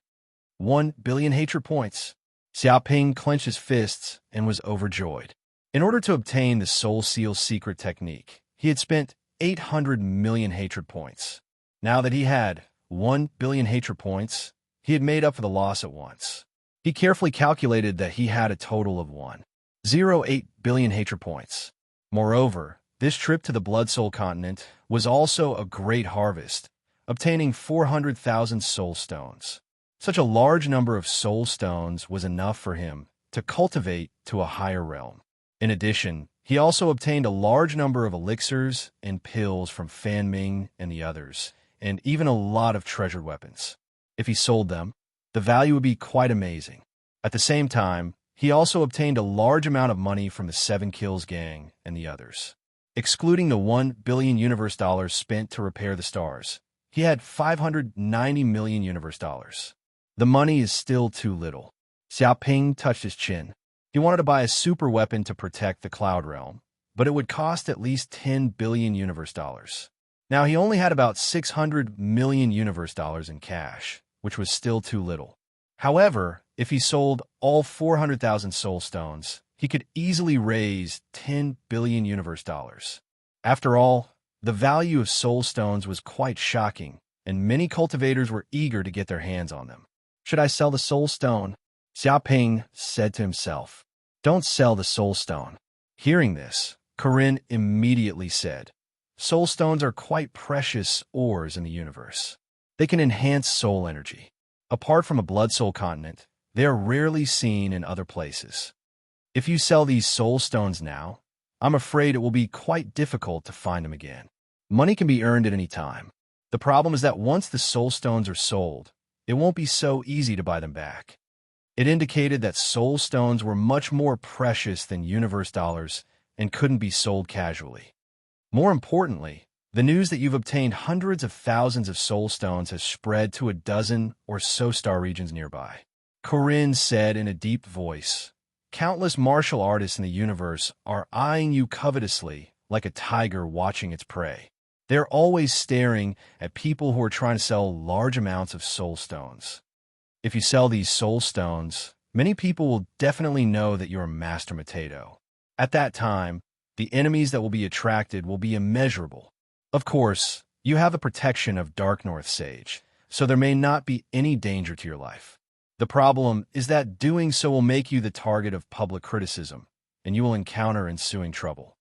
1 billion hatred points. Xiaoping clenched his fists and was overjoyed. In order to obtain the Soul Seal secret technique, he had spent 800 million hatred points. Now that he had 1 billion hatred points, he had made up for the loss at once. He carefully calculated that he had a total of 1.08 billion hatred points. Moreover, this trip to the Blood Soul continent was also a great harvest, obtaining 400,000 soul stones. Such a large number of soul stones was enough for him to cultivate to a higher realm. In addition, he also obtained a large number of elixirs and pills from Fan Ming and the others, and even a lot of treasured weapons. If he sold them, the value would be quite amazing. At the same time, he also obtained a large amount of money from the Seven Kills gang and the others. Excluding the 1 billion universe dollars spent to repair the stars, he had 590 million universe dollars. The money is still too little. Xiaoping touched his chin. He wanted to buy a super weapon to protect the Cloud Realm, but it would cost at least 10 billion universe dollars. Now, he only had about 600 million universe dollars in cash, which was still too little. However, if he sold all 400,000 soul stones, he could easily raise 10 billion universe dollars. After all, the value of soul stones was quite shocking, and many cultivators were eager to get their hands on them. Should I sell the soul stone? Xiaoping said to himself. Don't sell the soul stone. Hearing this, Corinne immediately said, soul stones are quite precious ores in the universe. They can enhance soul energy. Apart from a blood soul continent, they are rarely seen in other places. If you sell these soul stones now, I'm afraid it will be quite difficult to find them again. Money can be earned at any time. The problem is that once the soul stones are sold, it won't be so easy to buy them back. It indicated that soul stones were much more precious than universe dollars and couldn't be sold casually. More importantly, the news that you've obtained hundreds of thousands of soul stones has spread to a dozen or so star regions nearby. Corinne said in a deep voice, countless martial artists in the universe are eyeing you covetously like a tiger watching its prey. They're always staring at people who are trying to sell large amounts of soul stones. If you sell these soul stones, many people will definitely know that you're a master potato. At that time, the enemies that will be attracted will be immeasurable. Of course, you have the protection of Dark North Sage, so there may not be any danger to your life. The problem is that doing so will make you the target of public criticism, and you will encounter ensuing trouble.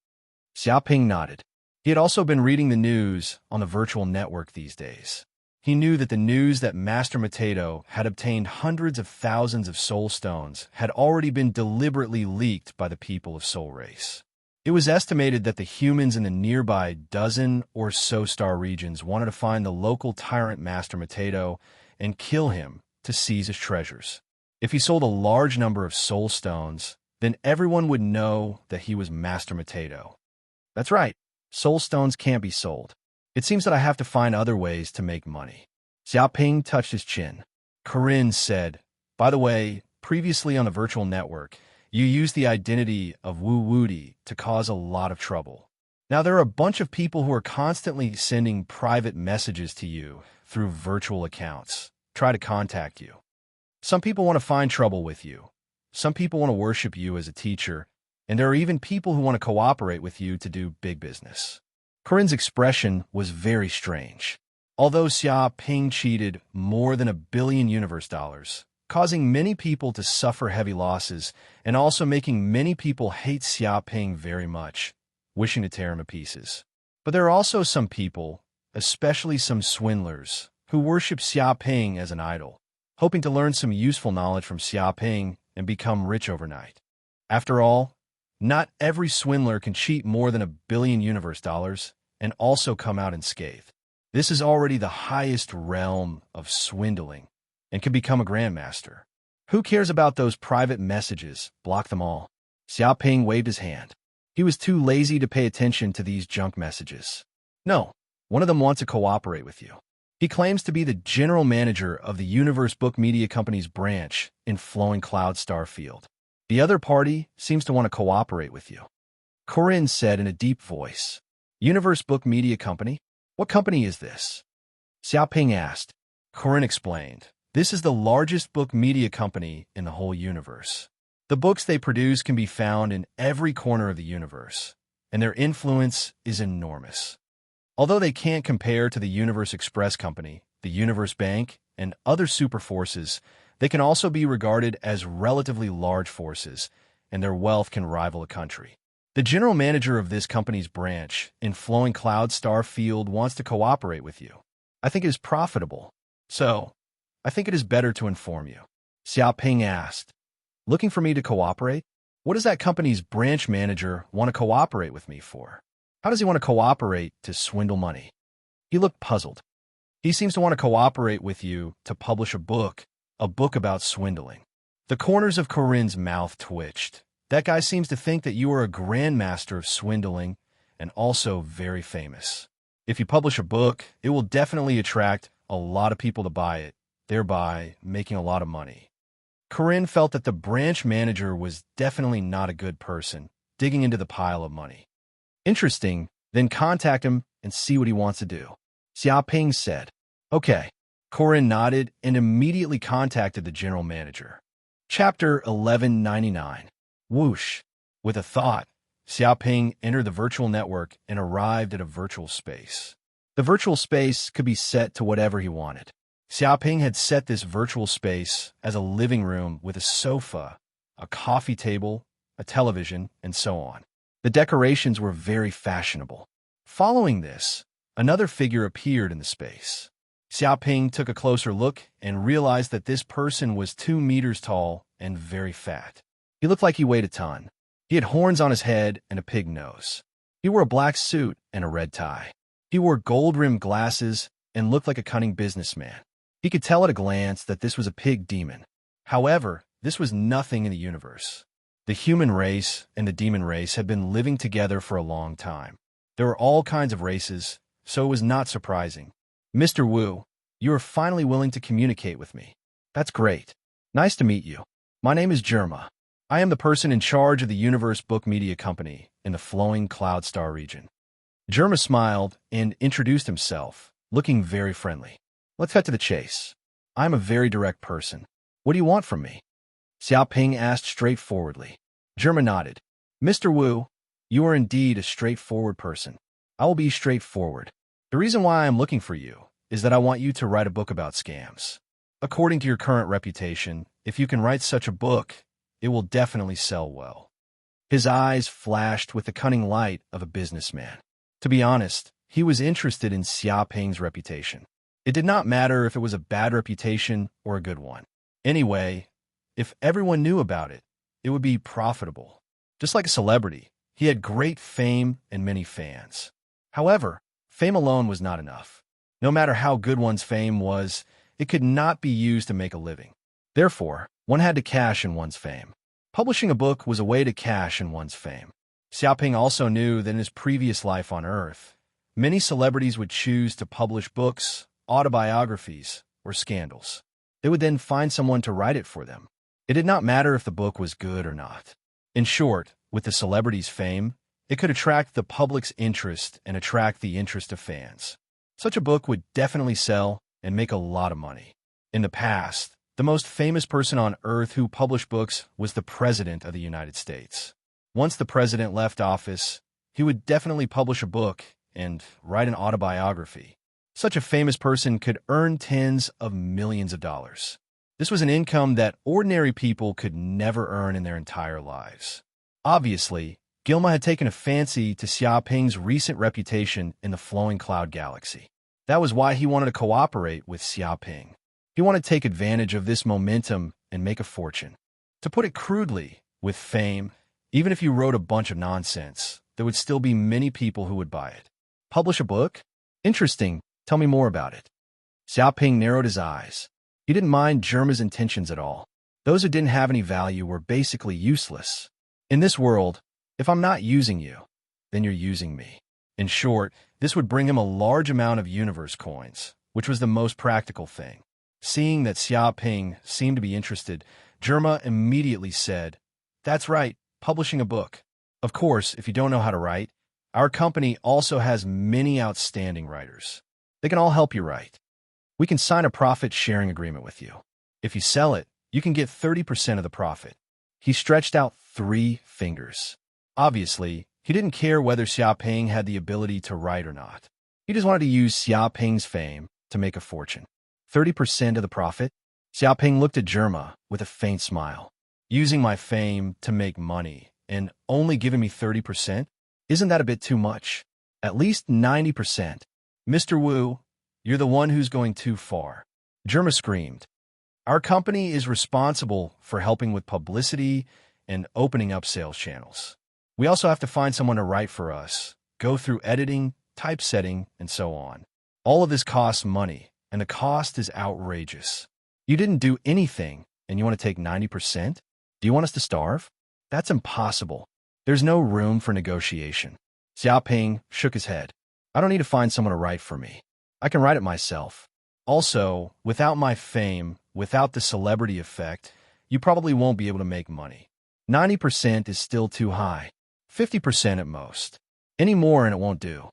Xiaoping nodded. He had also been reading the news on the virtual network these days. He knew that the news that Master Potato had obtained hundreds of thousands of soul stones had already been deliberately leaked by the people of Soul Race. It was estimated that the humans in the nearby dozen or so star regions wanted to find the local tyrant Master Potato and kill him to seize his treasures. If he sold a large number of soul stones, then everyone would know that he was Master Potato. That's right, soul stones can't be sold. It seems that I have to find other ways to make money. Xiaoping touched his chin. Corinne said, by the way, previously on the virtual network, you used the identity of Wu Wudi to cause a lot of trouble. Now there are a bunch of people who are constantly sending private messages to you through virtual accounts, try to contact you. Some people want to find trouble with you. Some people want to worship you as a teacher, and there are even people who want to cooperate with you to do big business. Corinne's expression was very strange. Although Xiaoping cheated more than 1 billion universe dollars, causing many people to suffer heavy losses and also making many people hate Xiaoping very much, wishing to tear him to pieces. But there are also some people, especially some swindlers, who worship Xiaoping as an idol, hoping to learn some useful knowledge from Xiaoping and become rich overnight. After all, not every swindler can cheat more than 1 billion universe dollars and also come out unscathed. This is already the highest realm of swindling and can become a grandmaster. Who cares about those private messages? Block them all. Xiaoping waved his hand. He was too lazy to pay attention to these junk messages. No, one of them wants to cooperate with you. He claims to be the general manager of the Universe Book Media Company's branch in Flowing Cloud Starfield. The other party seems to want to cooperate with you. Corinne said in a deep voice. Universe Book Media Company? What company is this? Xiaoping asked. Corinne explained. This is the largest book media company in the whole universe. The books they produce can be found in every corner of the universe, and their influence is enormous. Although they can't compare to the Universe Express Company, the Universe Bank, and other super forces, they can also be regarded as relatively large forces, and their wealth can rival a country. The general manager of this company's branch in Flowing Cloud Starfield wants to cooperate with you. I think it is profitable, so I think it is better to inform you. Xiaoping asked, looking for me to cooperate? What does that company's branch manager want to cooperate with me for? How does he want to cooperate to swindle money? He looked puzzled. He seems to want to cooperate with you to publish a book about swindling. The corners of Corinne's mouth twitched. That guy seems to think that you are a grandmaster of swindling and also very famous. If you publish a book, it will definitely attract a lot of people to buy it, thereby making a lot of money. Corinne felt that the branch manager was definitely not a good person, digging into the pile of money. Interesting, then contact him and see what he wants to do. Xiaoping said. Okay. Corinne nodded and immediately contacted the general manager. Chapter 1199. Whoosh. With a thought, Xiaoping entered the virtual network and arrived at a virtual space. The virtual space could be set to whatever he wanted. Xiaoping had set this virtual space as a living room with a sofa, a coffee table, a television, and so on. The decorations were very fashionable. Following this, another figure appeared in the space. Xiaoping took a closer look and realized that this person was 2 meters tall and very fat. He looked like he weighed a ton. He had horns on his head and a pig nose. He wore a black suit and a red tie. He wore gold-rimmed glasses and looked like a cunning businessman. He could tell at a glance that this was a pig demon. However, this was nothing in the universe. The human race and the demon race had been living together for a long time. There were all kinds of races, so it was not surprising. Mr. Wu, you are finally willing to communicate with me. That's great. Nice to meet you. My name is Germa. I am the person in charge of the Universe Book Media Company in the Flowing Cloud Star region. Germa smiled and introduced himself, looking very friendly. Let's cut to the chase. I'm a very direct person. What do you want from me? Xiaoping asked straightforwardly. Germa nodded. Mr. Wu, you are indeed a straightforward person. I will be straightforward. The reason why I am looking for you is that I want you to write a book about scams. According to your current reputation, if you can write such a book, it will definitely sell well. His eyes flashed with the cunning light of a businessman. To be honest, he was interested in Xiaoping's reputation. It did not matter if it was a bad reputation or a good one. Anyway, if everyone knew about it, it would be profitable. Just like a celebrity, he had great fame and many fans. However, fame alone was not enough. No matter how good one's fame was, it could not be used to make a living. Therefore, one had to cash in one's fame. Publishing a book was a way to cash in one's fame. Xiaoping also knew that in his previous life on Earth, many celebrities would choose to publish books, autobiographies, or scandals. They would then find someone to write it for them. It did not matter if the book was good or not. In short, with the celebrity's fame, it could attract the public's interest and attract the interest of fans. Such a book would definitely sell and make a lot of money. In the past, the most famous person on Earth who published books was the President of the United States. Once the President left office, he would definitely publish a book and write an autobiography. Such a famous person could earn tens of millions of dollars. This was an income that ordinary people could never earn in their entire lives. Obviously, Gilma had taken a fancy to Xiaoping's recent reputation in the Flowing Cloud Galaxy. That was why he wanted to cooperate with Xiaoping. He wanted to take advantage of this momentum and make a fortune. To put it crudely, with fame, even if you wrote a bunch of nonsense, there would still be many people who would buy it. Publish a book? Interesting. Tell me more about it. Xiaoping narrowed his eyes. He didn't mind Germa's intentions at all. Those who didn't have any value were basically useless. In this world, if I'm not using you, then you're using me. In short, this would bring him a large amount of universe coins, which was the most practical thing. Seeing that Xiaoping seemed to be interested, Germa immediately said, That's right, publishing a book. Of course, if you don't know how to write, our company also has many outstanding writers. They can all help you write. We can sign a profit-sharing agreement with you. If you sell it, you can get 30% of the profit. He stretched out 3 fingers. Obviously, he didn't care whether Xiaoping had the ability to write or not. He just wanted to use Xiaoping's fame to make a fortune. 30% of the profit? Xiaoping looked at Germa with a faint smile. Using my fame to make money and only giving me 30%? Isn't that a bit too much? At least 90%. Mr. Wu, you're the one who's going too far. Germa screamed. Our company is responsible for helping with publicity and opening up sales channels. We also have to find someone to write for us, go through editing, typesetting, and so on. All of this costs money, and the cost is outrageous. You didn't do anything, and you want to take 90%? Do you want us to starve? That's impossible. There's no room for negotiation. Xiaoping shook his head. I don't need to find someone to write for me. I can write it myself. Also, without my fame, without the celebrity effect, you probably won't be able to make money. 90% is still too high. 50% at most. Any more and it won't do.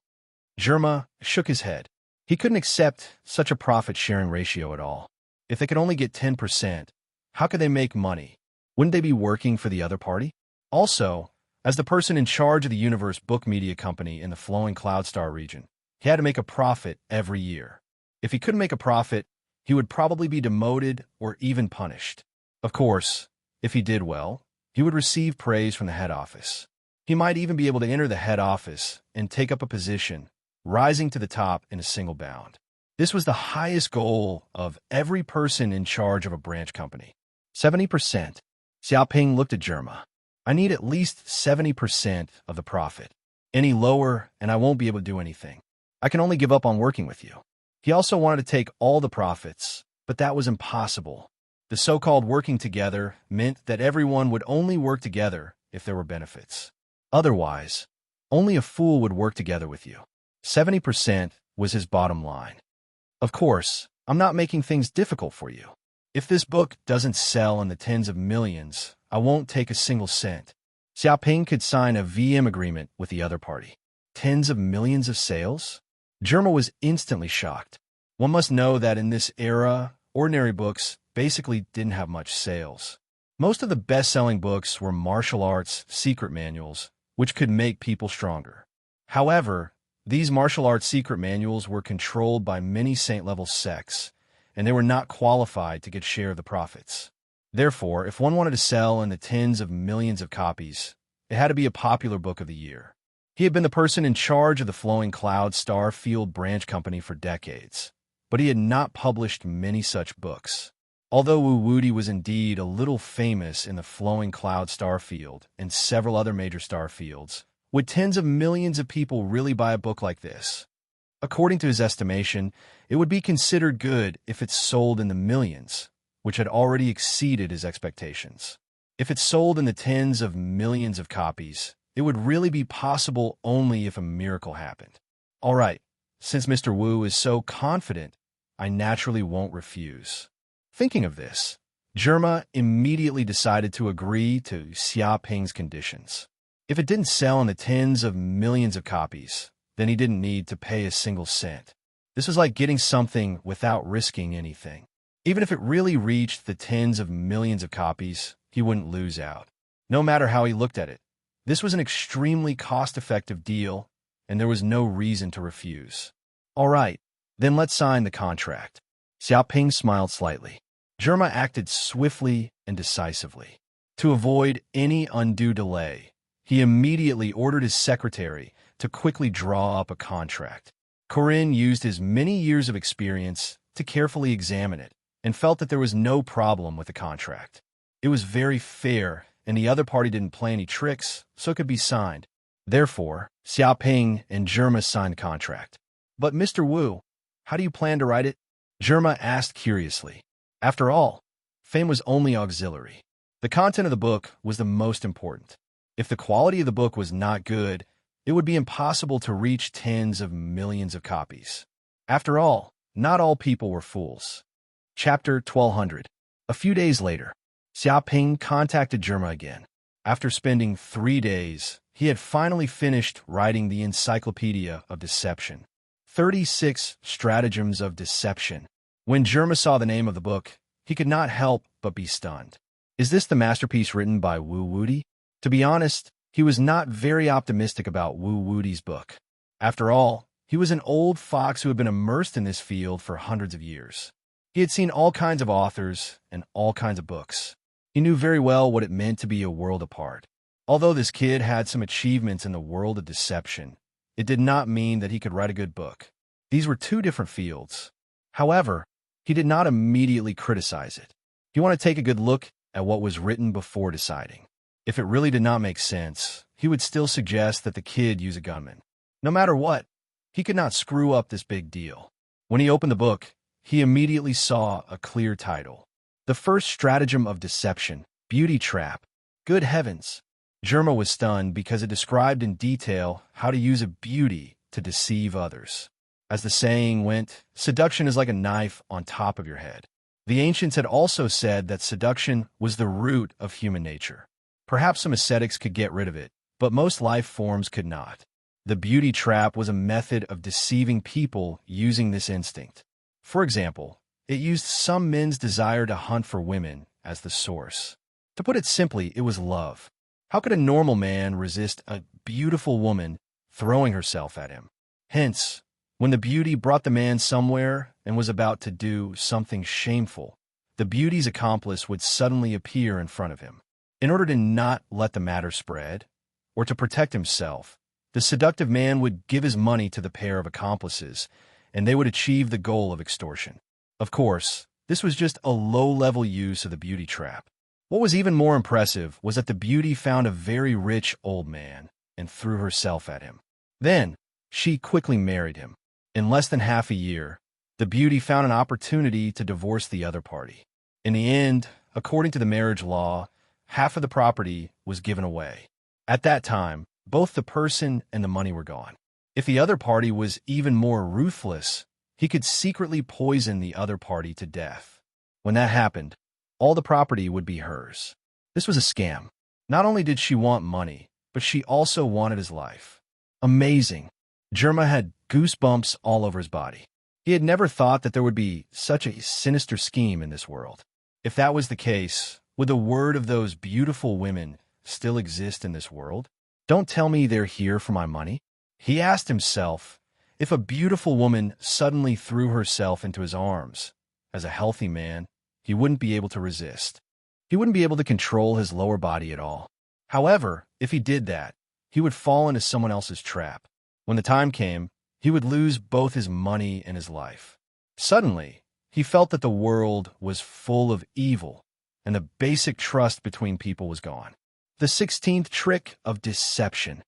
Germa shook his head. He couldn't accept such a profit-sharing ratio at all. If they could only get 10%, how could they make money? Wouldn't they be working for the other party? Also, as the person in charge of the Universe Book Media Company in the Flowing Cloudstar region, he had to make a profit every year. If he couldn't make a profit, he would probably be demoted or even punished. Of course, if he did well, he would receive praise from the head office. He might even be able to enter the head office and take up a position, rising to the top in a single bound. This was the highest goal of every person in charge of a branch company. 70%. Xiaoping looked at Germa. I need at least 70% of the profit. Any lower, and I won't be able to do anything. I can only give up on working with you. He also wanted to take all the profits, but that was impossible. The so-called working together meant that everyone would only work together if there were benefits. Otherwise, only a fool would work together with you. 70% was his bottom line. Of course, I'm not making things difficult for you. If this book doesn't sell in the tens of millions, I won't take a single cent. Xiaoping could sign a VM agreement with the other party. Tens of millions of sales? Germa was instantly shocked. One must know that in this era, ordinary books basically didn't have much sales. Most of the best-selling books were martial arts secret manuals, which could make people stronger. However, these martial arts secret manuals were controlled by many saint-level sects, and they were not qualified to get share of the profits. Therefore, if one wanted to sell in the tens of millions of copies, it had to be a popular book of the year. He had been the person in charge of the Flowing Cloudstar Field branch company for decades, but he had not published many such books. Although Wu Wuti was indeed a little famous in the Flowing Cloudstar Field and several other major star fields, would tens of millions of people really buy a book like this? According to his estimation, it would be considered good if it sold in the millions, which had already exceeded his expectations. If it sold in the tens of millions of copies, it would really be possible only if a miracle happened. All right, since Mr. Wu is so confident, I naturally won't refuse. Thinking of this, Germa immediately decided to agree to Xiaoping's conditions. If it didn't sell in the tens of millions of copies, then he didn't need to pay a single cent. This was like getting something without risking anything. Even if it really reached the tens of millions of copies, he wouldn't lose out. No matter how he looked at it, this was an extremely cost-effective deal, and there was no reason to refuse. All right, then let's sign the contract. Xiaoping smiled slightly. Germa acted swiftly and decisively. To avoid any undue delay, he immediately ordered his secretary to quickly draw up a contract. Corinne used his many years of experience to carefully examine it and felt that there was no problem with the contract. It was very fair, and the other party didn't play any tricks, so it could be signed. Therefore, Xiaoping and Germa signed the contract. But Mr. Wu, how do you plan to write it? Germa asked curiously. After all, fame was only auxiliary. The content of the book was the most important. If the quality of the book was not good, it would be impossible to reach tens of millions of copies. After all, not all people were fools. Chapter 1200. A few days later, Xiaoping contacted Germa again. After spending 3 days, he had finally finished writing the Encyclopedia of Deception. 36 Stratagems of Deception. When Germa saw the name of the book, he could not help but be stunned. Is this the masterpiece written by Wu Wuti? To be honest, he was not very optimistic about Wu Wuti's book. After all, he was an old fox who had been immersed in this field for hundreds of years. He had seen all kinds of authors and all kinds of books. He knew very well what it meant to be a world apart. Although this kid had some achievements in the world of deception, it did not mean that he could write a good book. These were two different fields. However, he did not immediately criticize it. He wanted to take a good look at what was written before deciding. If it really did not make sense, he would still suggest that the kid use a gunman. No matter what, he could not screw up this big deal. When he opened the book, he immediately saw a clear title. The First Stratagem of Deception, Beauty Trap. Good heavens! Germa was stunned because it described in detail how to use a beauty to deceive others. As the saying went, seduction is like a knife on top of your head. The ancients had also said that seduction was the root of human nature. Perhaps some ascetics could get rid of it, but most life forms could not. The beauty trap was a method of deceiving people using this instinct. For example, it used some men's desire to hunt for women as the source. To put it simply, it was love. How could a normal man resist a beautiful woman throwing herself at him? Hence, when the beauty brought the man somewhere and was about to do something shameful, the beauty's accomplice would suddenly appear in front of him. In order to not let the matter spread, or to protect himself, the seductive man would give his money to the pair of accomplices, and they would achieve the goal of extortion. Of course, this was just a low-level use of the beauty trap. What was even more impressive was that the beauty found a very rich old man and threw herself at him. Then, she quickly married him. In less than half a year, the beauty found an opportunity to divorce the other party. In the end, according to the marriage law, half of the property was given away. At that time, both the person and the money were gone. If the other party was even more ruthless, he could secretly poison the other party to death. When that happened, all the property would be hers. This was a scam. Not only did she want money, but she also wanted his life. Amazing. Germa had goosebumps all over his body. He had never thought that there would be such a sinister scheme in this world. If that was the case, would the word of those beautiful women still exist in this world? Don't tell me they're here for my money. He asked himself, if a beautiful woman suddenly threw herself into his arms, as a healthy man, he wouldn't be able to resist. He wouldn't be able to control his lower body at all. However, if he did that, he would fall into someone else's trap. When the time came, he would lose both his money and his life. Suddenly, he felt that the world was full of evil, and the basic trust between people was gone. The 16th trick of deception.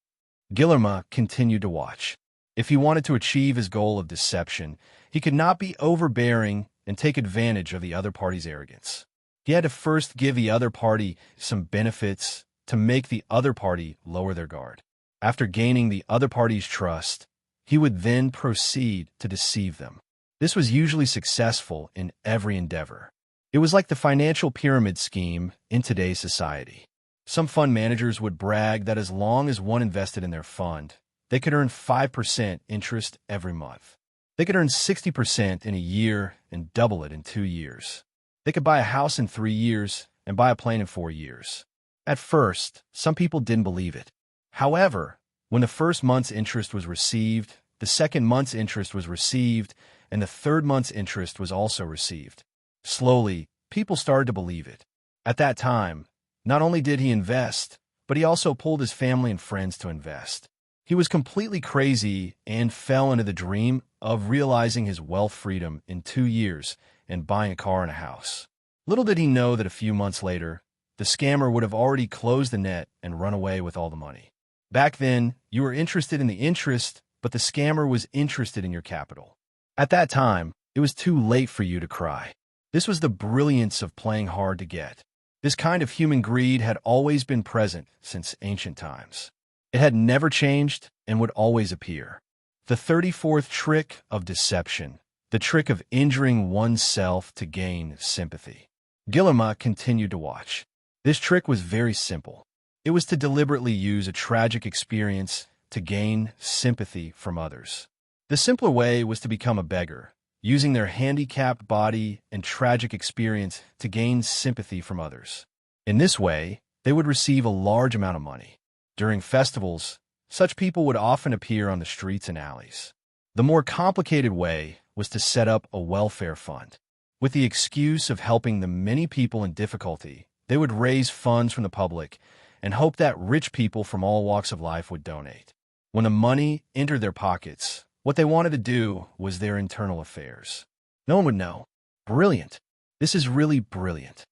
Guillermo continued to watch. If he wanted to achieve his goal of deception, he could not be overbearing and take advantage of the other party's arrogance. He had to first give the other party some benefits to make the other party lower their guard. After gaining the other party's trust, he would then proceed to deceive them. This was usually successful in every endeavor. It was like the financial pyramid scheme in today's society. Some fund managers would brag that as long as one invested in their fund, they could earn 5% interest every month. They could earn 60% in a year and double it in 2 years. They could buy a house in 3 years and buy a plane in 4 years. At first, some people didn't believe it. However, when the first month's interest was received, the second month's interest was received, and the third month's interest was also received. Slowly, people started to believe it. At that time, not only did he invest, but he also pulled his family and friends to invest. He was completely crazy and fell into the dream of realizing his wealth freedom in 2 years and buying a car and a house. Little did he know that a few months later, the scammer would have already closed the net and run away with all the money. Back then, you were interested in the interest, but the scammer was interested in your capital. At that time, it was too late for you to cry. This was the brilliance of playing hard to get. This kind of human greed had always been present since ancient times. It had never changed and would always appear. The 34th trick of deception, the trick of injuring oneself to gain sympathy. Guillermo continued to watch. This trick was very simple. It was to deliberately use a tragic experience to gain sympathy from others. The simpler way was to become a beggar, using their handicapped body and tragic experience to gain sympathy from others. In this way, they would receive a large amount of money. During festivals, such people would often appear on the streets and alleys. The more complicated way was to set up a welfare fund. With the excuse of helping the many people in difficulty, they would raise funds from the public and hope that rich people from all walks of life would donate. When the money entered their pockets, what they wanted to do was their internal affairs. No one would know. Brilliant. This is really brilliant.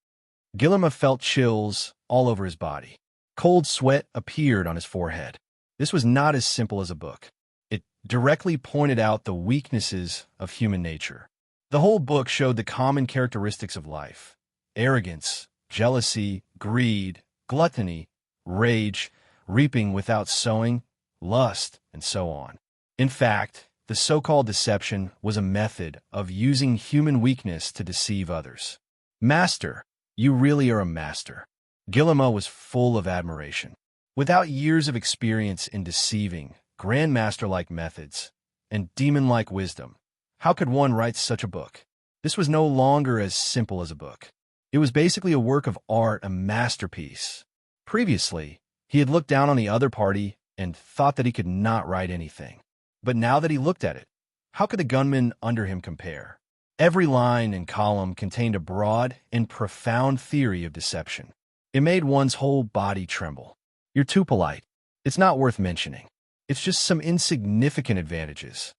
Guillermo felt chills all over his body. Cold sweat appeared on his forehead. This was not as simple as a book. It directly pointed out the weaknesses of human nature. The whole book showed the common characteristics of life: arrogance, jealousy, greed, gluttony, rage, reaping without sowing, lust, and so on. In fact, the so-called deception was a method of using human weakness to deceive others. Master, you really are a master. Guillermo was full of admiration. Without years of experience in deceiving, grandmaster-like methods, and demon-like wisdom, how could one write such a book? This was no longer as simple as a book. It was basically a work of art, a masterpiece. Previously, he had looked down on the other party and thought that he could not write anything. But now that he looked at it, how could the gunman under him compare? Every line and column contained a broad and profound theory of deception. It made one's whole body tremble. You're too polite. It's not worth mentioning. It's just some insignificant advantages.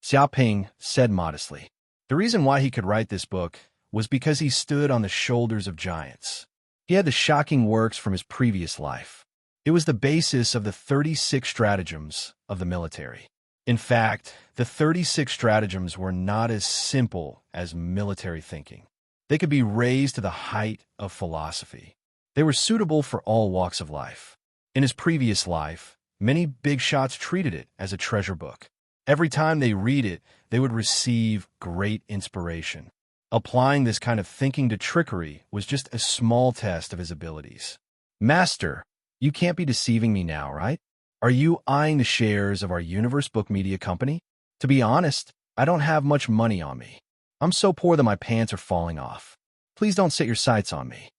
Xiaoping said modestly. The reason why he could write this book was because he stood on the shoulders of giants. He had the shocking works from his previous life. It was the basis of the 36 stratagems of the military. In fact, the 36 stratagems were not as simple as military thinking. They could be raised to the height of philosophy. They were suitable for all walks of life. In his previous life, many big shots treated it as a treasure book. Every time they read it, they would receive great inspiration. Applying this kind of thinking to trickery was just a small test of his abilities. Master, you can't be deceiving me now, right? Are you eyeing the shares of our Universe Book Media Company? To be honest, I don't have much money on me. I'm so poor that my pants are falling off. Please don't set your sights on me.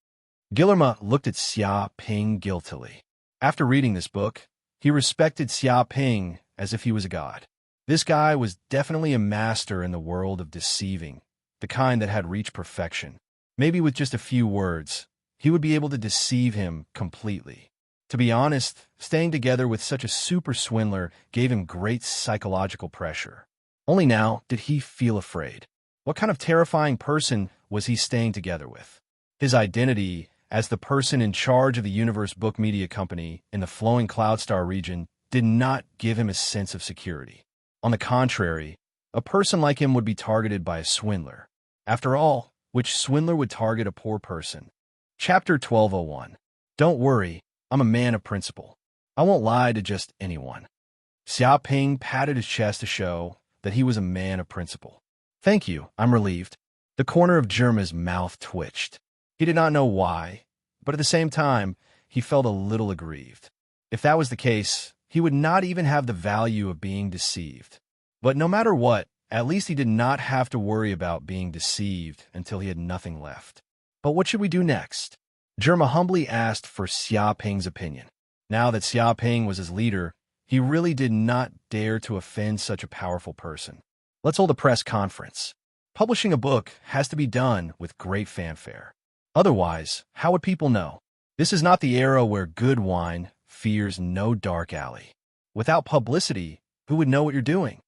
Guillermo looked at Xiaoping guiltily. After reading this book, he respected Xiaoping as if he was a god. This guy was definitely a master in the world of deceiving, the kind that had reached perfection. Maybe with just a few words, he would be able to deceive him completely. To be honest, staying together with such a super swindler gave him great psychological pressure. Only now did he feel afraid. What kind of terrifying person was he staying together with? His identity as the person in charge of the Universe Book Media Company in the flowing Cloudstar region did not give him a sense of security. On the contrary, a person like him would be targeted by a swindler. After all, which swindler would target a poor person? Chapter 1201. Don't worry, I'm a man of principle. I won't lie to just anyone. Xiaoping patted his chest to show that he was a man of principle. Thank you, I'm relieved. The corner of Germa's mouth twitched. He did not know why, but at the same time, he felt a little aggrieved. If that was the case, he would not even have the value of being deceived. But no matter what, at least he did not have to worry about being deceived until he had nothing left. But what should we do next? Germa humbly asked for Xiaoping's opinion. Now that Xiaoping was his leader, he really did not dare to offend such a powerful person. Let's hold a press conference. Publishing a book has to be done with great fanfare. Otherwise, how would people know? This is not the era where good wine fears no dark alley. Without publicity, who would know what you're doing?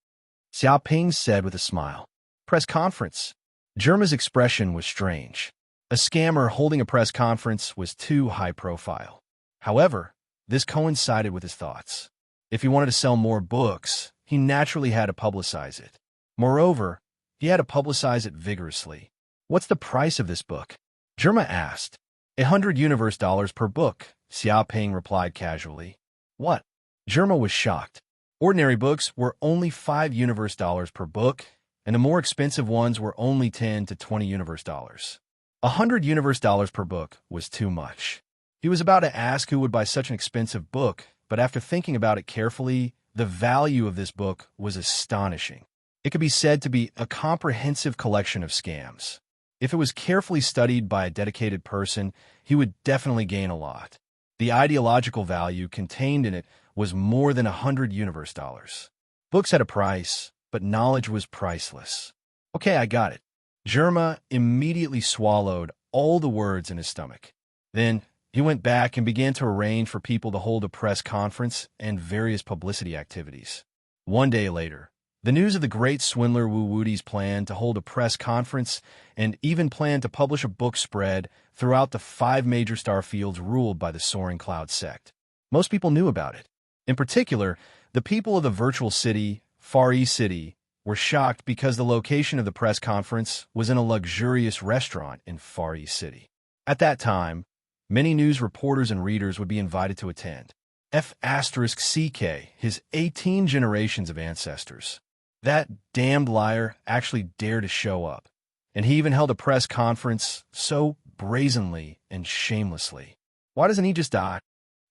Xiaoping said with a smile. Press conference. Germa's expression was strange. A scammer holding a press conference was too high profile. However, this coincided with his thoughts. If he wanted to sell more books, he naturally had to publicize it. Moreover, he had to publicize it vigorously. What's the price of this book? Germa asked. $100 per book, Xiaoping replied casually. What? Germa was shocked. Ordinary books were only $5 per book, and the more expensive ones were only $10 to $20. $100 per book was too much. He was about to ask who would buy such an expensive book, but after thinking about it carefully, the value of this book was astonishing. It could be said to be a comprehensive collection of scams. If it was carefully studied by a dedicated person, he would definitely gain a lot. The ideological value contained in it was more than $100. Books had a price, but knowledge was priceless. Okay, I got it. Germa immediately swallowed all the words in his stomach. Then he went back and began to arrange for people to hold a press conference and various publicity activities. One day later, the news of the great swindler Wu Wudi's plan to hold a press conference and even plan to publish a book spread throughout the 5 major star fields ruled by the Soaring Cloud sect. Most people knew about it. In particular, the people of the virtual city, Far East City, were shocked because the location of the press conference was in a luxurious restaurant in Far East City. At that time, many news reporters and readers would be invited to attend. F***CK, his 18 generations of ancestors. That damned liar actually dared to show up, and he even held a press conference so brazenly and shamelessly. Why doesn't he just die?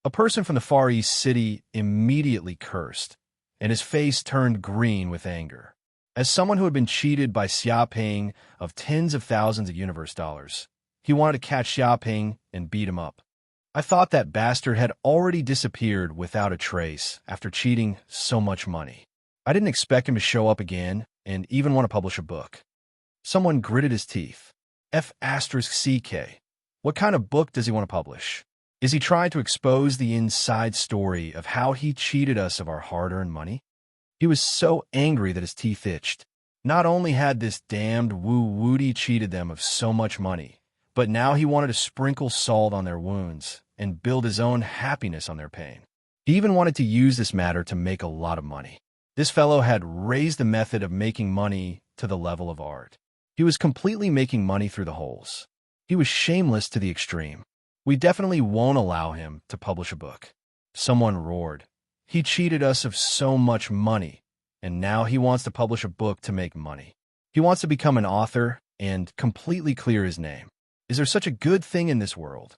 A person from the Far East city immediately cursed, and his face turned green with anger. As someone who had been cheated by Xiaoping of tens of thousands of universe dollars, he wanted to catch Xiaoping and beat him up. I thought that bastard had already disappeared without a trace after cheating so much money. I didn't expect him to show up again and even want to publish a book. Someone gritted his teeth. F***CK. What kind of book does he want to publish? Is he trying to expose the inside story of how he cheated us of our hard-earned money? He was so angry that his teeth itched. Not only had this damned Wu-Woody cheated them of so much money, but now he wanted to sprinkle salt on their wounds and build his own happiness on their pain. He even wanted to use this matter to make a lot of money. This fellow had raised the method of making money to the level of art. He was completely making money through the holes. He was shameless to the extreme. We definitely won't allow him to publish a book. Someone roared. He cheated us of so much money, and now he wants to publish a book to make money. He wants to become an author and completely clear his name. Is there such a good thing in this world?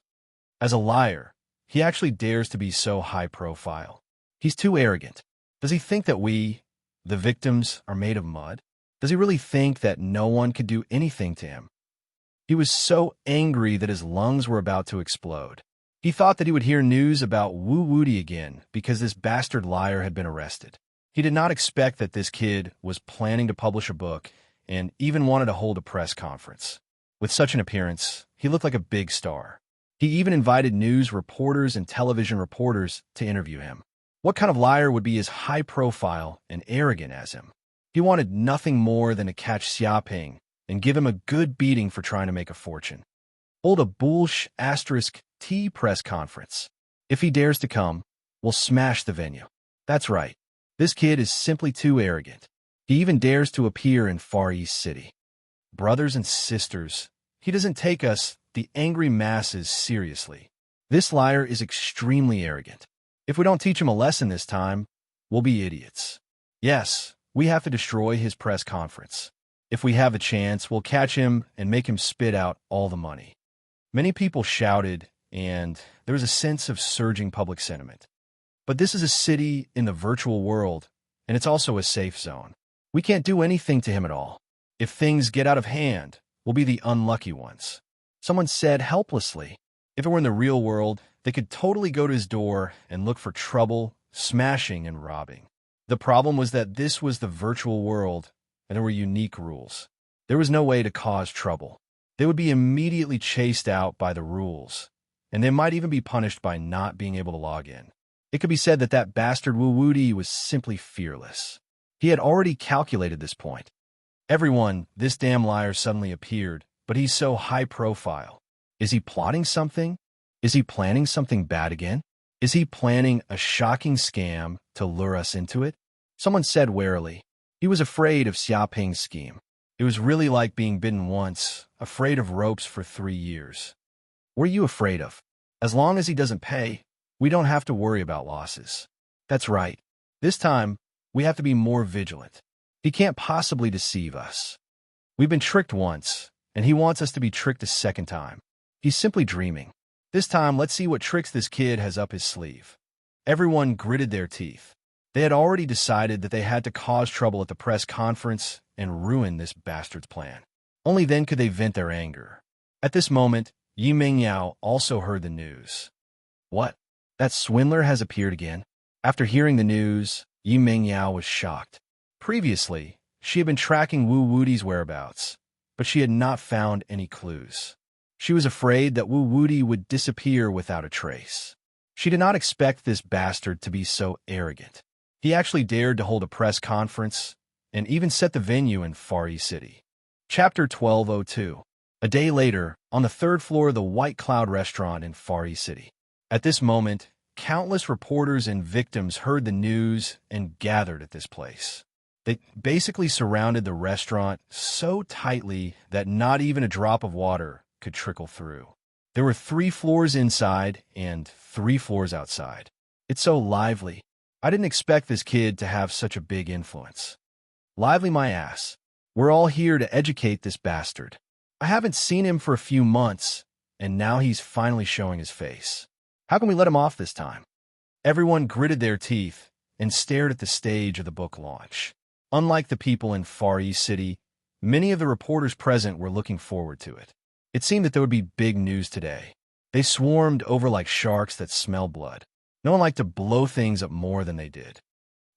As a liar, he actually dares to be so high profile. He's too arrogant. Does he think that we, the victims, are made of mud? Does he really think that no one could do anything to him? He was so angry that his lungs were about to explode. He thought that he would hear news about Wu Woody again because this bastard liar had been arrested. He did not expect that this kid was planning to publish a book and even wanted to hold a press conference. With such an appearance, he looked like a big star. He even invited news reporters and television reporters to interview him. What kind of liar would be as high profile and arrogant as him? He wanted nothing more than to catch Xiaoping and give him a good beating for trying to make a fortune. Hold a **T press conference. If he dares to come, we'll smash the venue. That's right. This kid is simply too arrogant. He even dares to appear in Far East City. Brothers and sisters, he doesn't take us, the angry masses, seriously. This liar is extremely arrogant. If we don't teach him a lesson this time, we'll be idiots. Yes, we have to destroy his press conference. If we have a chance, we'll catch him and make him spit out all the money. Many people shouted, and there was a sense of surging public sentiment. But this is a city in the virtual world, and it's also a safe zone. We can't do anything to him at all. If things get out of hand, we'll be the unlucky ones. Someone said helplessly. If it were in the real world, they could totally go to his door and look for trouble, smashing, and robbing. The problem was that this was the virtual world, and there were unique rules. There was no way to cause trouble. They would be immediately chased out by the rules, and they might even be punished by not being able to log in. It could be said that that bastard Wu Woody was simply fearless. He had already calculated this point. Everyone, this damn liar suddenly appeared, but he's so high profile. Is he plotting something? Is he planning something bad again? Is he planning a shocking scam to lure us into it? Someone said warily. He was afraid of Xiaoping's scheme. It was really like being bitten once, afraid of ropes for 3 years. What are you afraid of? As long as he doesn't pay, we don't have to worry about losses. That's right. This time, we have to be more vigilant. He can't possibly deceive us. We've been tricked once, and he wants us to be tricked a second time. He's simply dreaming. This time, let's see what tricks this kid has up his sleeve. Everyone gritted their teeth. They had already decided that they had to cause trouble at the press conference and ruin this bastard's plan. Only then could they vent their anger. At this moment, Yi Mingyao also heard the news. What? That swindler has appeared again? After hearing the news, Yi Mingyao was shocked. Previously, she had been tracking Wu Woody's whereabouts, but she had not found any clues. She was afraid that Wu Woody would disappear without a trace. She did not expect this bastard to be so arrogant. He actually dared to hold a press conference and even set the venue in Far East City. Chapter 1202. A day later, on the 3rd floor of the White Cloud restaurant in Far East City. At this moment, countless reporters and victims heard the news and gathered at this place. They basically surrounded the restaurant so tightly that not even a drop of water could trickle through. There were 3 floors inside and 3 floors outside. It's so lively. I didn't expect this kid to have such a big influence. Lively my ass. We're all here to educate this bastard. I haven't seen him for a few months, and now he's finally showing his face. How can we let him off this time? Everyone gritted their teeth and stared at the stage of the book launch. Unlike the people in Far East City, many of the reporters present were looking forward to it. It seemed that there would be big news today. They swarmed over like sharks that smell blood. No one liked to blow things up more than they did.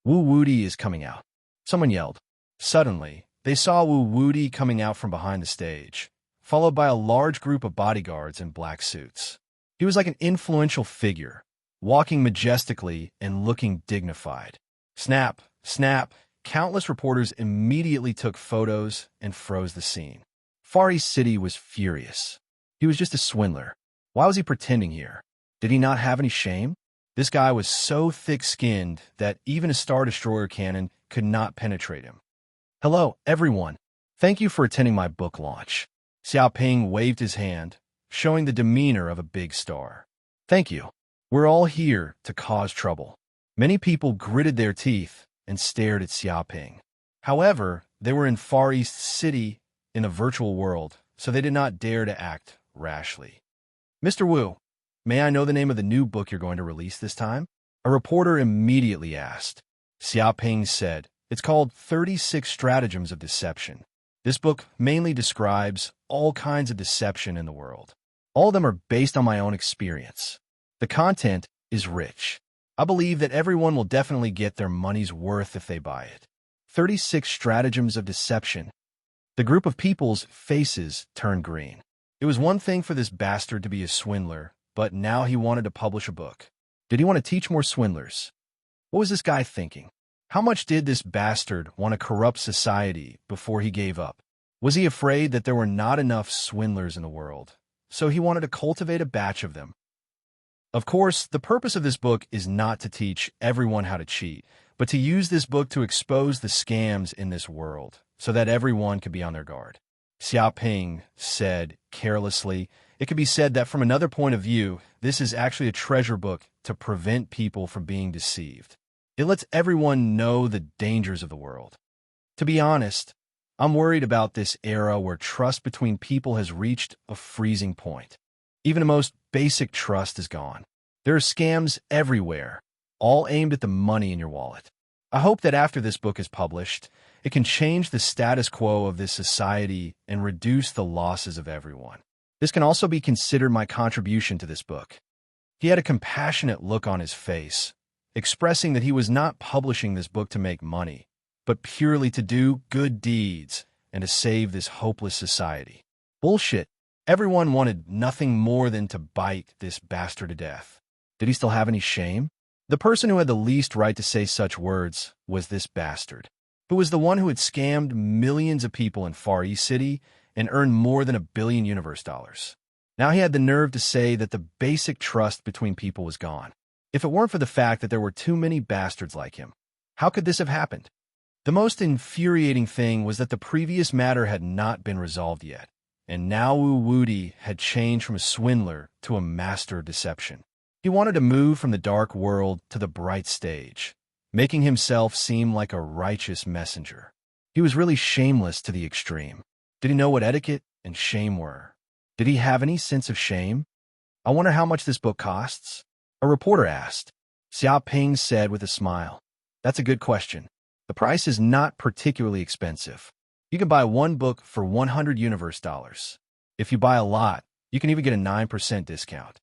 Wu Woody is coming out. Someone yelled. Suddenly, they saw Wu Woody coming out from behind the stage, followed by a large group of bodyguards in black suits. He was like an influential figure, walking majestically and looking dignified. Snap, snap. Countless reporters immediately took photos and froze the scene. Far East City was furious. He was just a swindler. Why was he pretending here? Did he not have any shame? This guy was so thick-skinned that even a Star Destroyer cannon could not penetrate him. Hello, everyone. Thank you for attending my book launch. Xiaoping waved his hand, showing the demeanor of a big star. Thank you. We're all here to cause trouble. Many people gritted their teeth and stared at Xiaoping. However, they were in Far East City in a virtual world, so they did not dare to act rashly. Mr. Wu, may I know the name of the new book you're going to release this time? A reporter immediately asked. Xiaoping said, it's called 36 Stratagems of Deception. This book mainly describes all kinds of deception in the world. All of them are based on my own experience. The content is rich. I believe that everyone will definitely get their money's worth if they buy it. 36 Stratagems of Deception. The group of people's faces turned green. It was one thing for this bastard to be a swindler, but now he wanted to publish a book. Did he want to teach more swindlers? What was this guy thinking? How much did this bastard want to corrupt society before he gave up? Was he afraid that there were not enough swindlers in the world, so he wanted to cultivate a batch of them? Of course, the purpose of this book is not to teach everyone how to cheat, but to use this book to expose the scams in this world, so that everyone could be on their guard. Xiaoping said carelessly, it could be said that from another point of view, this is actually a treasure book to prevent people from being deceived. It lets everyone know the dangers of the world. To be honest, I'm worried about this era where trust between people has reached a freezing point. Even the most basic trust is gone. There are scams everywhere, all aimed at the money in your wallet. I hope that after this book is published, it can change the status quo of this society and reduce the losses of everyone. This can also be considered my contribution to this book. He had a compassionate look on his face, expressing that he was not publishing this book to make money, but purely to do good deeds and to save this hopeless society. Bullshit. Everyone wanted nothing more than to bite this bastard to death. Did he still have any shame? The person who had the least right to say such words was this bastard, who was the one who had scammed millions of people in Far East City and earned more than $1 billion universe dollars. Now he had the nerve to say that the basic trust between people was gone. If it weren't for the fact that there were too many bastards like him, how could this have happened? The most infuriating thing was that the previous matter had not been resolved yet, and now Wu Woody had changed from a swindler to a master of deception. He wanted to move from the dark world to the bright stage, making himself seem like a righteous messenger. He was really shameless to the extreme. Did he know what etiquette and shame were? Did he have any sense of shame? I wonder how much this book costs? A reporter asked. Xiaoping said with a smile, that's a good question. The price is not particularly expensive. You can buy one book for 100 universe dollars. If you buy a lot, you can even get a 9% discount.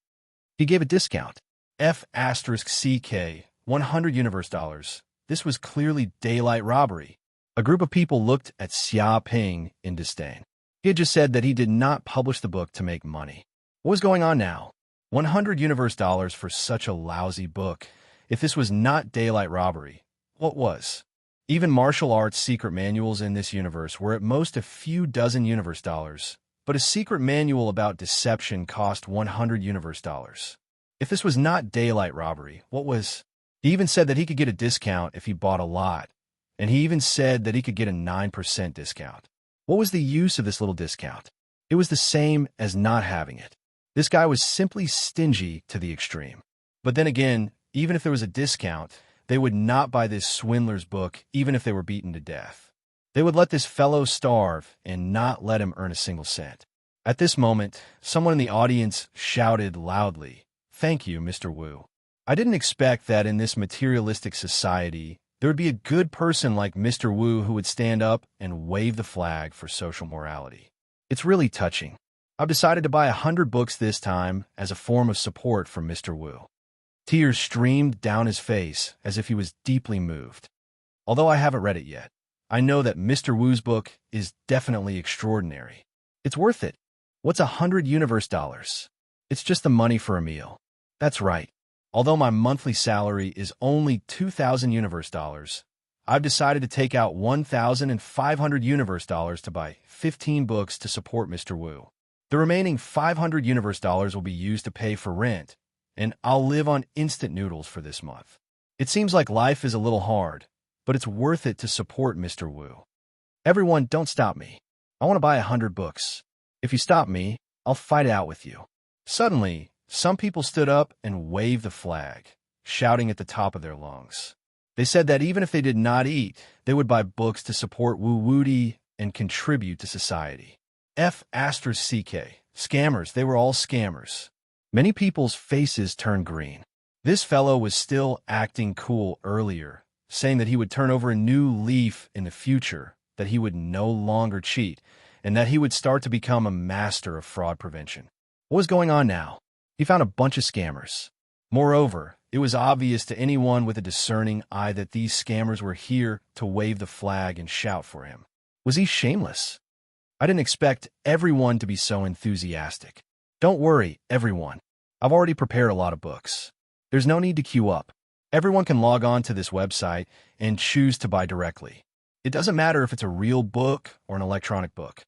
He gave a discount. F***CK, 100 universe dollars. This was clearly daylight robbery. A group of people looked at Xiaoping in disdain. He had just said that he did not publish the book to make money. What was going on now? 100 universe dollars for such a lousy book. If this was not daylight robbery, what was? Even martial arts secret manuals in this universe were at most a few dozen universe dollars, but a secret manual about deception cost 100 universe dollars. If this was not daylight robbery, what was? He even said that he could get a discount if he bought a lot, and he even said that he could get a 9% discount. What was the use of this little discount? It was the same as not having it. This guy was simply stingy to the extreme. But then again, even if there was a discount, they would not buy this swindler's book even if they were beaten to death. They would let this fellow starve and not let him earn a single cent. At this moment, someone in the audience shouted loudly, "Thank you, Mr. Wu." I didn't expect that in this materialistic society, there would be a good person like Mr. Wu who would stand up and wave the flag for social morality. It's really touching. I've decided to buy 100 books this time as a form of support for Mr. Wu. Tears streamed down his face as if he was deeply moved. Although I haven't read it yet, I know that Mr. Wu's book is definitely extraordinary. It's worth it. What's $100 universe? It's just the money for a meal. That's right. Although my monthly salary is only $2,000 universe, I've decided to take out $1,500 universe to buy 15 books to support Mr. Wu. The remaining $500 will be used to pay for rent, and I'll live on instant noodles for this month. It seems like life is a little hard, but it's worth it to support Mr. Wu. Everyone, don't stop me. I want to buy 100 books. If you stop me, I'll fight it out with you. Suddenly, some people stood up and waved the flag, shouting at the top of their lungs. They said that even if they did not eat, they would buy books to support Wu Woody and contribute to society. F***CK. Scammers, they were all scammers. Many people's faces turned green. This fellow was still acting cool earlier, saying that he would turn over a new leaf in the future, that he would no longer cheat, and that he would start to become a master of fraud prevention. What was going on now? He found a bunch of scammers. Moreover, it was obvious to anyone with a discerning eye that these scammers were here to wave the flag and shout for him. Was he shameless? I didn't expect everyone to be so enthusiastic. Don't worry, everyone. I've already prepared a lot of books. There's no need to queue up. Everyone can log on to this website and choose to buy directly. It doesn't matter if it's a real book or an electronic book.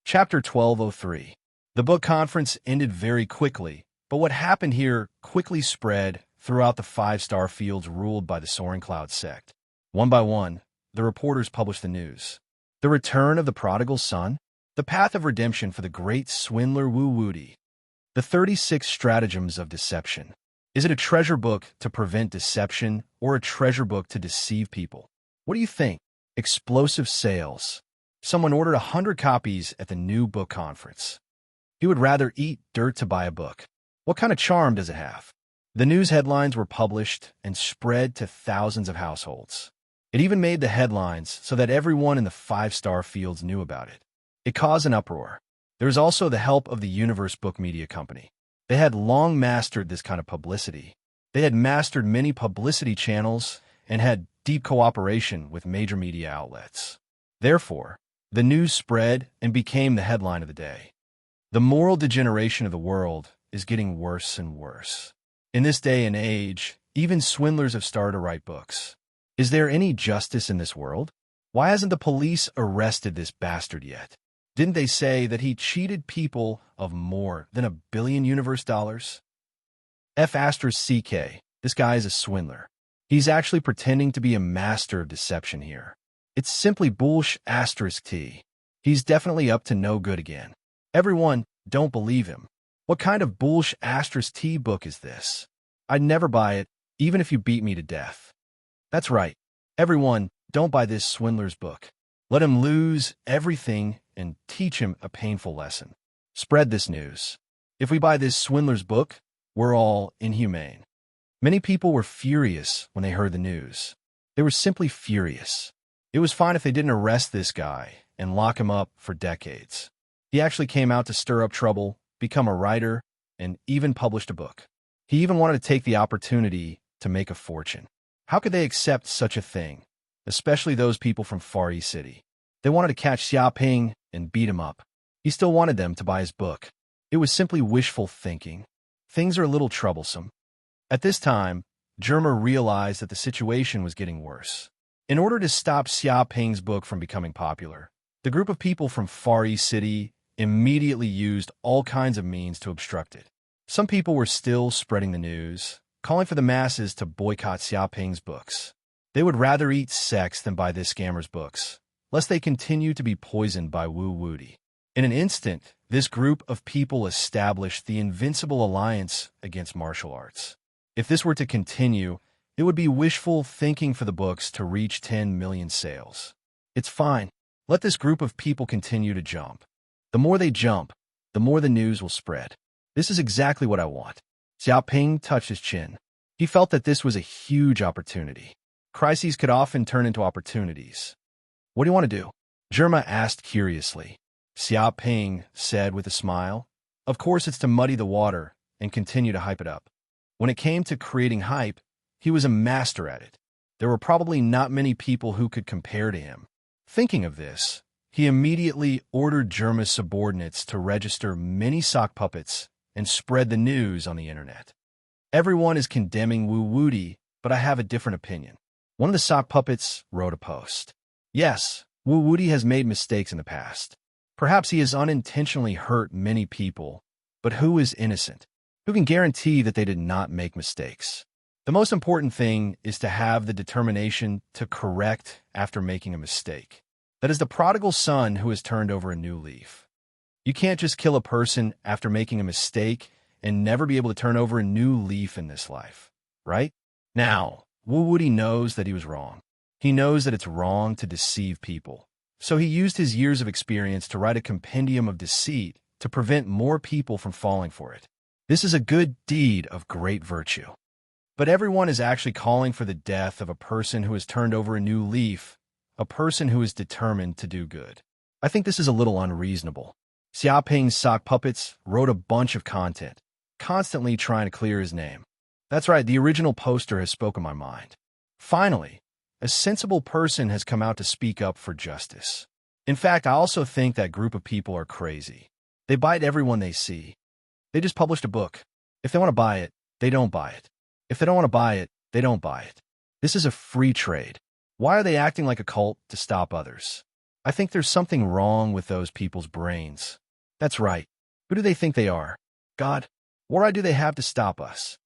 Chapter 1203. The book conference ended very quickly, but what happened here quickly spread throughout the 5-star fields ruled by the Soaring Cloud sect. One by one, the reporters published the news. The return of the prodigal son, the path of redemption for the great swindler Wu Woody, the 36 stratagems of deception. Is it a treasure book to prevent deception or a treasure book to deceive people? What do you think? Explosive sales. Someone ordered 100 copies at the new book conference. He would rather eat dirt to buy a book. What kind of charm does it have? The news headlines were published and spread to thousands of households. It even made the headlines so that everyone in the 5-star fields knew about it. It caused an uproar. There was also the help of the Universe Book Media Company. They had long mastered this kind of publicity. They had mastered many publicity channels and had deep cooperation with major media outlets. Therefore, the news spread and became the headline of the day. The moral degeneration of the world is getting worse and worse. In this day and age, even swindlers have started to write books. Is there any justice in this world? Why hasn't the police arrested this bastard yet? Didn't they say that he cheated people of more than $1 billion universe dollars? F***CK. This guy is a swindler. He's actually pretending to be a master of deception here. It's simply bullsh**T. He's definitely up to no good again. Everyone, don't believe him. What kind of bullsh**T book is this? I'd never buy it, even if you beat me to death. That's right. Everyone, don't buy this swindler's book. Let him lose everything and teach him a painful lesson. Spread this news. If we buy this swindler's book, we're all inhumane. Many people were furious when they heard the news. They were simply furious. It was fine if they didn't arrest this guy and lock him up for decades. He actually came out to stir up trouble, become a writer, and even published a book. He even wanted to take the opportunity to make a fortune. How could they accept such a thing, especially those people from Far East City? They wanted to catch Xiaoping and beat him up. He still wanted them to buy his book. It was simply wishful thinking. Things are a little troublesome. At this time, Germa realized that the situation was getting worse. In order to stop Xiaoping's book from becoming popular, the group of people from Far East City immediately used all kinds of means to obstruct it. Some people were still spreading the news, calling for the masses to boycott Xiaoping's books. They would rather eat sex than buy this scammer's books, lest they continue to be poisoned by Wu Woody. In an instant, this group of people established the invincible alliance against martial arts. If this were to continue, it would be wishful thinking for the books to reach 10 million sales. It's fine. Let this group of people continue to jump. The more they jump, the more the news will spread. This is exactly what I want. Xiaoping touched his chin. He felt that this was a huge opportunity. Crises could often turn into opportunities. What do you want to do? Germa asked curiously. Xiaoping said with a smile, of course it's to muddy the water and continue to hype it up. When it came to creating hype, he was a master at it. There were probably not many people who could compare to him. Thinking of this, he immediately ordered Germa's subordinates to register many sock puppets and spread the news on the internet. Everyone is condemning Wu Wuti, but I have a different opinion. One of the sock puppets wrote a post. Yes, Wu Wuti has made mistakes in the past. Perhaps he has unintentionally hurt many people, but who is innocent? Who can guarantee that they did not make mistakes? The most important thing is to have the determination to correct after making a mistake. That is the prodigal son who has turned over a new leaf. You can't just kill a person after making a mistake and never be able to turn over a new leaf in this life, right? Now, Wu Wuti knows that he was wrong. He knows that it's wrong to deceive people. So he used his years of experience to write a compendium of deceit to prevent more people from falling for it. This is a good deed of great virtue. But everyone is actually calling for the death of a person who has turned over a new leaf, a person who is determined to do good. I think this is a little unreasonable. Xiaoping's sock puppets wrote a bunch of content, constantly trying to clear his name. That's right, the original poster has spoken my mind. Finally, a sensible person has come out to speak up for justice. In fact, I also think that group of people are crazy. They bite everyone they see. They just published a book. If they want to buy it, they don't buy it. If they don't want to buy it, they don't buy it. This is a free trade. Why are they acting like a cult to stop others? I think there's something wrong with those people's brains. That's right. Who do they think they are? God? What right do they have to stop us?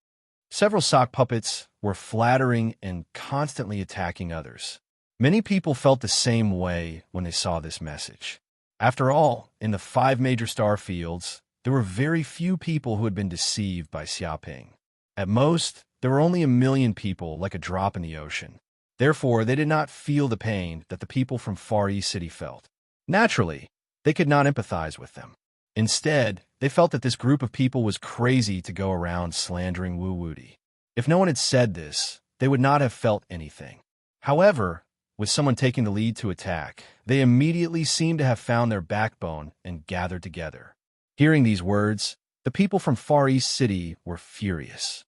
Several sock puppets were flattering and constantly attacking others. Many people felt the same way when they saw this message. After all, in the 5 major star fields, there were very few people who had been deceived by Xiaoping. At most, there were only 1 million people, like a drop in the ocean. Therefore, they did not feel the pain that the people from Far East City felt. Naturally, they could not empathize with them. Instead, they felt that this group of people was crazy to go around slandering Wu Wuti. If no one had said this, they would not have felt anything. However, with someone taking the lead to attack, they immediately seemed to have found their backbone and gathered together. Hearing these words, the people from Far East City were furious.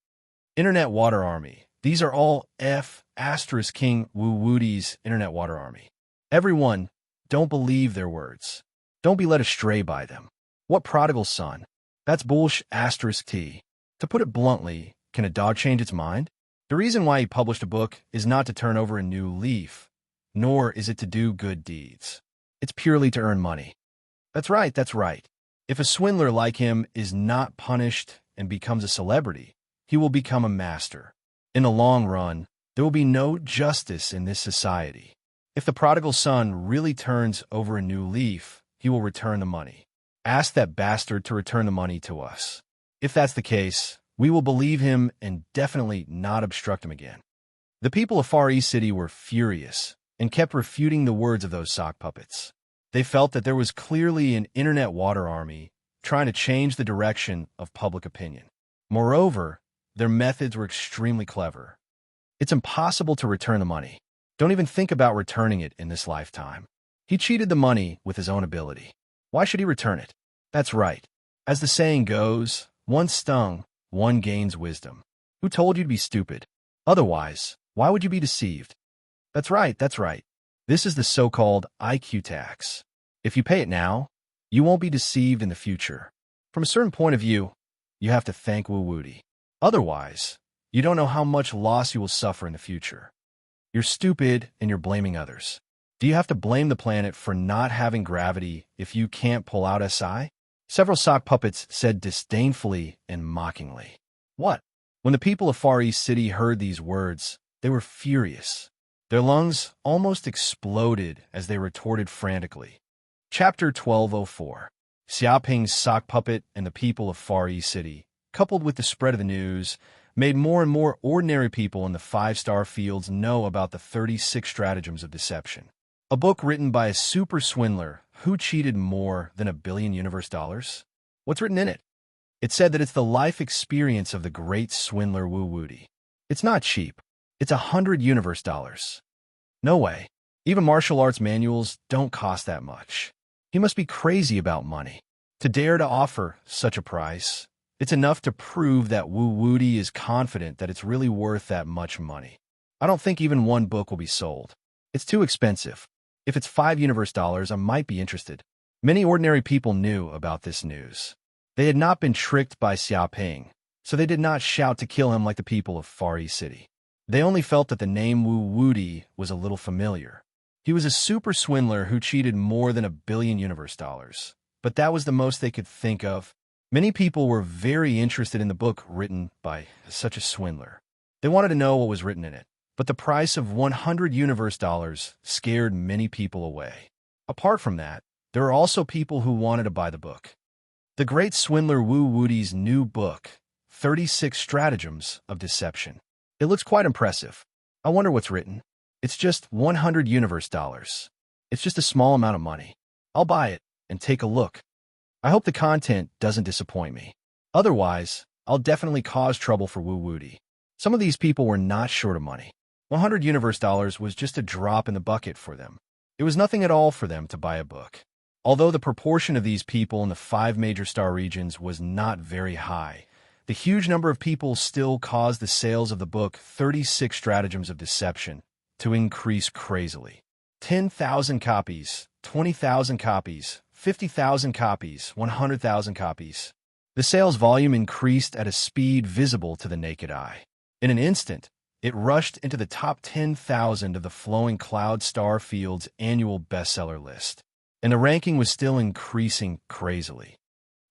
Internet Water Army. These are all King Wu Wuti's Internet Water Army. Everyone, don't believe their words. Don't be led astray by them. What prodigal son? That's T. To put it bluntly, can a dog change its mind? The reason why he published a book is not to turn over a new leaf, nor is it to do good deeds. It's purely to earn money. That's right, that's right. If a swindler like him is not punished and becomes a celebrity, he will become a master. In the long run, there will be no justice in this society. If the prodigal son really turns over a new leaf, he will return the money. Ask that bastard to return the money to us. If that's the case, we will believe him and definitely not obstruct him again. The people of Far East City were furious and kept refuting the words of those sock puppets. They felt that there was clearly an internet water army trying to change the direction of public opinion. Moreover, their methods were extremely clever. It's impossible to return the money. Don't even think about returning it in this lifetime. He cheated the money with his own ability. Why should he return it? That's right. As the saying goes, once stung, one gains wisdom. Who told you to be stupid? Otherwise, why would you be deceived? That's right, that's right. This is the so-called IQ tax. If you pay it now, you won't be deceived in the future. From a certain point of view, you have to thank Wu Wuti. Otherwise, you don't know how much loss you will suffer in the future. You're stupid and you're blaming others. Do you have to blame the planet for not having gravity if you can't pull out SI? Several sock puppets said disdainfully and mockingly. What? When the people of Far East City heard these words, they were furious. Their lungs almost exploded as they retorted frantically. Chapter 1204. Xiaoping's sock puppet and the people of Far East City, coupled with the spread of the news, made more and more ordinary people in the 5-star fields know about the 36 stratagems of deception. A book written by a super swindler who cheated more than $1 billion universe dollars? What's written in it? It said that it's the life experience of the great swindler Wu Wuti. It's not cheap. It's $100 universe dollars. No way. Even martial arts manuals don't cost that much. He must be crazy about money. To dare to offer such a price, it's enough to prove that Wu Wuti is confident that it's really worth that much money. I don't think even one book will be sold. It's too expensive. If it's $5 universe dollars, I might be interested. Many ordinary people knew about this news. They had not been tricked by Xiaoping, so they did not shout to kill him like the people of Far East City. They only felt that the name Wu Wuti was a little familiar. He was a super swindler who cheated more than $1 billion universe dollars, but that was the most they could think of. Many people were very interested in the book written by such a swindler. They wanted to know what was written in it, but the price of $100 universe dollars scared many people away. Apart from that, there are also people who wanted to buy the book. The great swindler Wu Wuti's new book, 36 Stratagems of Deception. It looks quite impressive. I wonder what's written. It's just $100 universe dollars. It's just a small amount of money. I'll buy it and take a look. I hope the content doesn't disappoint me. Otherwise, I'll definitely cause trouble for Wu Wuti. Some of these people were not short of money. 100 universe dollars was just a drop in the bucket for them. It was nothing at all for them to buy a book. Although the proportion of these people in the 5 major star regions was not very high, the huge number of people still caused the sales of the book 36 Stratagems of Deception to increase crazily. 10,000 copies, 20,000 copies, 50,000 copies, 100,000 copies. The sales volume increased at a speed visible to the naked eye. In an instant, it rushed into the top 10,000 of the Flowing Cloud Star Field's annual bestseller list. And the ranking was still increasing crazily.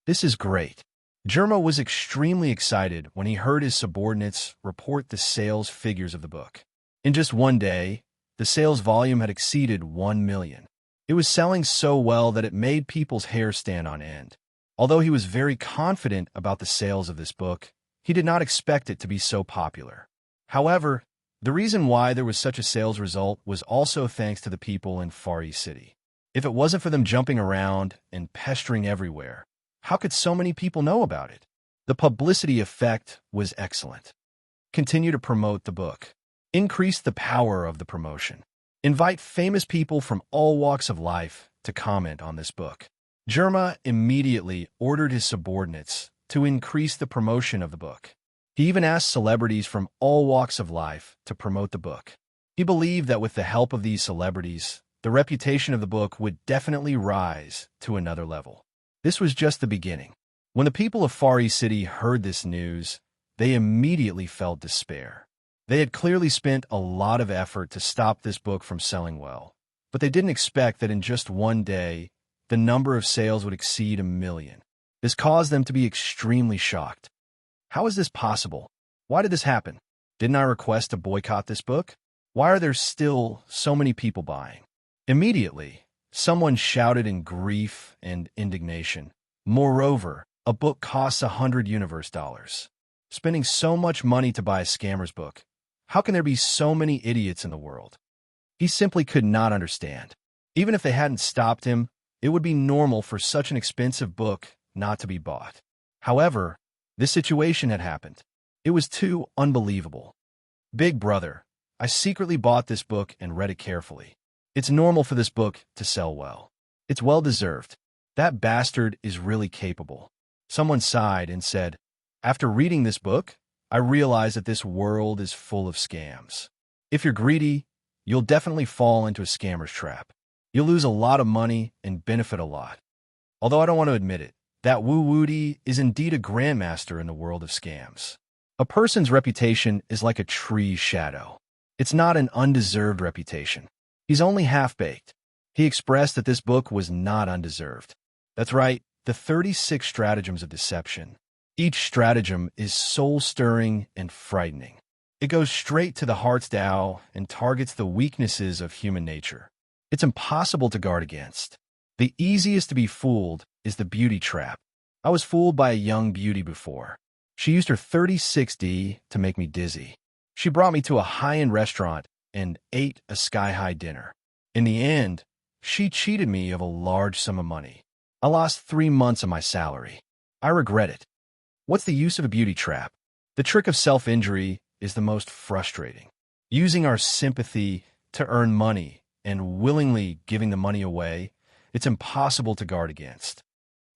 This is great. Germa was extremely excited when he heard his subordinates report the sales figures of the book. In just one day, the sales volume had exceeded 1 million. It was selling so well that it made people's hair stand on end. Although he was very confident about the sales of this book, he did not expect it to be so popular. However, the reason why there was such a sales result was also thanks to the people in Far East City. If it wasn't for them jumping around and pestering everywhere, how could so many people know about it? The publicity effect was excellent. Continue to promote the book. Increase the power of the promotion. Invite famous people from all walks of life to comment on this book. Germa immediately ordered his subordinates to increase the promotion of the book. He even asked celebrities from all walks of life to promote the book. He believed that with the help of these celebrities, the reputation of the book would definitely rise to another level. This was just the beginning. When the people of Far East City heard this news, they immediately felt despair. They had clearly spent a lot of effort to stop this book from selling well, but they didn't expect that in just one day, the number of sales would exceed 1 million. This caused them to be extremely shocked. How is this possible? Why did this happen? Didn't I request to boycott this book? Why are there still so many people buying? Immediately, someone shouted in grief and indignation. Moreover, a book costs 100 universe dollars. Spending so much money to buy a scammer's book. How can there be so many idiots in the world? He simply could not understand. Even if they hadn't stopped him, it would be normal for such an expensive book not to be bought. However, this situation had happened. It was too unbelievable. Big brother, I secretly bought this book and read it carefully. It's normal for this book to sell well. It's well-deserved. That bastard is really capable. Someone sighed and said, after reading this book, I realize that this world is full of scams. If you're greedy, you'll definitely fall into a scammer's trap. You'll lose a lot of money and benefit a lot. Although I don't want to admit it, that Wu Wuti is indeed a grandmaster in the world of scams. A person's reputation is like a tree's shadow. It's not an undeserved reputation. He's only half-baked. He expressed that this book was not undeserved. That's right, the 36 Stratagems of Deception. Each stratagem is soul-stirring and frightening. It goes straight to the heart's Tao and targets the weaknesses of human nature. It's impossible to guard against. The easiest to be fooled is the beauty trap. I was fooled by a young beauty before. She used her 36D to make me dizzy. She brought me to a high-end restaurant and ate a sky-high dinner. In the end, she cheated me of a large sum of money. I lost 3 months of my salary. I regret it. What's the use of a beauty trap? The trick of self-injury is the most frustrating. Using our sympathy to earn money and willingly giving the money away, it's impossible to guard against.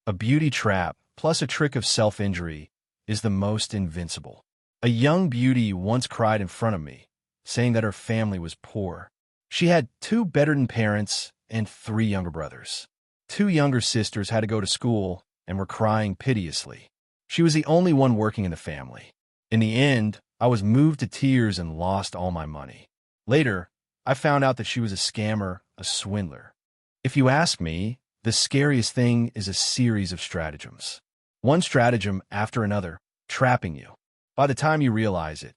A beauty trap plus a trick of self-injury is the most invincible. A young beauty once cried in front of me, saying that her family was poor. She had 2 bedridden parents and 3 younger brothers. 2 younger sisters had to go to school and were crying piteously. She was the only one working in the family. In the end, I was moved to tears and lost all my money. Later, I found out that she was a scammer, a swindler. If you ask me, the scariest thing is a series of stratagems. One stratagem after another, trapping you. By the time you realize it,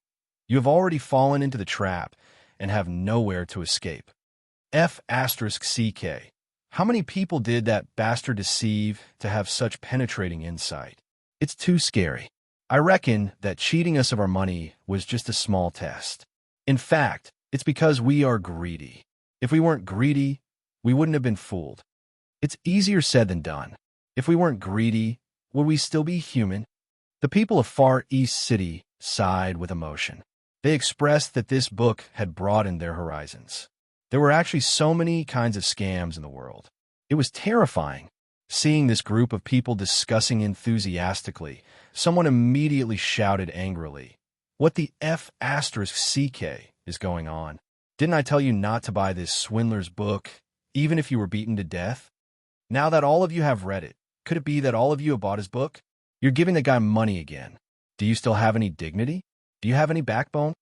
you have already fallen into the trap and have nowhere to escape. F***CK. How many people did that bastard deceive to have such penetrating insight? It's too scary. I reckon that cheating us of our money was just a small test. In fact, it's because we are greedy. If we weren't greedy, we wouldn't have been fooled. It's easier said than done. If we weren't greedy, would we still be human? The people of Far East City sighed with emotion. They expressed that this book had broadened their horizons. There were actually so many kinds of scams in the world. It was terrifying. Seeing this group of people discussing enthusiastically, someone immediately shouted angrily, "What the F***CK is going on? Didn't I tell you not to buy this swindler's book, even if you were beaten to death?" Now that all of you have read it, could it be that all of you have bought his book? You're giving the guy money again. Do you still have any dignity? Do you have any backbone?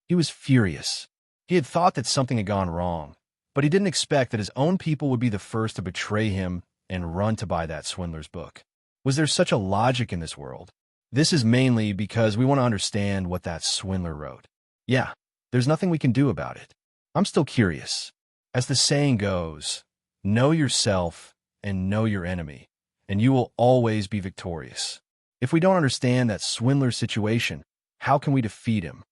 He was furious. He had thought that something had gone wrong, but he didn't expect that his own people would be the first to betray him and run to buy that swindler's book. Was there such a logic in this world? This is mainly because we want to understand what that swindler wrote. Yeah, there's nothing we can do about it. I'm still curious. As the saying goes, know yourself and know your enemy, and you will always be victorious. If we don't understand that swindler's situation, how can we defeat him?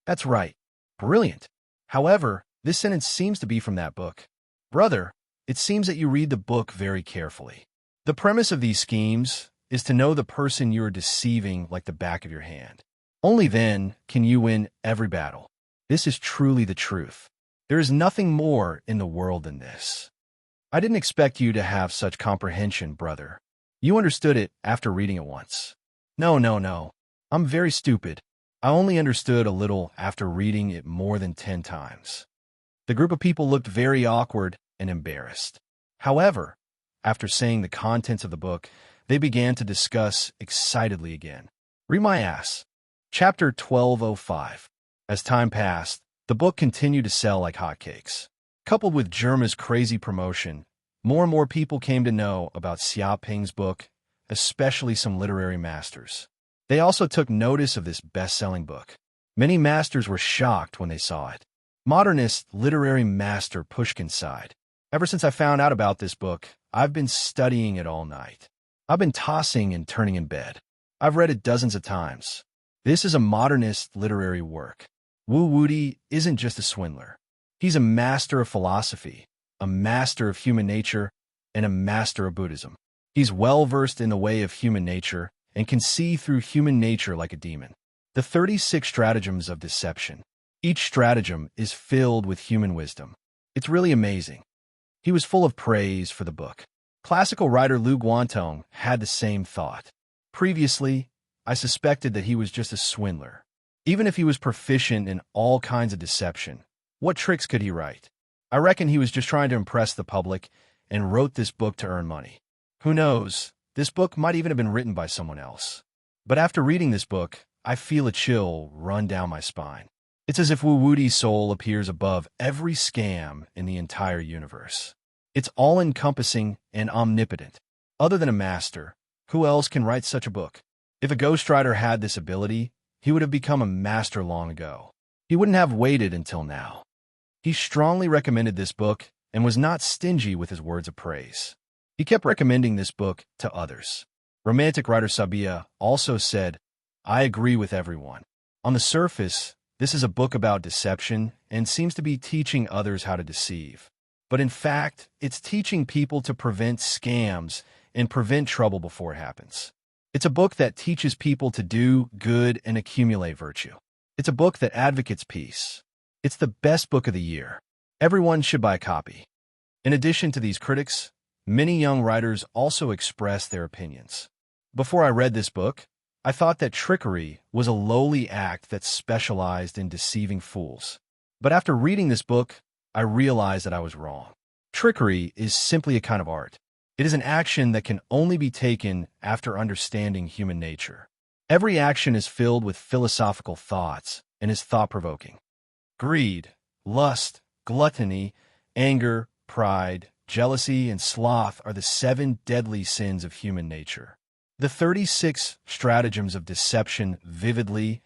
That's right. Brilliant. However, this sentence seems to be from that book. Brother, it seems that you read the book very carefully. The premise of these schemes is to know the person you are deceiving like the back of your hand. Only then can you win every battle. This is truly the truth. There is nothing more in the world than this. I didn't expect you to have such comprehension, brother. You understood it after reading it once. No. I'm very stupid. I only understood a little after reading it more than 10 times. The group of people looked very awkward and embarrassed. However, after saying the contents of the book, they began to discuss excitedly again. Read my ass. Chapter 1205. As time passed, the book continued to sell like hotcakes. Coupled with Germa's crazy promotion, more and more people came to know about Xia Ping's book, especially some literary masters. They also took notice of this best-selling book. Many masters were shocked when they saw it. Modernist literary master Pushkin sighed. Ever since I found out about this book, I've been studying it all night. I've been tossing and turning in bed. I've read it dozens of times. This is a modernist literary work. Wu Wudi isn't just a swindler. He's a master of philosophy, a master of human nature, and a master of Buddhism. He's well-versed in the way of human nature and can see through human nature like a demon. The 36 stratagems of deception. Each stratagem is filled with human wisdom. It's really amazing. He was full of praise for the book. Classical writer Lu Guantong had the same thought. Previously, I suspected that he was just a swindler. Even if he was proficient in all kinds of deception, what tricks could he write? I reckon he was just trying to impress the public and wrote this book to earn money. Who knows? This book might even have been written by someone else. But after reading this book, I feel a chill run down my spine. It's as if Wu Wudi's soul appears above every scam in the entire universe. It's all-encompassing and omnipotent. Other than a master, who else can write such a book? If a ghostwriter had this ability, he would have become a master long ago. He wouldn't have waited until now. He strongly recommended this book and was not stingy with his words of praise. He kept recommending this book to others. Romantic writer Sabia also said, "I agree with everyone. On the surface, this is a book about deception and seems to be teaching others how to deceive. but in fact, it's teaching people to prevent scams and prevent trouble before it happens. It's a book that teaches people to do good and accumulate virtue. It's a book that advocates peace. It's the best book of the year. Everyone should buy a copy. In addition to these critics, many young writers also expressed their opinions. Before I read this book, I thought that trickery was a lowly act that specialized in deceiving fools. But after reading this book, I realized that I was wrong. Trickery is simply a kind of art. It is an action that can only be taken after understanding human nature. Every action is filled with philosophical thoughts and is thought-provoking. Greed, lust, gluttony, anger, pride, jealousy, and sloth are the 7 deadly sins of human nature. The 36 stratagems of deception vividly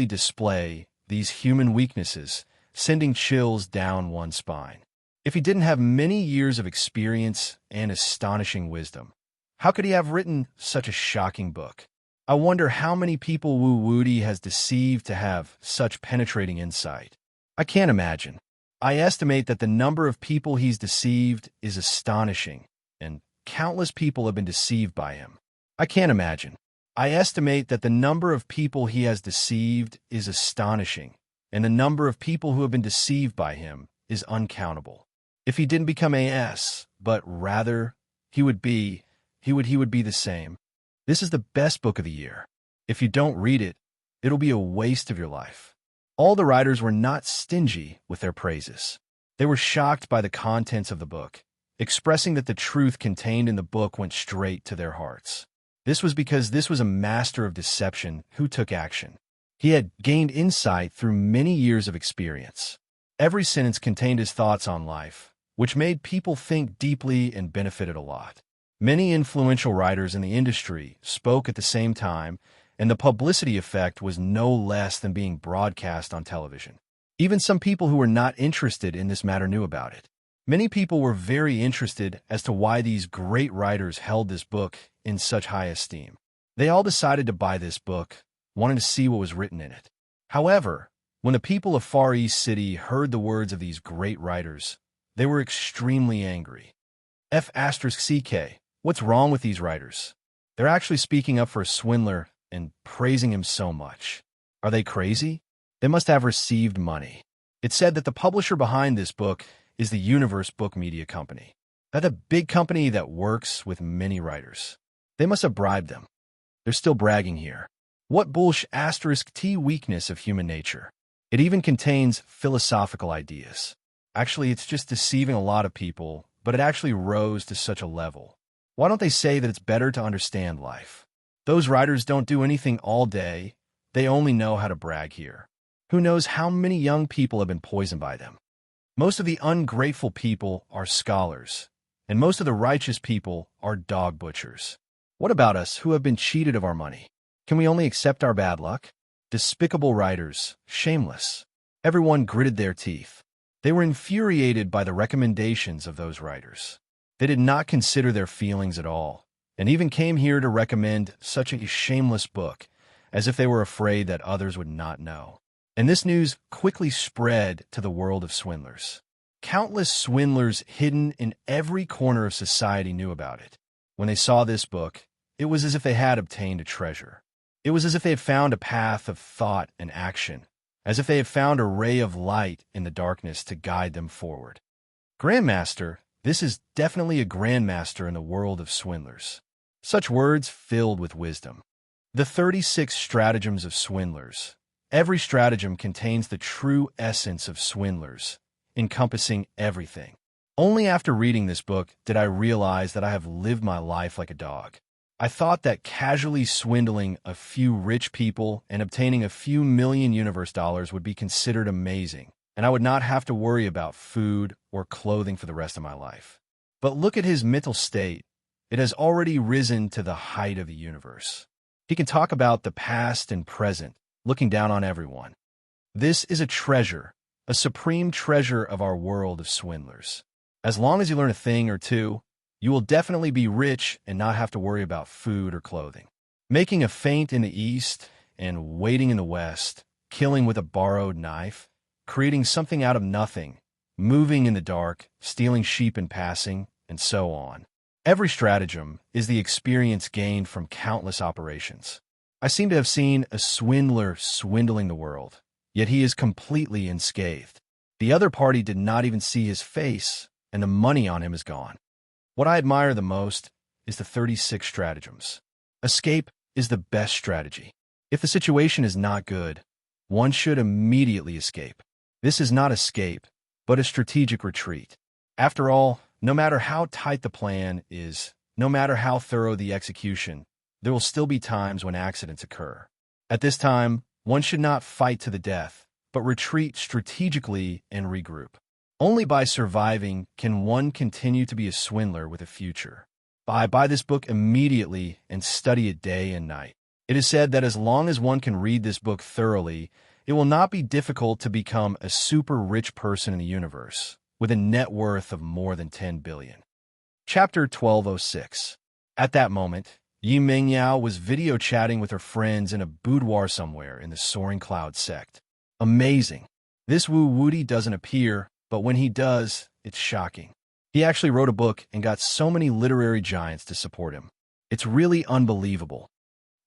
display these human weaknesses, sending chills down one's spine. If he didn't have many years of experience and astonishing wisdom, how could he have written such a shocking book? I wonder how many people Wu Wudi has deceived to have such penetrating insight. I can't imagine. I estimate that the number of people he's deceived is astonishing, and countless people have been deceived by him. I can't imagine. I estimate that the number of people he has deceived is astonishing, and the number of people who have been deceived by him is uncountable. If he didn't become AS, but rather he would be the same. This is the best book of the year. If you don't read it, it'll be a waste of your life. All the writers were not stingy with their praises. They were shocked by the contents of the book, expressing that the truth contained in the book went straight to their hearts. This was because this was a master of deception who took action. He had gained insight through many years of experience. Every sentence contained his thoughts on life, which made people think deeply and benefited a lot. Many influential writers in the industry spoke at the same time, and the publicity effect was no less than being broadcast on television. Even some people who were not interested in this matter knew about it. Many people were very interested as to why these great writers held this book in such high esteem. They all decided to buy this book, wanting to see what was written in it. However, when the people of Far East City heard the words of these great writers, they were extremely angry. F***CK, what's wrong with these writers? They're actually speaking up for a swindler and praising him so much. Are they crazy? They must have received money. It's said that the publisher behind this book is the Universe Book Media Company. That's a big company that works with many writers. They must have bribed them. They're still bragging here. What **T weakness of human nature? It even contains philosophical ideas. Actually, it's just deceiving a lot of people, but it actually rose to such a level. Why don't they say that it's better to understand life? Those writers don't do anything all day. They only know how to brag here. Who knows how many young people have been poisoned by them? Most of the ungrateful people are scholars, and most of the righteous people are dog butchers. What about us who have been cheated of our money? Can we only accept our bad luck? Despicable writers, shameless. Everyone gritted their teeth. They were infuriated by the recommendations of those writers. They did not consider their feelings at all, and even came here to recommend such a shameless book, as if they were afraid that others would not know. And this news quickly spread to the world of swindlers. Countless swindlers hidden in every corner of society knew about it. When they saw this book, it was as if they had obtained a treasure. It was as if they had found a path of thought and action, as if they had found a ray of light in the darkness to guide them forward. Grandmaster, this is definitely a grandmaster in the world of swindlers. Such words filled with wisdom. The 36 stratagems of swindlers. Every stratagem contains the true essence of swindlers, encompassing everything. Only after reading this book did I realize that I have lived my life like a dog. I thought that casually swindling a few rich people and obtaining a few million universe dollars would be considered amazing, and I would not have to worry about food or clothing for the rest of my life. But look at his mental state. It has already risen to the height of the universe. He can talk about the past and present, looking down on everyone. This is a treasure, a supreme treasure of our world of swindlers. As long as you learn a thing or two, you will definitely be rich and not have to worry about food or clothing. Making a feint in the east and waiting in the west, killing with a borrowed knife, creating something out of nothing, moving in the dark, stealing sheep in passing, and so on. Every stratagem is the experience gained from countless operations. I seem to have seen a swindler swindling the world, yet he is completely unscathed. The other party did not even see his face, and the money on him is gone. What I admire the most is the 36 stratagems. Escape is the best strategy. If the situation is not good, one should immediately escape. This is not escape, but a strategic retreat. After all, no matter how tight the plan is, no matter how thorough the execution, there will still be times when accidents occur. At this time, one should not fight to the death, but retreat strategically and regroup. Only by surviving can one continue to be a swindler with a future. Buy this book immediately and study it day and night. It is said that as long as one can read this book thoroughly, it will not be difficult to become a super rich person in the universe, with a net worth of more than 10 billion. Chapter 1206. At that moment, Yi Mingyao was video chatting with her friends in a boudoir somewhere in the Soaring Cloud sect. Amazing. This Wu Wuti doesn't appear, but when he does, it's shocking. He actually wrote a book and got so many literary giants to support him. It's really unbelievable.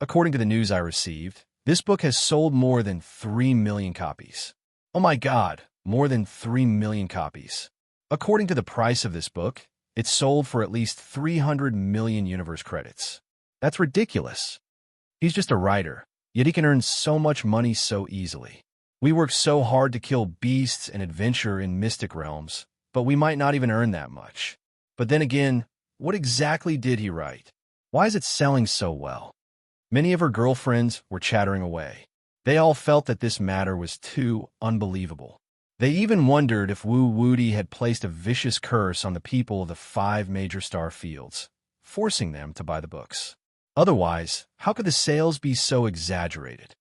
According to the news I received, this book has sold more than 3 million copies. Oh my God, more than 3 million copies. According to the price of this book, it sold for at least 300 million universe credits. That's ridiculous. He's just a writer, yet he can earn so much money so easily. We work so hard to kill beasts and adventure in mystic realms, but we might not even earn that much. But then again, what exactly did he write? Why is it selling so well? Many of her girlfriends were chattering away. They all felt that this matter was too unbelievable. They even wondered if Wu Wuti had placed a vicious curse on the people of the 5 major star fields, forcing them to buy the books. Otherwise, how could the sales be so exaggerated?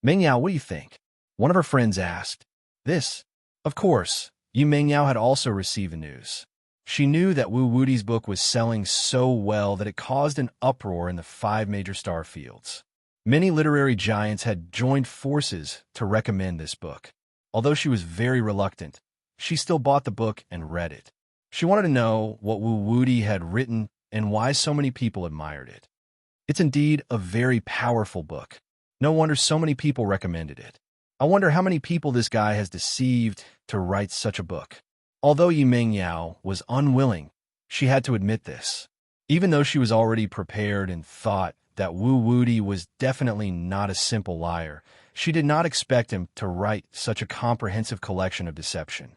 Mingyao, what do you think? One of her friends asked. This. Of course, Yu Mingyao had also received the news. She knew that Wu Wuti's book was selling so well that it caused an uproar in the 5 major star fields. Many literary giants had joined forces to recommend this book. Although she was very reluctant, she still bought the book and read it. She wanted to know what Wu Wuti had written and why so many people admired it. It's indeed a very powerful book. No wonder so many people recommended it. I wonder how many people this guy has deceived to write such a book. Although Yi Mingyao was unwilling, she had to admit this. Even though she was already prepared and thought that Wu Wuti was definitely not a simple liar, she did not expect him to write such a comprehensive collection of deception.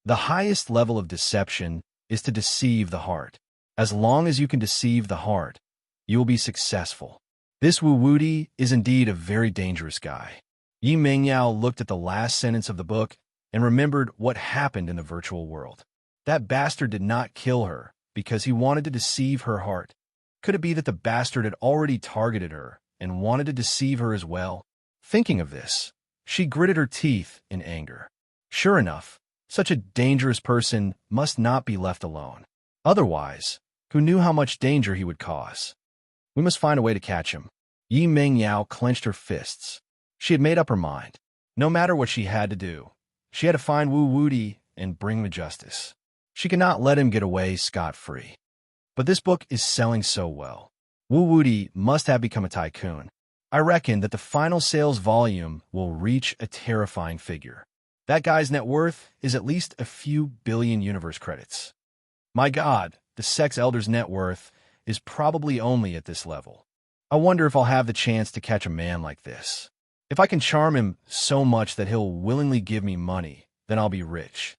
The highest level of deception is to deceive the heart. As long as you can deceive the heart, you will be successful. This Wu Wuti is indeed a very dangerous guy. Yi Mingyao looked at the last sentence of the book and remembered what happened in the virtual world. That bastard did not kill her because he wanted to deceive her heart. Could it be that the bastard had already targeted her and wanted to deceive her as well? Thinking of this, she gritted her teeth in anger. Sure enough, such a dangerous person must not be left alone. Otherwise, who knew how much danger he would cause? We must find a way to catch him. Yi Mingyao clenched her fists. She had made up her mind. No matter what she had to do, she had to find Wu Wuti and bring him to justice. She could not let him get away scot-free. But this book is selling so well. Wu Wuti must have become a tycoon. I reckon that the final sales volume will reach a terrifying figure. That guy's net worth is at least a few billion universe credits. My God, the sex elder's net worth is probably only at this level. I wonder if I'll have the chance to catch a man like this. If I can charm him so much that he'll willingly give me money, then I'll be rich.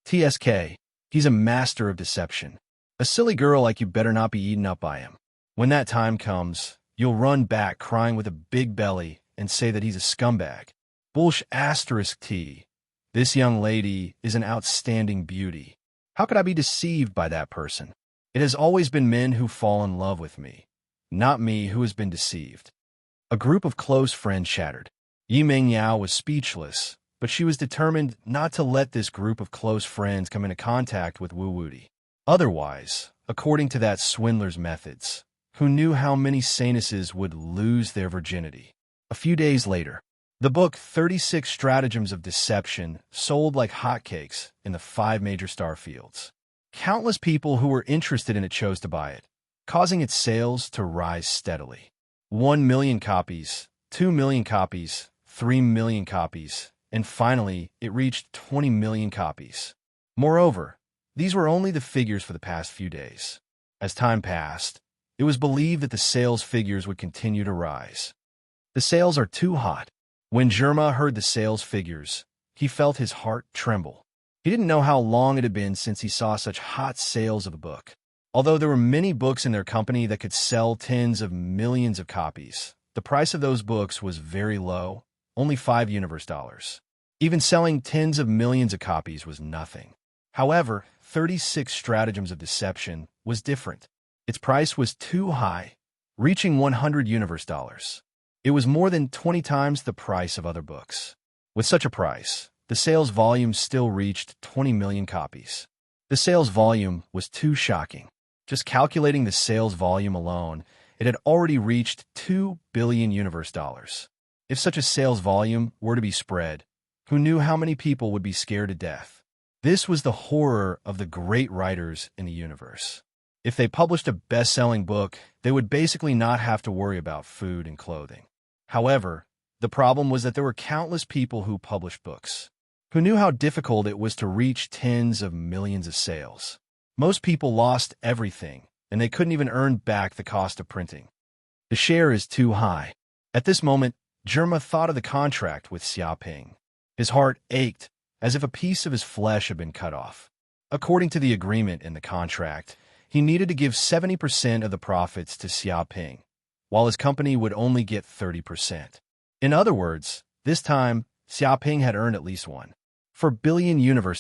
TSK, he's a master of deception. A silly girl like you better not be eaten up by him. When that time comes, you'll run back crying with a big belly and say that he's a scumbag. T. This young lady is an outstanding beauty. How could I be deceived by that person? It has always been men who fall in love with me, not me who has been deceived. A group of close friends chattered. Yi Mingyao was speechless, but she was determined not to let this group of close friends come into contact with Wu Wuti. Otherwise, according to that swindler's methods, who knew how many sanuses would lose their virginity? A few days later, The book 36 Stratagems of Deception sold like hotcakes in the 5 major star fields. Countless people who were interested in it chose to buy it, causing its sales to rise steadily. 1 million copies, 2 million copies, 3 million copies, and finally, it reached 20 million copies. Moreover, these were only the figures for the past few days. As time passed, it was believed that the sales figures would continue to rise. The sales are too hot. When Germa heard the sales figures, he felt his heart tremble. He didn't know how long it had been since he saw such hot sales of a book. Although there were many books in their company that could sell tens of millions of copies, the price of those books was very low, only $5. Even selling tens of millions of copies was nothing. However, 36 Stratagems of Deception was different. Its price was too high, reaching $100. It was more than 20 times the price of other books. With such a price, the sales volume still reached 20 million copies. The sales volume was too shocking. Just calculating the sales volume alone, it had already reached $2 billion. If such a sales volume were to be spread, who knew how many people would be scared to death? This was the horror of the great writers in the universe. If they published a best-selling book, they would basically not have to worry about food and clothing. However, the problem was that there were countless people who published books, who knew how difficult it was to reach tens of millions of sales. Most people lost everything, and they couldn't even earn back the cost of printing. The share is too high. At this moment, Germa thought of the contract with Xiaoping. His heart ached, as if a piece of his flesh had been cut off. According to the agreement in the contract, he needed to give 70% of the profits to Xiaoping, while his company would only get 30%. In other words, this time, Xiaoping had earned at least $1 billion.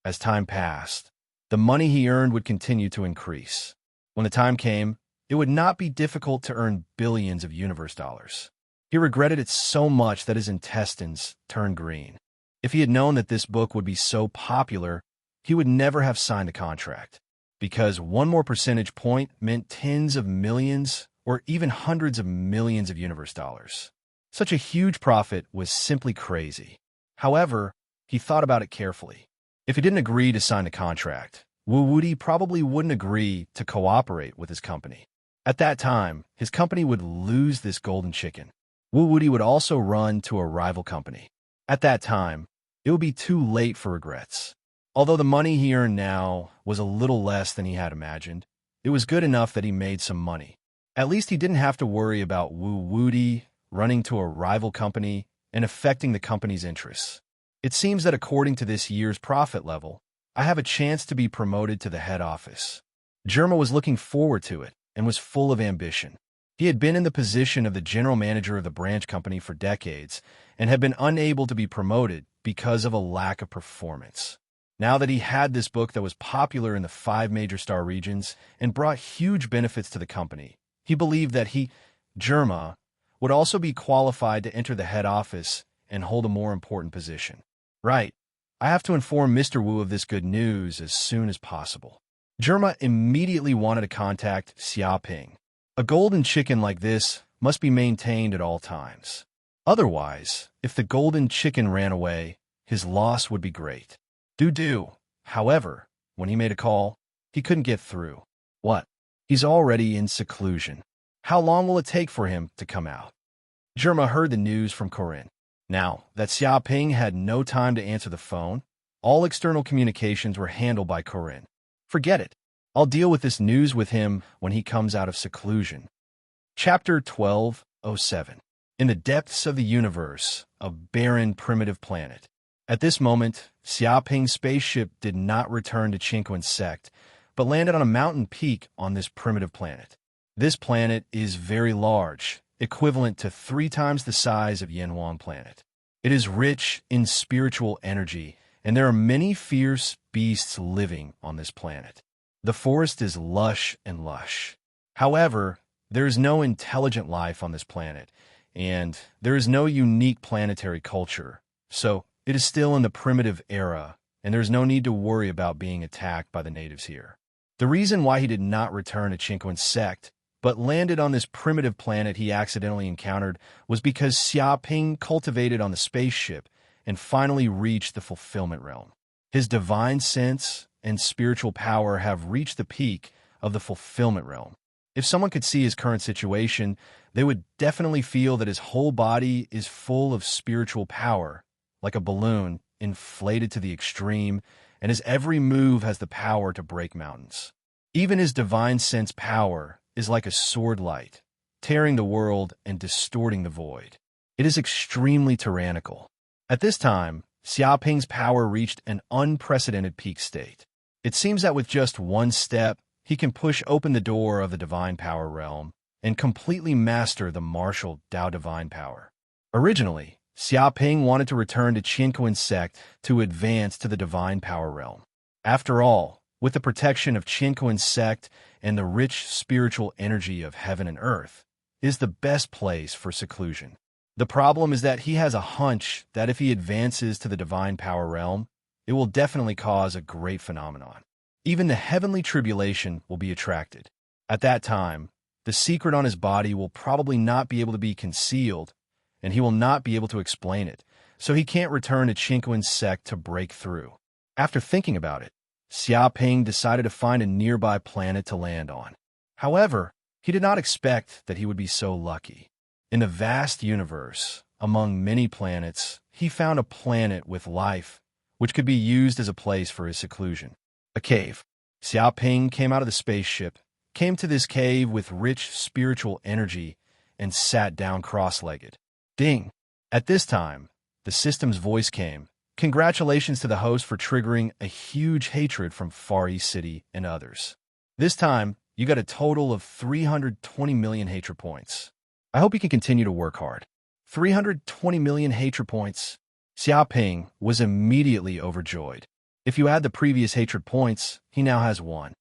As time passed, the money he earned would continue to increase. When the time came, it would not be difficult to earn billions of universe dollars. He regretted it so much that his intestines turned green. If he had known that this book would be so popular, he would never have signed the contract, because one more percentage point meant tens of millions or even hundreds of millions of universe dollars. Such a huge profit was simply crazy. However, he thought about it carefully. If he didn't agree to sign the contract, Wu Wudi probably wouldn't agree to cooperate with his company. At that time, his company would lose this golden chicken. Wu Wudi would also run to a rival company. At that time, it would be too late for regrets. Although the money he earned now was a little less than he had imagined, it was good enough that he made some money. At least he didn't have to worry about Wu Wudi running to a rival company and affecting the company's interests. It seems that according to this year's profit level, I have a chance to be promoted to the head office. Germa was looking forward to it and was full of ambition. He had been in the position of the general manager of the branch company for decades and had been unable to be promoted because of a lack of performance. Now that he had this book that was popular in the 5 major star regions and brought huge benefits to the company, he believed that he, Germa, would also be qualified to enter the head office and hold a more important position. Right. I have to inform Mr. Wu of this good news as soon as possible. Germa immediately wanted to contact Xiaoping. A golden chicken like this must be maintained at all times. Otherwise, if the golden chicken ran away, his loss would be great. However, when he made a call, he couldn't get through. What? He's already in seclusion. How long will it take for him to come out? Germa heard the news from Corinne. Now that Xiaoping had no time to answer the phone, all external communications were handled by Corinne. Forget it. I'll deal with this news with him when he comes out of seclusion. Chapter 12:07. In the depths of the universe, a barren, primitive planet. At this moment, Xiaoping's spaceship did not return to Qingquan's sect, but landed on a mountain peak on this primitive planet. This planet is very large, equivalent to 3 times the size of Yanhuang planet. It is rich in spiritual energy, and there are many fierce beasts living on this planet. The forest is lush and lush. However, there is no intelligent life on this planet, and there is no unique planetary culture, so it is still in the primitive era, and there is no need to worry about being attacked by the natives here. The reason why he did not return to Qingquan's sect, but landed on this primitive planet he accidentally encountered was because Xia Ping cultivated on the spaceship and finally reached the fulfillment realm. His divine sense and spiritual power have reached the peak of the fulfillment realm. If someone could see his current situation, they would definitely feel that his whole body is full of spiritual power, like a balloon inflated to the extreme, and his every move has the power to break mountains. Even his divine sense power is like a sword light, tearing the world and distorting the void. It is extremely tyrannical. At this time, Xiaoping's power reached an unprecedented peak state. It seems that with just one step, he can push open the door of the divine power realm and completely master the martial Dao divine power. Originally, Xiaoping wanted to return to Qinquan sect to advance to the divine power realm. After all, with the protection of Qinquan sect and the rich spiritual energy of heaven and earth, is the best place for seclusion. The problem is that he has a hunch that if he advances to the divine power realm, it will definitely cause a great phenomenon. Even the heavenly tribulation will be attracted. At that time, the secret on his body will probably not be able to be concealed, and he will not be able to explain it, so he can't return to Qinquan's sect to break through. After thinking about it, Xiaoping decided to find a nearby planet to land on. However, he did not expect that he would be so lucky. In the vast universe, among many planets, he found a planet with life, which could be used as a place for his seclusion. A cave. Xiaoping came out of the spaceship, came to this cave with rich spiritual energy, and sat down cross-legged. Ding! At this time, the system's voice came. Congratulations to the host for triggering a huge hatred from Far East City and others. This time, you got a total of 320 million hatred points. I hope you can continue to work hard. 320 million hatred points. Xiaoping was immediately overjoyed. If you add the previous hatred points, he now has 1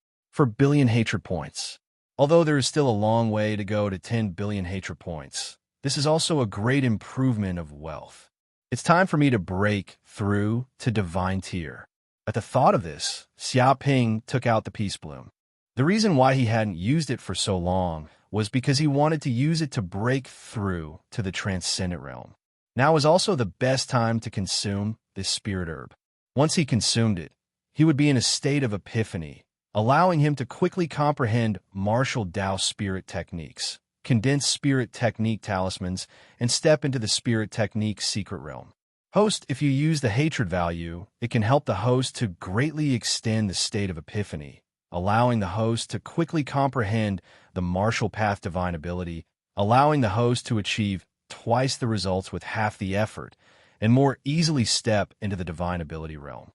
billion hatred points. Although there is still a long way to go to 10 billion hatred points, this is also a great improvement of wealth. It's time for me to break through to divine tier. At the thought of this, Xiaoping took out the peace bloom. The reason why he hadn't used it for so long was because he wanted to use it to break through to the transcendent realm. Now is also the best time to consume this spirit herb. Once he consumed it, he would be in a state of epiphany, allowing him to quickly comprehend martial Dao spirit techniques, condensed spirit technique talismans, and step into the spirit technique secret realm. Host, if you use the hatred value, it can help the host to greatly extend the state of epiphany, allowing the host to quickly comprehend the martial path divine ability, allowing the host to achieve twice the results with half the effort, and more easily step into the divine ability realm.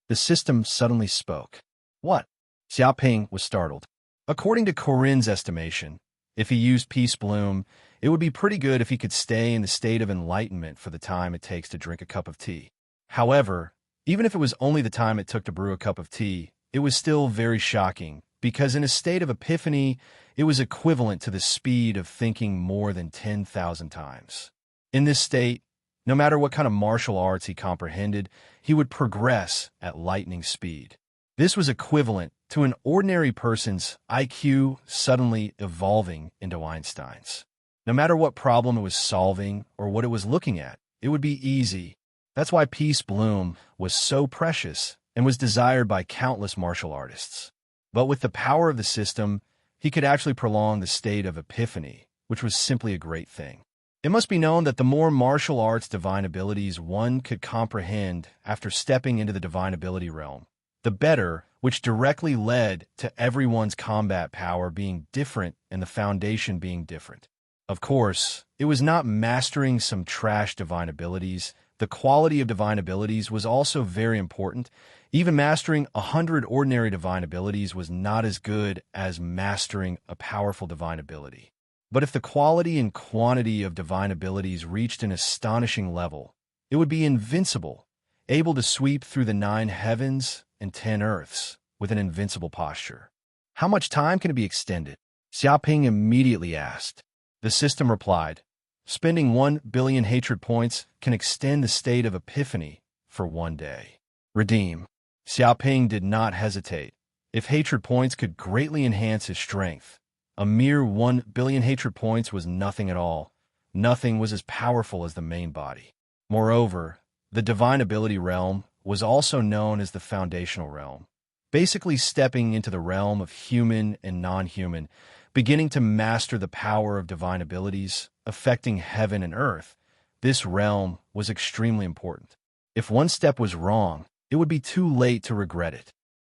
The system suddenly spoke. What? Xiaoping was startled. According to Corinne's estimation, if he used Peace Bloom, it would be pretty good if he could stay in the state of enlightenment for the time it takes to drink a cup of tea. However, even if it was only the time it took to brew a cup of tea, it was still very shocking, because in a state of epiphany, it was equivalent to the speed of thinking more than 10,000 times. In this state, no matter what kind of martial arts he comprehended, he would progress at lightning speed. This was equivalent to an ordinary person's IQ suddenly evolving into Einstein's. No matter what problem it was solving or what it was looking at, it would be easy. That's why Peace Bloom was so precious and was desired by countless martial artists. But with the power of the system, he could actually prolong the state of epiphany, which was simply a great thing. It must be known that the more martial arts divine abilities one could comprehend after stepping into the divine ability realm, the better, which directly led to everyone's combat power being different and the foundation being different. Of course, it was not mastering some trash divine abilities. The quality of divine abilities was also very important. Even mastering 100 ordinary divine abilities was not as good as mastering a powerful divine ability. But if the quality and quantity of divine abilities reached an astonishing level, it would be invincible, able to sweep through the 9 heavens and 10 earths with an invincible posture. How much time can it be extended? Xiaoping immediately asked. The system replied, spending 1 billion hatred points can extend the state of epiphany for 1 day. Redeem. Xiaoping did not hesitate. If hatred points could greatly enhance his strength, A mere 1 billion hatred points was nothing at all. Nothing was as powerful as the main body. Moreover, the divine ability realm was also known as the foundational realm, basically stepping into the realm of human and non-human, beginning to master the power of divine abilities, affecting heaven and earth. This realm was extremely important. If one step was wrong, it would be too late to regret it.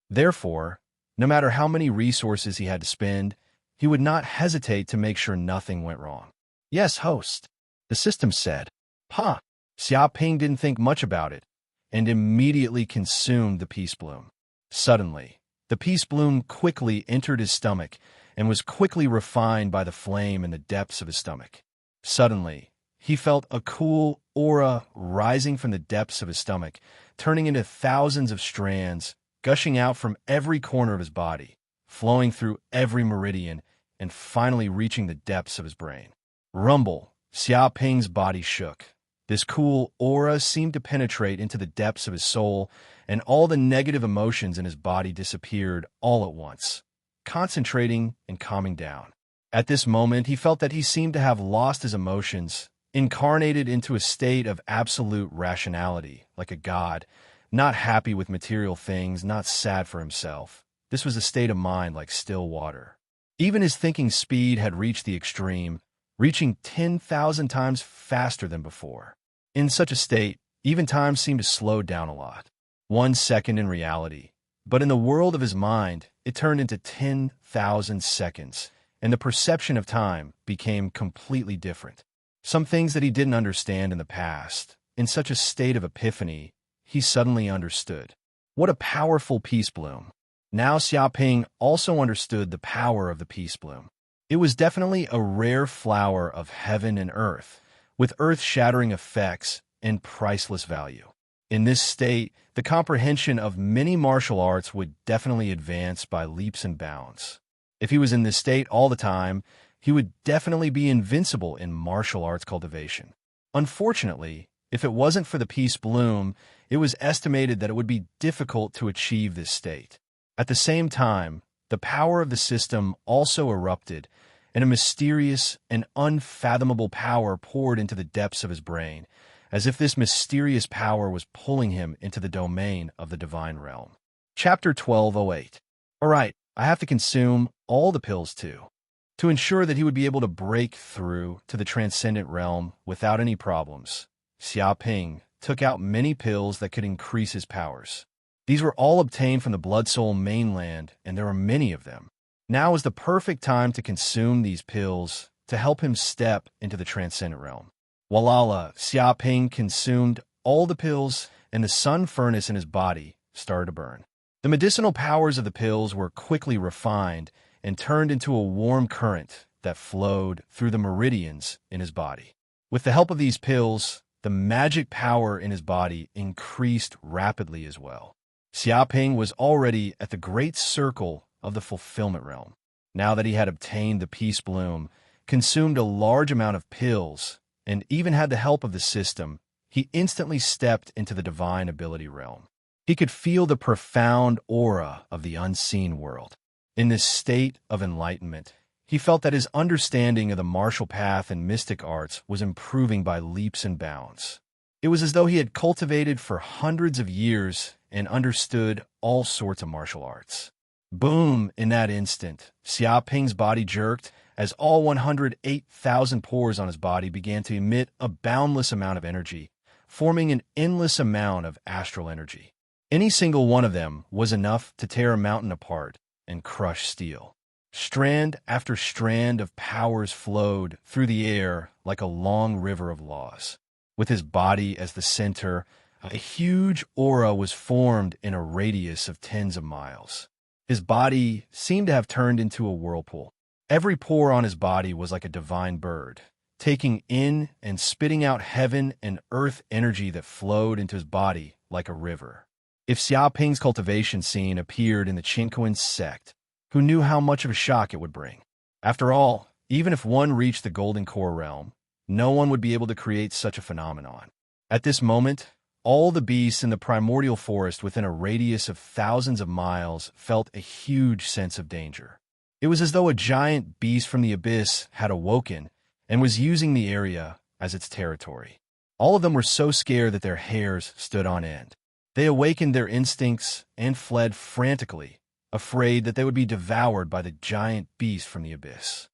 Therefore, no matter how many resources he had to spend, he would not hesitate to make sure nothing went wrong. Yes, host, the system said. Pa, Xiaoping didn't think much about it, and immediately consumed the peace bloom. Suddenly, the peace bloom quickly entered his stomach and was quickly refined by the flame in the depths of his stomach. Suddenly, he felt a cool aura rising from the depths of his stomach, turning into thousands of strands, gushing out from every corner of his body, flowing through every meridian, and finally reaching the depths of his brain. Rumble, Xiaoping's body shook. This cool aura seemed to penetrate into the depths of his soul, and all the negative emotions in his body disappeared all at once, concentrating and calming down. At this moment, he felt that he seemed to have lost his emotions, incarnated into a state of absolute rationality, like a god, not happy with material things, not sad for himself. This was a state of mind like still water. Even his thinking speed had reached the extreme, reaching 10,000 times faster than before. In such a state, even time seemed to slow down a lot. 1 second in reality, but in the world of his mind, it turned into 10,000 seconds, and the perception of time became completely different. Some things that he didn't understand in the past, in such a state of epiphany, he suddenly understood. What a powerful peace bloom. Now Xiaoping also understood the power of the peace bloom. It was definitely a rare flower of heaven and earth, with earth-shattering effects and priceless value. In this state, the comprehension of many martial arts would definitely advance by leaps and bounds. If he was in this state all the time, he would definitely be invincible in martial arts cultivation. Unfortunately, if it wasn't for the peace bloom, it was estimated that it would be difficult to achieve this state. At the same time, the power of the system also erupted, and a mysterious and unfathomable power poured into the depths of his brain, as if this mysterious power was pulling him into the domain of the divine realm. Chapter 1208. All right, I have to consume all the pills too, to ensure that he would be able to break through to the transcendent realm without any problems. Xiaoping took out many pills that could increase his powers. These were all obtained from the Blood Soul mainland, and there were many of them. Now is the perfect time to consume these pills to help him step into the transcendent realm. Walala, Xiaoping consumed all the pills, and the sun furnace in his body started to burn. The medicinal powers of the pills were quickly refined and turned into a warm current that flowed through the meridians in his body. With the help of these pills, the magic power in his body increased rapidly as well. Xiaoping was already at the great circle of the fulfillment realm. Now that he had obtained the peace bloom, consumed a large amount of pills, and even had the help of the system, he instantly stepped into the divine ability realm. He could feel the profound aura of the unseen world. In this state of enlightenment, he felt that his understanding of the martial path and mystic arts was improving by leaps and bounds. It was as though he had cultivated for hundreds of years and understood all sorts of martial arts. Boom! In that instant, Xiaoping's body jerked as all 108,000 pores on his body began to emit a boundless amount of energy, forming an endless amount of astral energy. Any single one of them was enough to tear a mountain apart and crush steel. Strand after strand of powers flowed through the air like a long river of laws. With his body as the center, a huge aura was formed in a radius of tens of miles. His body seemed to have turned into a whirlpool. Every pore on his body was like a divine bird, taking in and spitting out heaven and earth energy that flowed into his body like a river. If Xiaoping's cultivation scene appeared in the Qinquan sect, who knew how much of a shock it would bring? After all, even if one reached the Golden Core realm, no one would be able to create such a phenomenon. At this moment, all the beasts in the primordial forest within a radius of thousands of miles felt a huge sense of danger. It was as though a giant beast from the abyss had awoken and was using the area as its territory. All of them were so scared that their hairs stood on end. They awakened their instincts and fled frantically, afraid that they would be devoured by the giant beast from the abyss.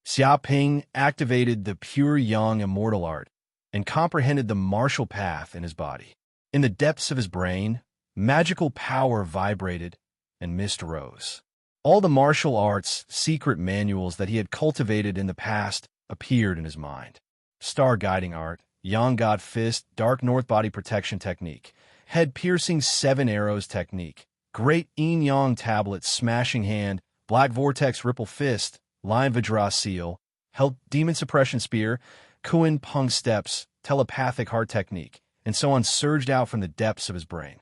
Xia Ping activated the pure young immortal art and comprehended the martial path in his body. In the depths of his brain, magical power vibrated and mist rose. All the martial arts secret manuals that he had cultivated in the past appeared in his mind. Star guiding art, Yang God Fist, Dark North Body Protection Technique, Head Piercing 7 Arrows Technique, Great Yin Yang Tablet Smashing Hand, Black Vortex Ripple Fist, Lion Vajra Seal, Health Demon Suppression Spear, Kuan Peng Steps, Telepathic Heart Technique, and so on surged out from the depths of his brain.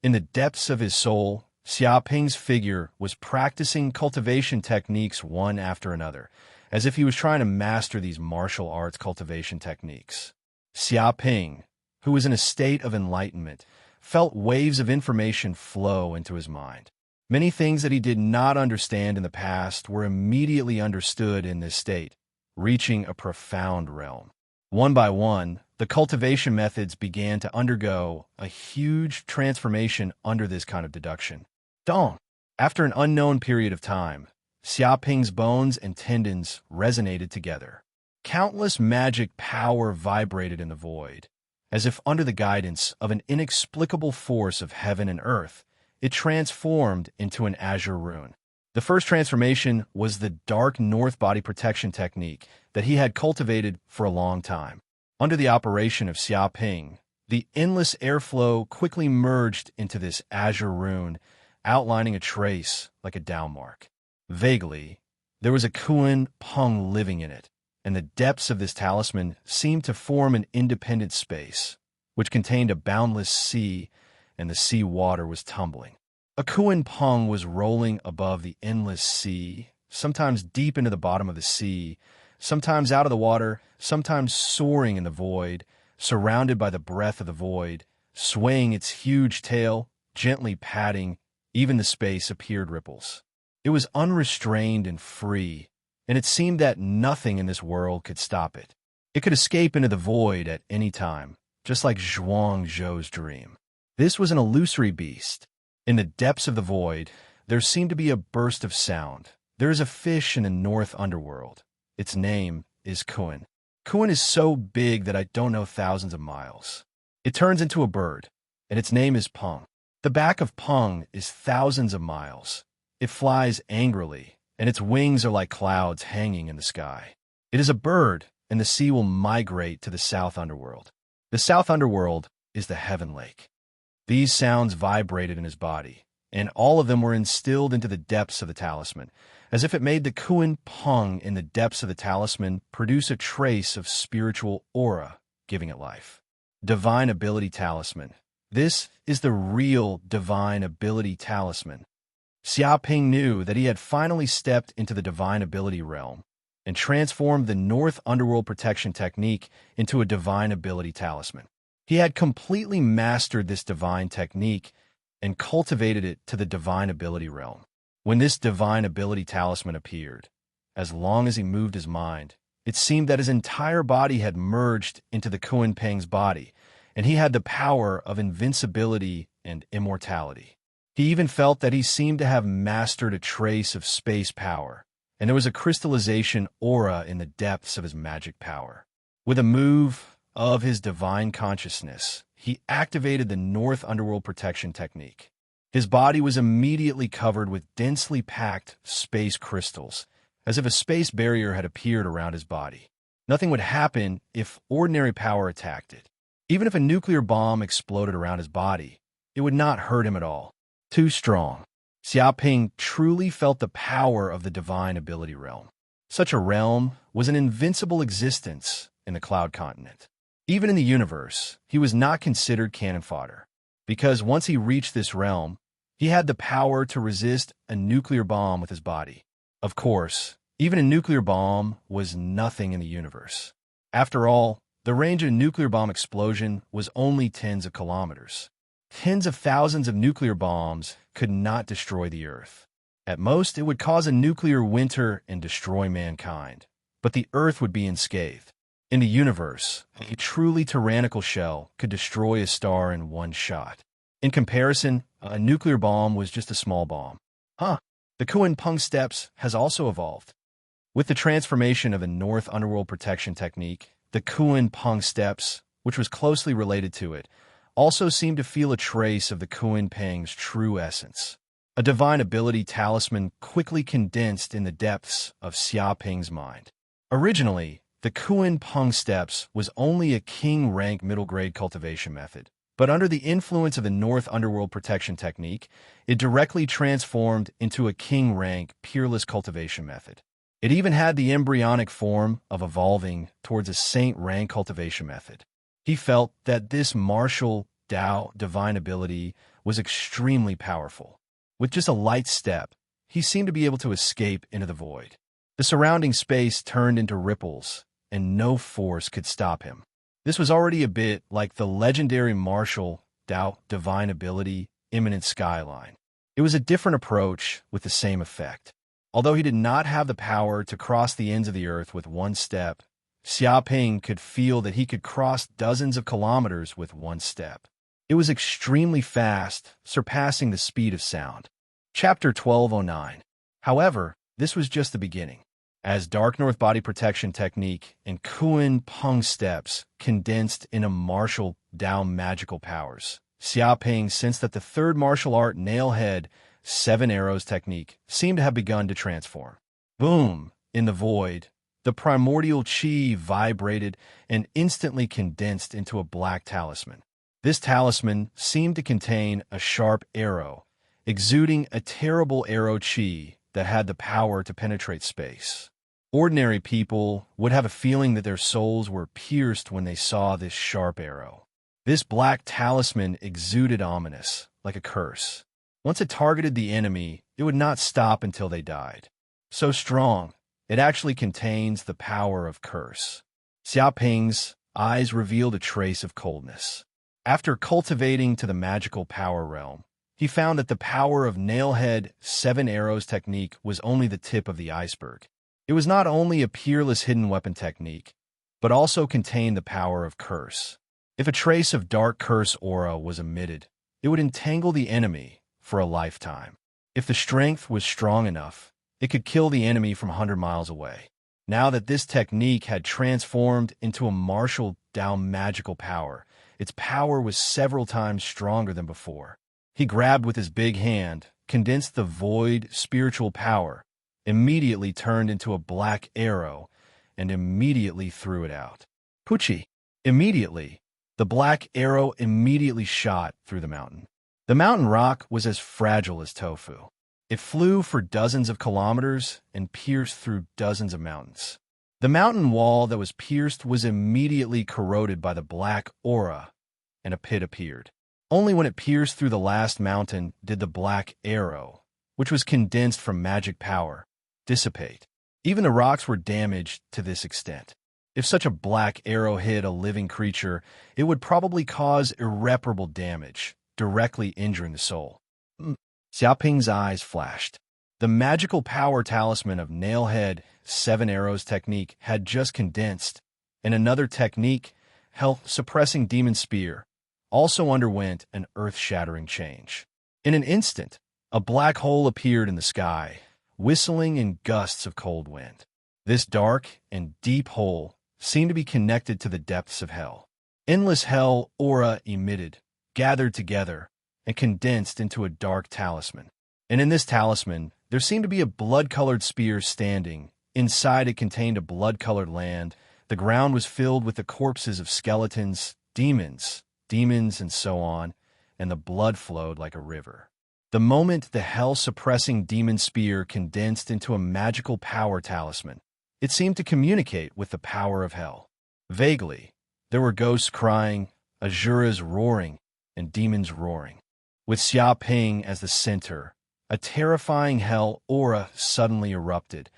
In the depths of his soul, Xia Ping's figure was practicing cultivation techniques one after another, as if he was trying to master these martial arts cultivation techniques. Xia Ping, who was in a state of enlightenment, felt waves of information flow into his mind. Many things that he did not understand in the past were immediately understood in this state, reaching a profound realm. One by one, the cultivation methods began to undergo a huge transformation under this kind of deduction. Dong! After an unknown period of time, Xia Ping's bones and tendons resonated together. Countless magic power vibrated in the void. As if under the guidance of an inexplicable force of heaven and earth, it transformed into an azure rune. The first transformation was the Dark North Body Protection Technique that he had cultivated for a long time. Under the operation of Xia Ping, the endless airflow quickly merged into this azure rune, outlining a trace like a Dao mark. Vaguely, there was a Kuan Peng living in it, and the depths of this talisman seemed to form an independent space, which contained a boundless sea, and the sea water was tumbling. A Kuan Peng was rolling above the endless sea, sometimes deep into the bottom of the sea, sometimes out of the water, sometimes soaring in the void, surrounded by the breath of the void, swaying its huge tail, gently patting, even the space appeared ripples. It was unrestrained and free, and it seemed that nothing in this world could stop it. It could escape into the void at any time, just like Zhuang Zhou's dream. This was an illusory beast. In the depths of the void, there seemed to be a burst of sound. There is a fish in the north underworld. Its name is Kuan. Kuan is so big that I don't know thousands of miles. It turns into a bird, and its name is Peng. The back of Peng is thousands of miles. It flies angrily, and its wings are like clouds hanging in the sky. It is a bird, and the sea will migrate to the south underworld. The south underworld is the heaven lake. These sounds vibrated in his body, and all of them were instilled into the depths of the talisman, as if it made the Kuan Peng in the depths of the talisman produce a trace of spiritual aura, giving it life. Divine Ability Talisman. This is the real Divine Ability Talisman. Xia Ping knew that he had finally stepped into the Divine Ability realm and transformed the North Underworld Protection Technique into a Divine Ability Talisman. He had completely mastered this divine technique and cultivated it to the Divine Ability realm. When this Divine Ability Talisman appeared, as long as he moved his mind, it seemed that his entire body had merged into the Kuan Peng's body, and he had the power of invincibility and immortality. He even felt that he seemed to have mastered a trace of space power, and there was a crystallization aura in the depths of his magic power. With a move of his divine consciousness, he activated the North Underworld Protection Technique. His body was immediately covered with densely packed space crystals, as if a space barrier had appeared around his body. Nothing would happen if ordinary power attacked it. Even if a nuclear bomb exploded around his body, it would not hurt him at all. Too strong. Xia Ping truly felt the power of the Divine Ability realm. Such a realm was an invincible existence in the Cloud Continent. Even in the universe, he was not considered cannon fodder, because once he reached this realm, he had the power to resist a nuclear bomb with his body. Of course, even a nuclear bomb was nothing in the universe. After all, the range of a nuclear bomb explosion was only tens of kilometers. Tens of thousands of nuclear bombs could not destroy the Earth. At most, it would cause a nuclear winter and destroy mankind, but the Earth would be unscathed. In the universe, a truly tyrannical shell could destroy a star in one shot. In comparison, a nuclear bomb was just a small bomb. The Kuan Pung Steps has also evolved. With the transformation of a North Underworld protection technique, the Kuan Pung Steps, which was closely related to it, also seemed to feel a trace of the Kuan Pang's true essence. A divine ability talisman quickly condensed in the depths of Xia Ping's mind. Originally, the Kuan Pung Steps was only a king-rank middle-grade cultivation method, but under the influence of the North Underworld protection technique, it directly transformed into a king-rank peerless cultivation method. It even had the embryonic form of evolving towards a saint-rank cultivation method. He felt that this martial Dao divine ability was extremely powerful. With just a light step, he seemed to be able to escape into the void. The surrounding space turned into ripples, and no force could stop him. This was already a bit like the legendary martial Dao divine ability Imminent Skyline. It was a different approach with the same effect. Although he did not have the power to cross the ends of the earth with one step, Xia Ping could feel that he could cross dozens of kilometers with one step. It was extremely fast, surpassing the speed of sound. Chapter 1209. However, this was just the beginning. As Dark North Body Protection Technique and Kuan Pung Steps condensed into martial Dao magical powers, Xia Ping sensed that the third martial art Nailhead 7 Arrows technique seemed to have begun to transform. Boom! In the void, the primordial chi vibrated and instantly condensed into a black talisman. This talisman seemed to contain a sharp arrow, exuding a terrible arrow chi that had the power to penetrate space. Ordinary people would have a feeling that their souls were pierced when they saw this sharp arrow. This black talisman exuded ominous, like a curse. Once it targeted the enemy, it would not stop until they died. So strong, it actually contains the power of curse. Xia Ping's eyes revealed a trace of coldness. After cultivating to the magical power realm, he found that the power of Nailhead 7 Arrows technique was only the tip of the iceberg. It was not only a peerless hidden weapon technique, but also contained the power of curse. If a trace of dark curse aura was emitted, it would entangle the enemy for a lifetime. If the strength was strong enough, it could kill the enemy from 100 miles away. Now that this technique had transformed into a martial Dao magical power, its power was several times stronger than before. He grabbed with his big hand, condensed the void spiritual power, immediately turned into a black arrow, and immediately threw it out. Pucci! Immediately, the black arrow immediately shot through the mountain. The mountain rock was as fragile as tofu. It flew for dozens of kilometers and pierced through dozens of mountains. The mountain wall that was pierced was immediately corroded by the black aura, and a pit appeared. Only when it pierced through the last mountain did the black arrow, which was condensed from magic power, dissipate. Even the rocks were damaged to this extent. If such a black arrow hit a living creature, it would probably cause irreparable damage, directly injuring the soul. Xia Ping's eyes flashed. The magical power talisman of Nailhead 7 Arrows technique had just condensed, and another technique, Health Suppressing Demon Spear, also underwent an earth-shattering change. In an instant, a black hole appeared in the sky, whistling in gusts of cold wind. This dark and deep hole seemed to be connected to the depths of hell. Endless hell aura emitted, gathered together, and condensed into a dark talisman. And in this talisman, there seemed to be a blood-colored spear standing. Inside it contained a blood-colored land. The ground was filled with the corpses of skeletons, demons, and so on, and the blood flowed like a river. The moment the hell-suppressing demon spear condensed into a magical power talisman, it seemed to communicate with the power of hell. Vaguely, there were ghosts crying, asuras roaring, and demons roaring. With Xia Ping as the center, a terrifying hell aura suddenly erupted,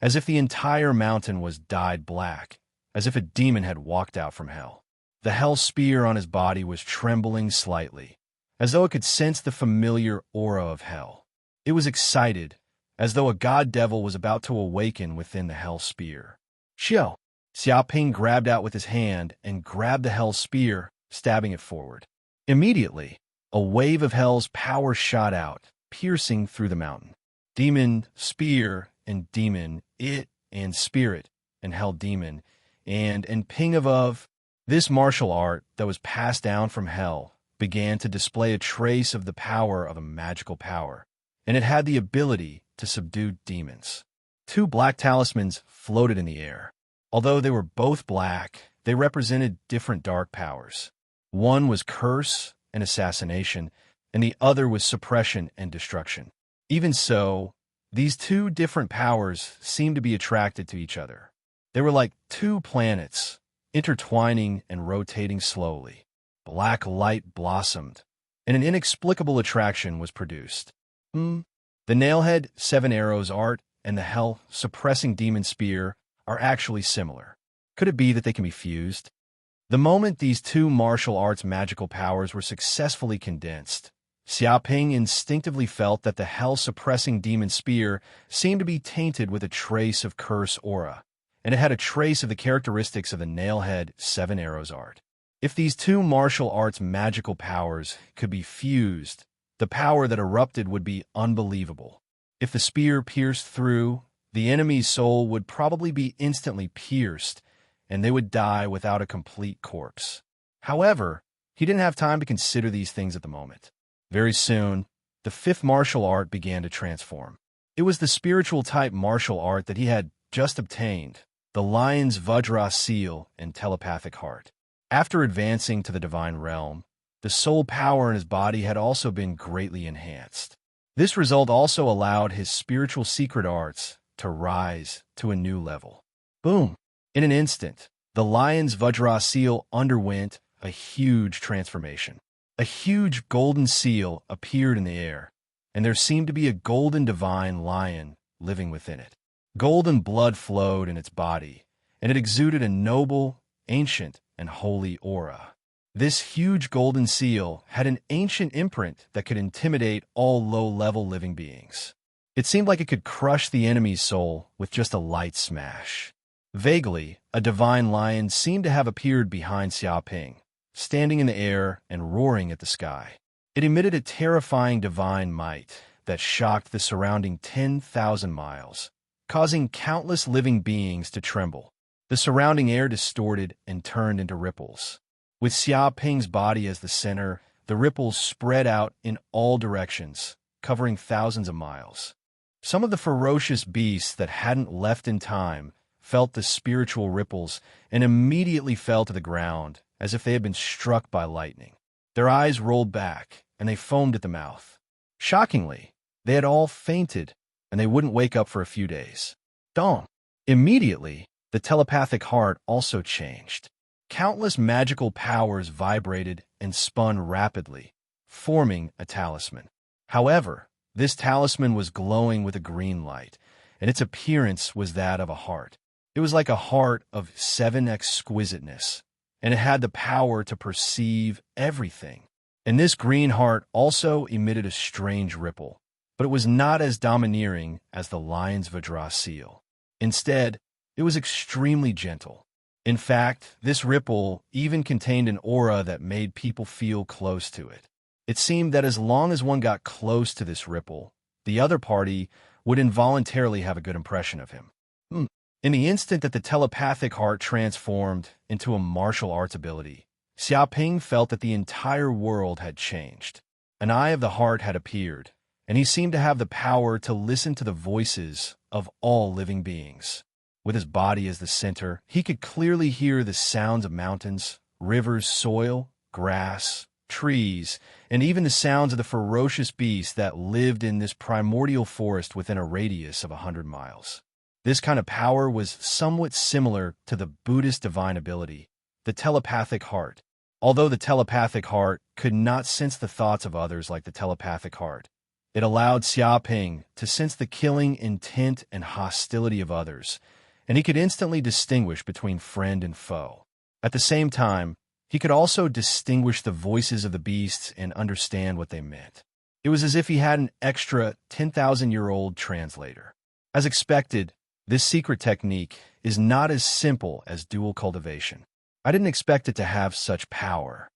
as if the entire mountain was dyed black, as if a demon had walked out from hell. The hell spear on his body was trembling slightly, as though it could sense the familiar aura of hell. It was excited, as though a god devil was about to awaken within the hell spear. Xiao! Xiaoping grabbed out with his hand and grabbed the hell spear, stabbing it forward. Immediately, a wave of hell's power shot out, piercing through the mountain. Demon, spear, and demon, it, and spirit, and hell demon, and ping of. This martial art that was passed down from hell began to display a trace of the power of a magical power, and it had the ability to subdue demons. 2 black talismans floated in the air. Although they were both black, they represented different dark powers. One was curse and assassination, and the other was suppression and destruction. Even so, these 2 different powers seemed to be attracted to each other. They were like 2 planets, intertwining and rotating slowly. Black light blossomed, and an inexplicable attraction was produced. The Nailhead 7 Arrows art and the hell-suppressing demon spear are actually similar. Could it be that they can be fused? The moment these 2 martial arts magical powers were successfully condensed, Xiaoping instinctively felt that the hell-suppressing demon spear seemed to be tainted with a trace of curse aura, and it had a trace of the characteristics of the Nailhead 7 Arrows art. If these 2 martial arts magical powers could be fused, the power that erupted would be unbelievable. If the spear pierced through, the enemy's soul would probably be instantly pierced, and they would die without a complete corpse. However, he didn't have time to consider these things at the moment. Very soon, the 5th martial art began to transform. It was the spiritual-type martial art that he had just obtained, the Lion's Vajra seal and telepathic heart. After advancing to the divine realm, the soul power in his body had also been greatly enhanced. This result also allowed his spiritual secret arts to rise to a new level. Boom! In an instant, the Lion's Vajra seal underwent a huge transformation. A huge golden seal appeared in the air, and there seemed to be a golden divine lion living within it. Golden blood flowed in its body, and it exuded a noble, ancient, and holy aura. This huge golden seal had an ancient imprint that could intimidate all low-level living beings. It seemed like it could crush the enemy's soul with just a light smash. Vaguely, a divine lion seemed to have appeared behind Xiaoping, standing in the air and roaring at the sky. It emitted a terrifying divine might that shocked the surrounding 10,000 miles, causing countless living beings to tremble. The surrounding air distorted and turned into ripples. With Xiaoping's body as the center, the ripples spread out in all directions, covering thousands of miles. Some of the ferocious beasts that hadn't left in time felt the spiritual ripples and immediately fell to the ground as if they had been struck by lightning. Their eyes rolled back, and they foamed at the mouth. Shockingly, they had all fainted, and they wouldn't wake up for a few days. Dawn. Immediately, the telepathic heart also changed. Countless magical powers vibrated and spun rapidly, forming a talisman. However, this talisman was glowing with a green light, and its appearance was that of a heart. It was like a heart of 7 exquisiteness, and it had the power to perceive everything. And this green heart also emitted a strange ripple, but it was not as domineering as the Lion's Vajra seal. Instead, it was extremely gentle. In fact, this ripple even contained an aura that made people feel close to it. It seemed that as long as one got close to this ripple, the other party would involuntarily have a good impression of him. In the instant that the telepathic heart transformed into a martial arts ability, Xiaoping felt that the entire world had changed. An eye of the heart had appeared, and he seemed to have the power to listen to the voices of all living beings. With his body as the center, he could clearly hear the sounds of mountains, rivers, soil, grass, trees, and even the sounds of the ferocious beasts that lived in this primordial forest within a radius of 100 miles. This kind of power was somewhat similar to the Buddhist divine ability, the telepathic heart. Although the telepathic heart could not sense the thoughts of others like the telepathic heart, it allowed Xiaoping to sense the killing intent and hostility of others, and he could instantly distinguish between friend and foe. At the same time, he could also distinguish the voices of the beasts and understand what they meant. It was as if he had an extra 10,000-year-old translator. As expected, this secret technique is not as simple as dual cultivation. I didn't expect it to have such power.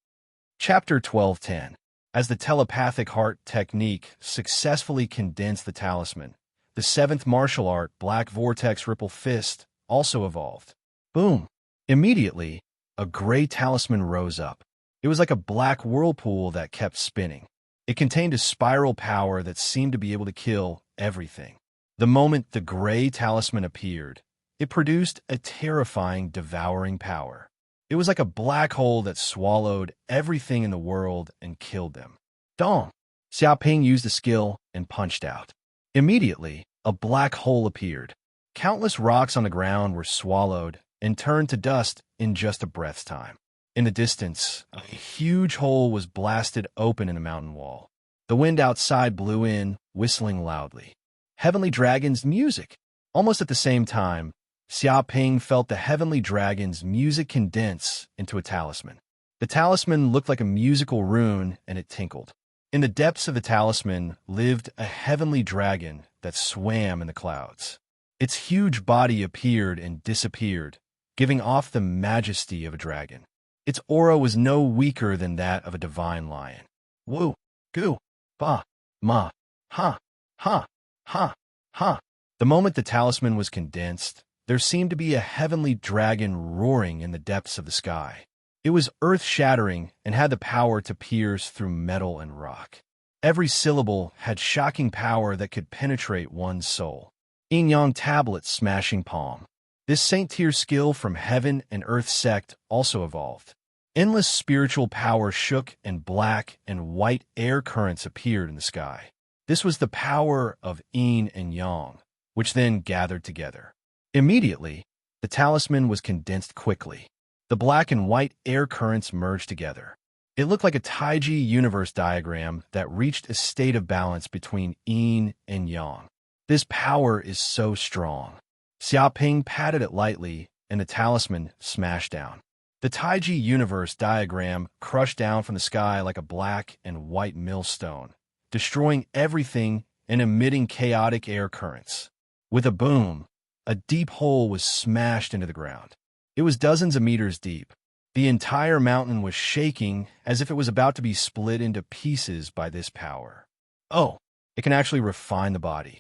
Chapter 12:10. As the telepathic heart technique successfully condensed the talisman, the seventh martial art, Black Vortex Ripple Fist, also evolved. Boom! Immediately, a gray talisman rose up. It was like a black whirlpool that kept spinning. It contained a spiral power that seemed to be able to kill everything. The moment the gray talisman appeared, it produced a terrifying, devouring power. It was like a black hole that swallowed everything in the world and killed them. Dong! Xiaoping used a skill and punched out. Immediately, a black hole appeared. Countless rocks on the ground were swallowed and turned to dust in just a breath's time. In the distance, a huge hole was blasted open in the mountain wall. The wind outside blew in, whistling loudly. Heavenly Dragon's music! Almost at the same time, Xiaoping felt the Heavenly Dragon's music condense into a talisman. The talisman looked like a musical rune, and it tinkled. In the depths of the talisman lived a Heavenly Dragon that swam in the clouds. Its huge body appeared and disappeared, giving off the majesty of a dragon. Its aura was no weaker than that of a divine lion. Wu, gu, ba, ma, ha, ha, ha, ha. The moment the talisman was condensed, there seemed to be a heavenly dragon roaring in the depths of the sky. It was earth-shattering and had the power to pierce through metal and rock. Every syllable had shocking power that could penetrate one's soul. Yin-Yang Tablet Smashing Palm. This Saint-tier skill from Heaven and Earth sect also evolved. Endless spiritual power shook and black and white air currents appeared in the sky. This was the power of Yin and Yang, which then gathered together. Immediately, the talisman was condensed quickly. The black and white air currents merged together. It looked like a Taiji universe diagram that reached a state of balance between Yin and Yang. This power is so strong. Xiaoping patted it lightly, and the talisman smashed down. The Taiji universe diagram crushed down from the sky like a black and white millstone, destroying everything and emitting chaotic air currents. With a boom, a deep hole was smashed into the ground. It was dozens of meters deep. The entire mountain was shaking as if it was about to be split into pieces by this power. Oh, it can actually refine the body.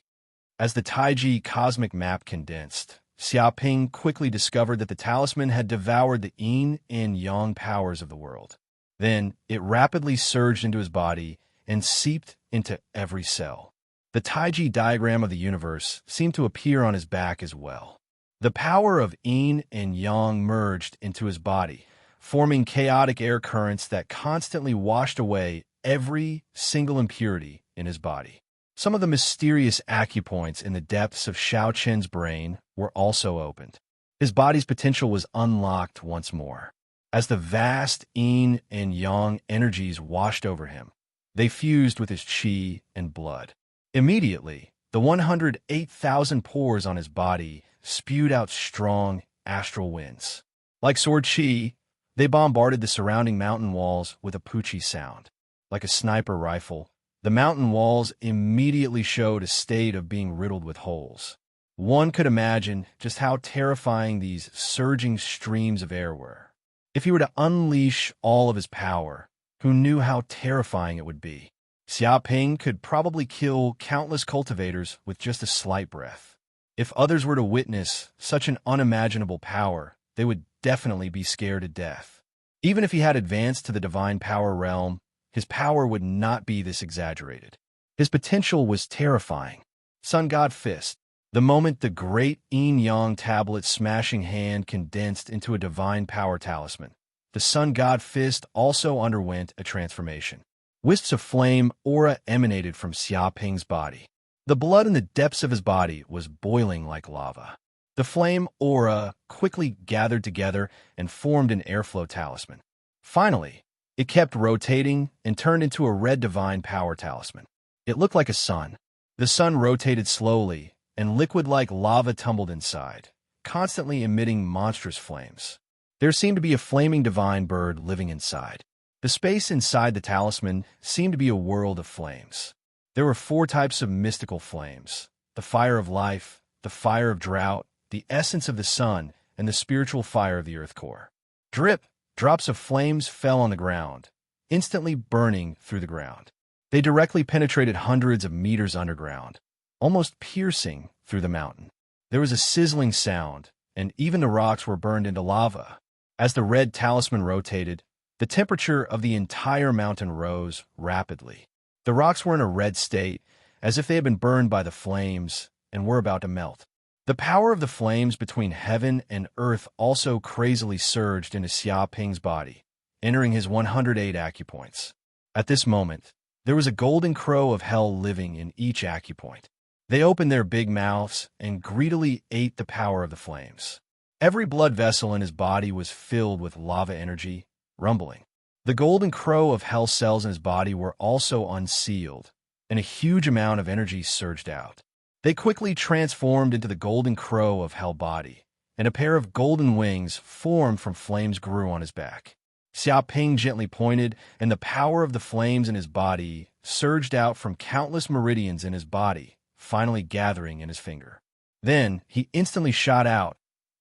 As the Taiji cosmic map condensed, Xiaoping quickly discovered that the talisman had devoured the yin and yang powers of the world. Then it rapidly surged into his body and seeped into every cell. The Taiji diagram of the universe seemed to appear on his back as well. The power of yin and yang merged into his body, forming chaotic air currents that constantly washed away every single impurity in his body. Some of the mysterious acupoints in the depths of Shao Chen's brain were also opened. His body's potential was unlocked once more. As the vast yin and yang energies washed over him, they fused with his qi and blood. Immediately, the 108,000 pores on his body spewed out strong astral winds. Like sword qi, they bombarded the surrounding mountain walls with a puchi sound. Like a sniper rifle, the mountain walls immediately showed a state of being riddled with holes. One could imagine just how terrifying these surging streams of air were. If he were to unleash all of his power, who knew how terrifying it would be? Xiaoping could probably kill countless cultivators with just a slight breath. If others were to witness such an unimaginable power, they would definitely be scared to death. Even if he had advanced to the divine power realm, his power would not be this exaggerated. His potential was terrifying. Sun God Fist. The moment the great yin-yang tablet smashing hand condensed into a divine power talisman, the Sun God Fist also underwent a transformation. Wisps of flame aura emanated from Xiaoping's body. The blood in the depths of his body was boiling like lava. The flame aura quickly gathered together and formed an airflow talisman. Finally, it kept rotating and turned into a red divine power talisman. It looked like a sun. The sun rotated slowly, and liquid-like lava tumbled inside, constantly emitting monstrous flames. There seemed to be a flaming divine bird living inside. The space inside the talisman seemed to be a world of flames. There were 4 types of mystical flames: the fire of life, the fire of drought, the essence of the sun, and the spiritual fire of the earth core. Drip! Drops of flames fell on the ground, instantly burning through the ground. They directly penetrated hundreds of meters underground, almost piercing through the mountain. There was a sizzling sound, and even the rocks were burned into lava. As the red talisman rotated, the temperature of the entire mountain rose rapidly. The rocks were in a red state, as if they had been burned by the flames and were about to melt. The power of the flames between heaven and earth also crazily surged into Xia Ping's body, entering his 108 acupoints. At this moment, there was a golden crow of hell living in each acupoint. They opened their big mouths and greedily ate the power of the flames. Every blood vessel in his body was filled with lava energy, rumbling. The golden crow of hell cells in his body were also unsealed, and a huge amount of energy surged out. They quickly transformed into the golden crow of hell body, and a pair of golden wings formed from flames grew on his back. Xia Ping gently pointed, and the power of the flames in his body surged out from countless meridians in his body, finally gathering in his finger. Then he instantly shot out,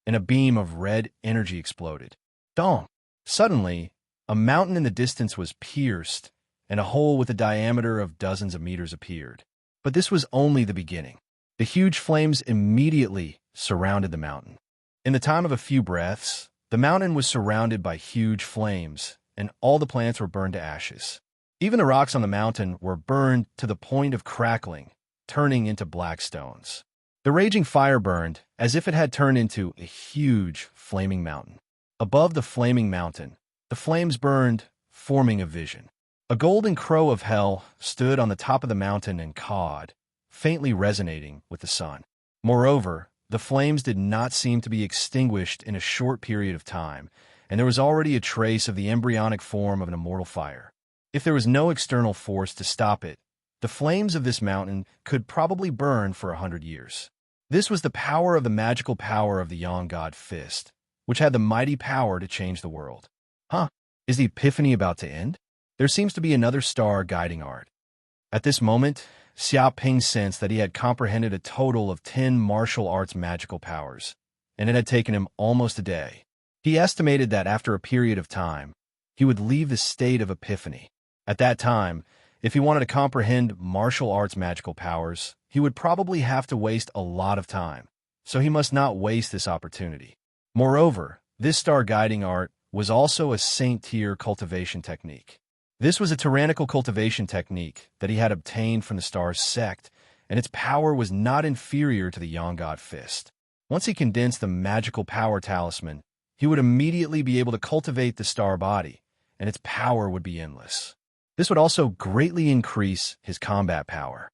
and a beam of red energy exploded. Dong! Suddenly, a mountain in the distance was pierced, and a hole with a diameter of dozens of meters appeared. But this was only the beginning. The huge flames immediately surrounded the mountain. In the time of a few breaths, the mountain was surrounded by huge flames, and all the plants were burned to ashes. Even the rocks on the mountain were burned to the point of crackling, turning into black stones. The raging fire burned as if it had turned into a huge flaming mountain. Above the flaming mountain, the flames burned, forming a vision. A golden crow of hell stood on the top of the mountain and cawed, faintly resonating with the sun. Moreover, the flames did not seem to be extinguished in a short period of time, and there was already a trace of the embryonic form of an immortal fire. If there was no external force to stop it, the flames of this mountain could probably burn for 100 years. This was the power of the magical power of the Yang God Fist, which had the mighty power to change the world. Is the epiphany about to end? There seems to be another star guiding art. At this moment, Xia Ping sensed that he had comprehended a total of 10 martial arts magical powers, and it had taken him almost a day. He estimated that after a period of time, he would leave the state of epiphany. At that time, if he wanted to comprehend martial arts magical powers, he would probably have to waste a lot of time, so he must not waste this opportunity. Moreover, this star guiding art was also a saint-tier cultivation technique. This was a tyrannical cultivation technique that he had obtained from the star's sect, and its power was not inferior to the Yang God Fist. Once he condensed the magical power talisman, he would immediately be able to cultivate the star body, and its power would be endless. This would also greatly increase his combat power.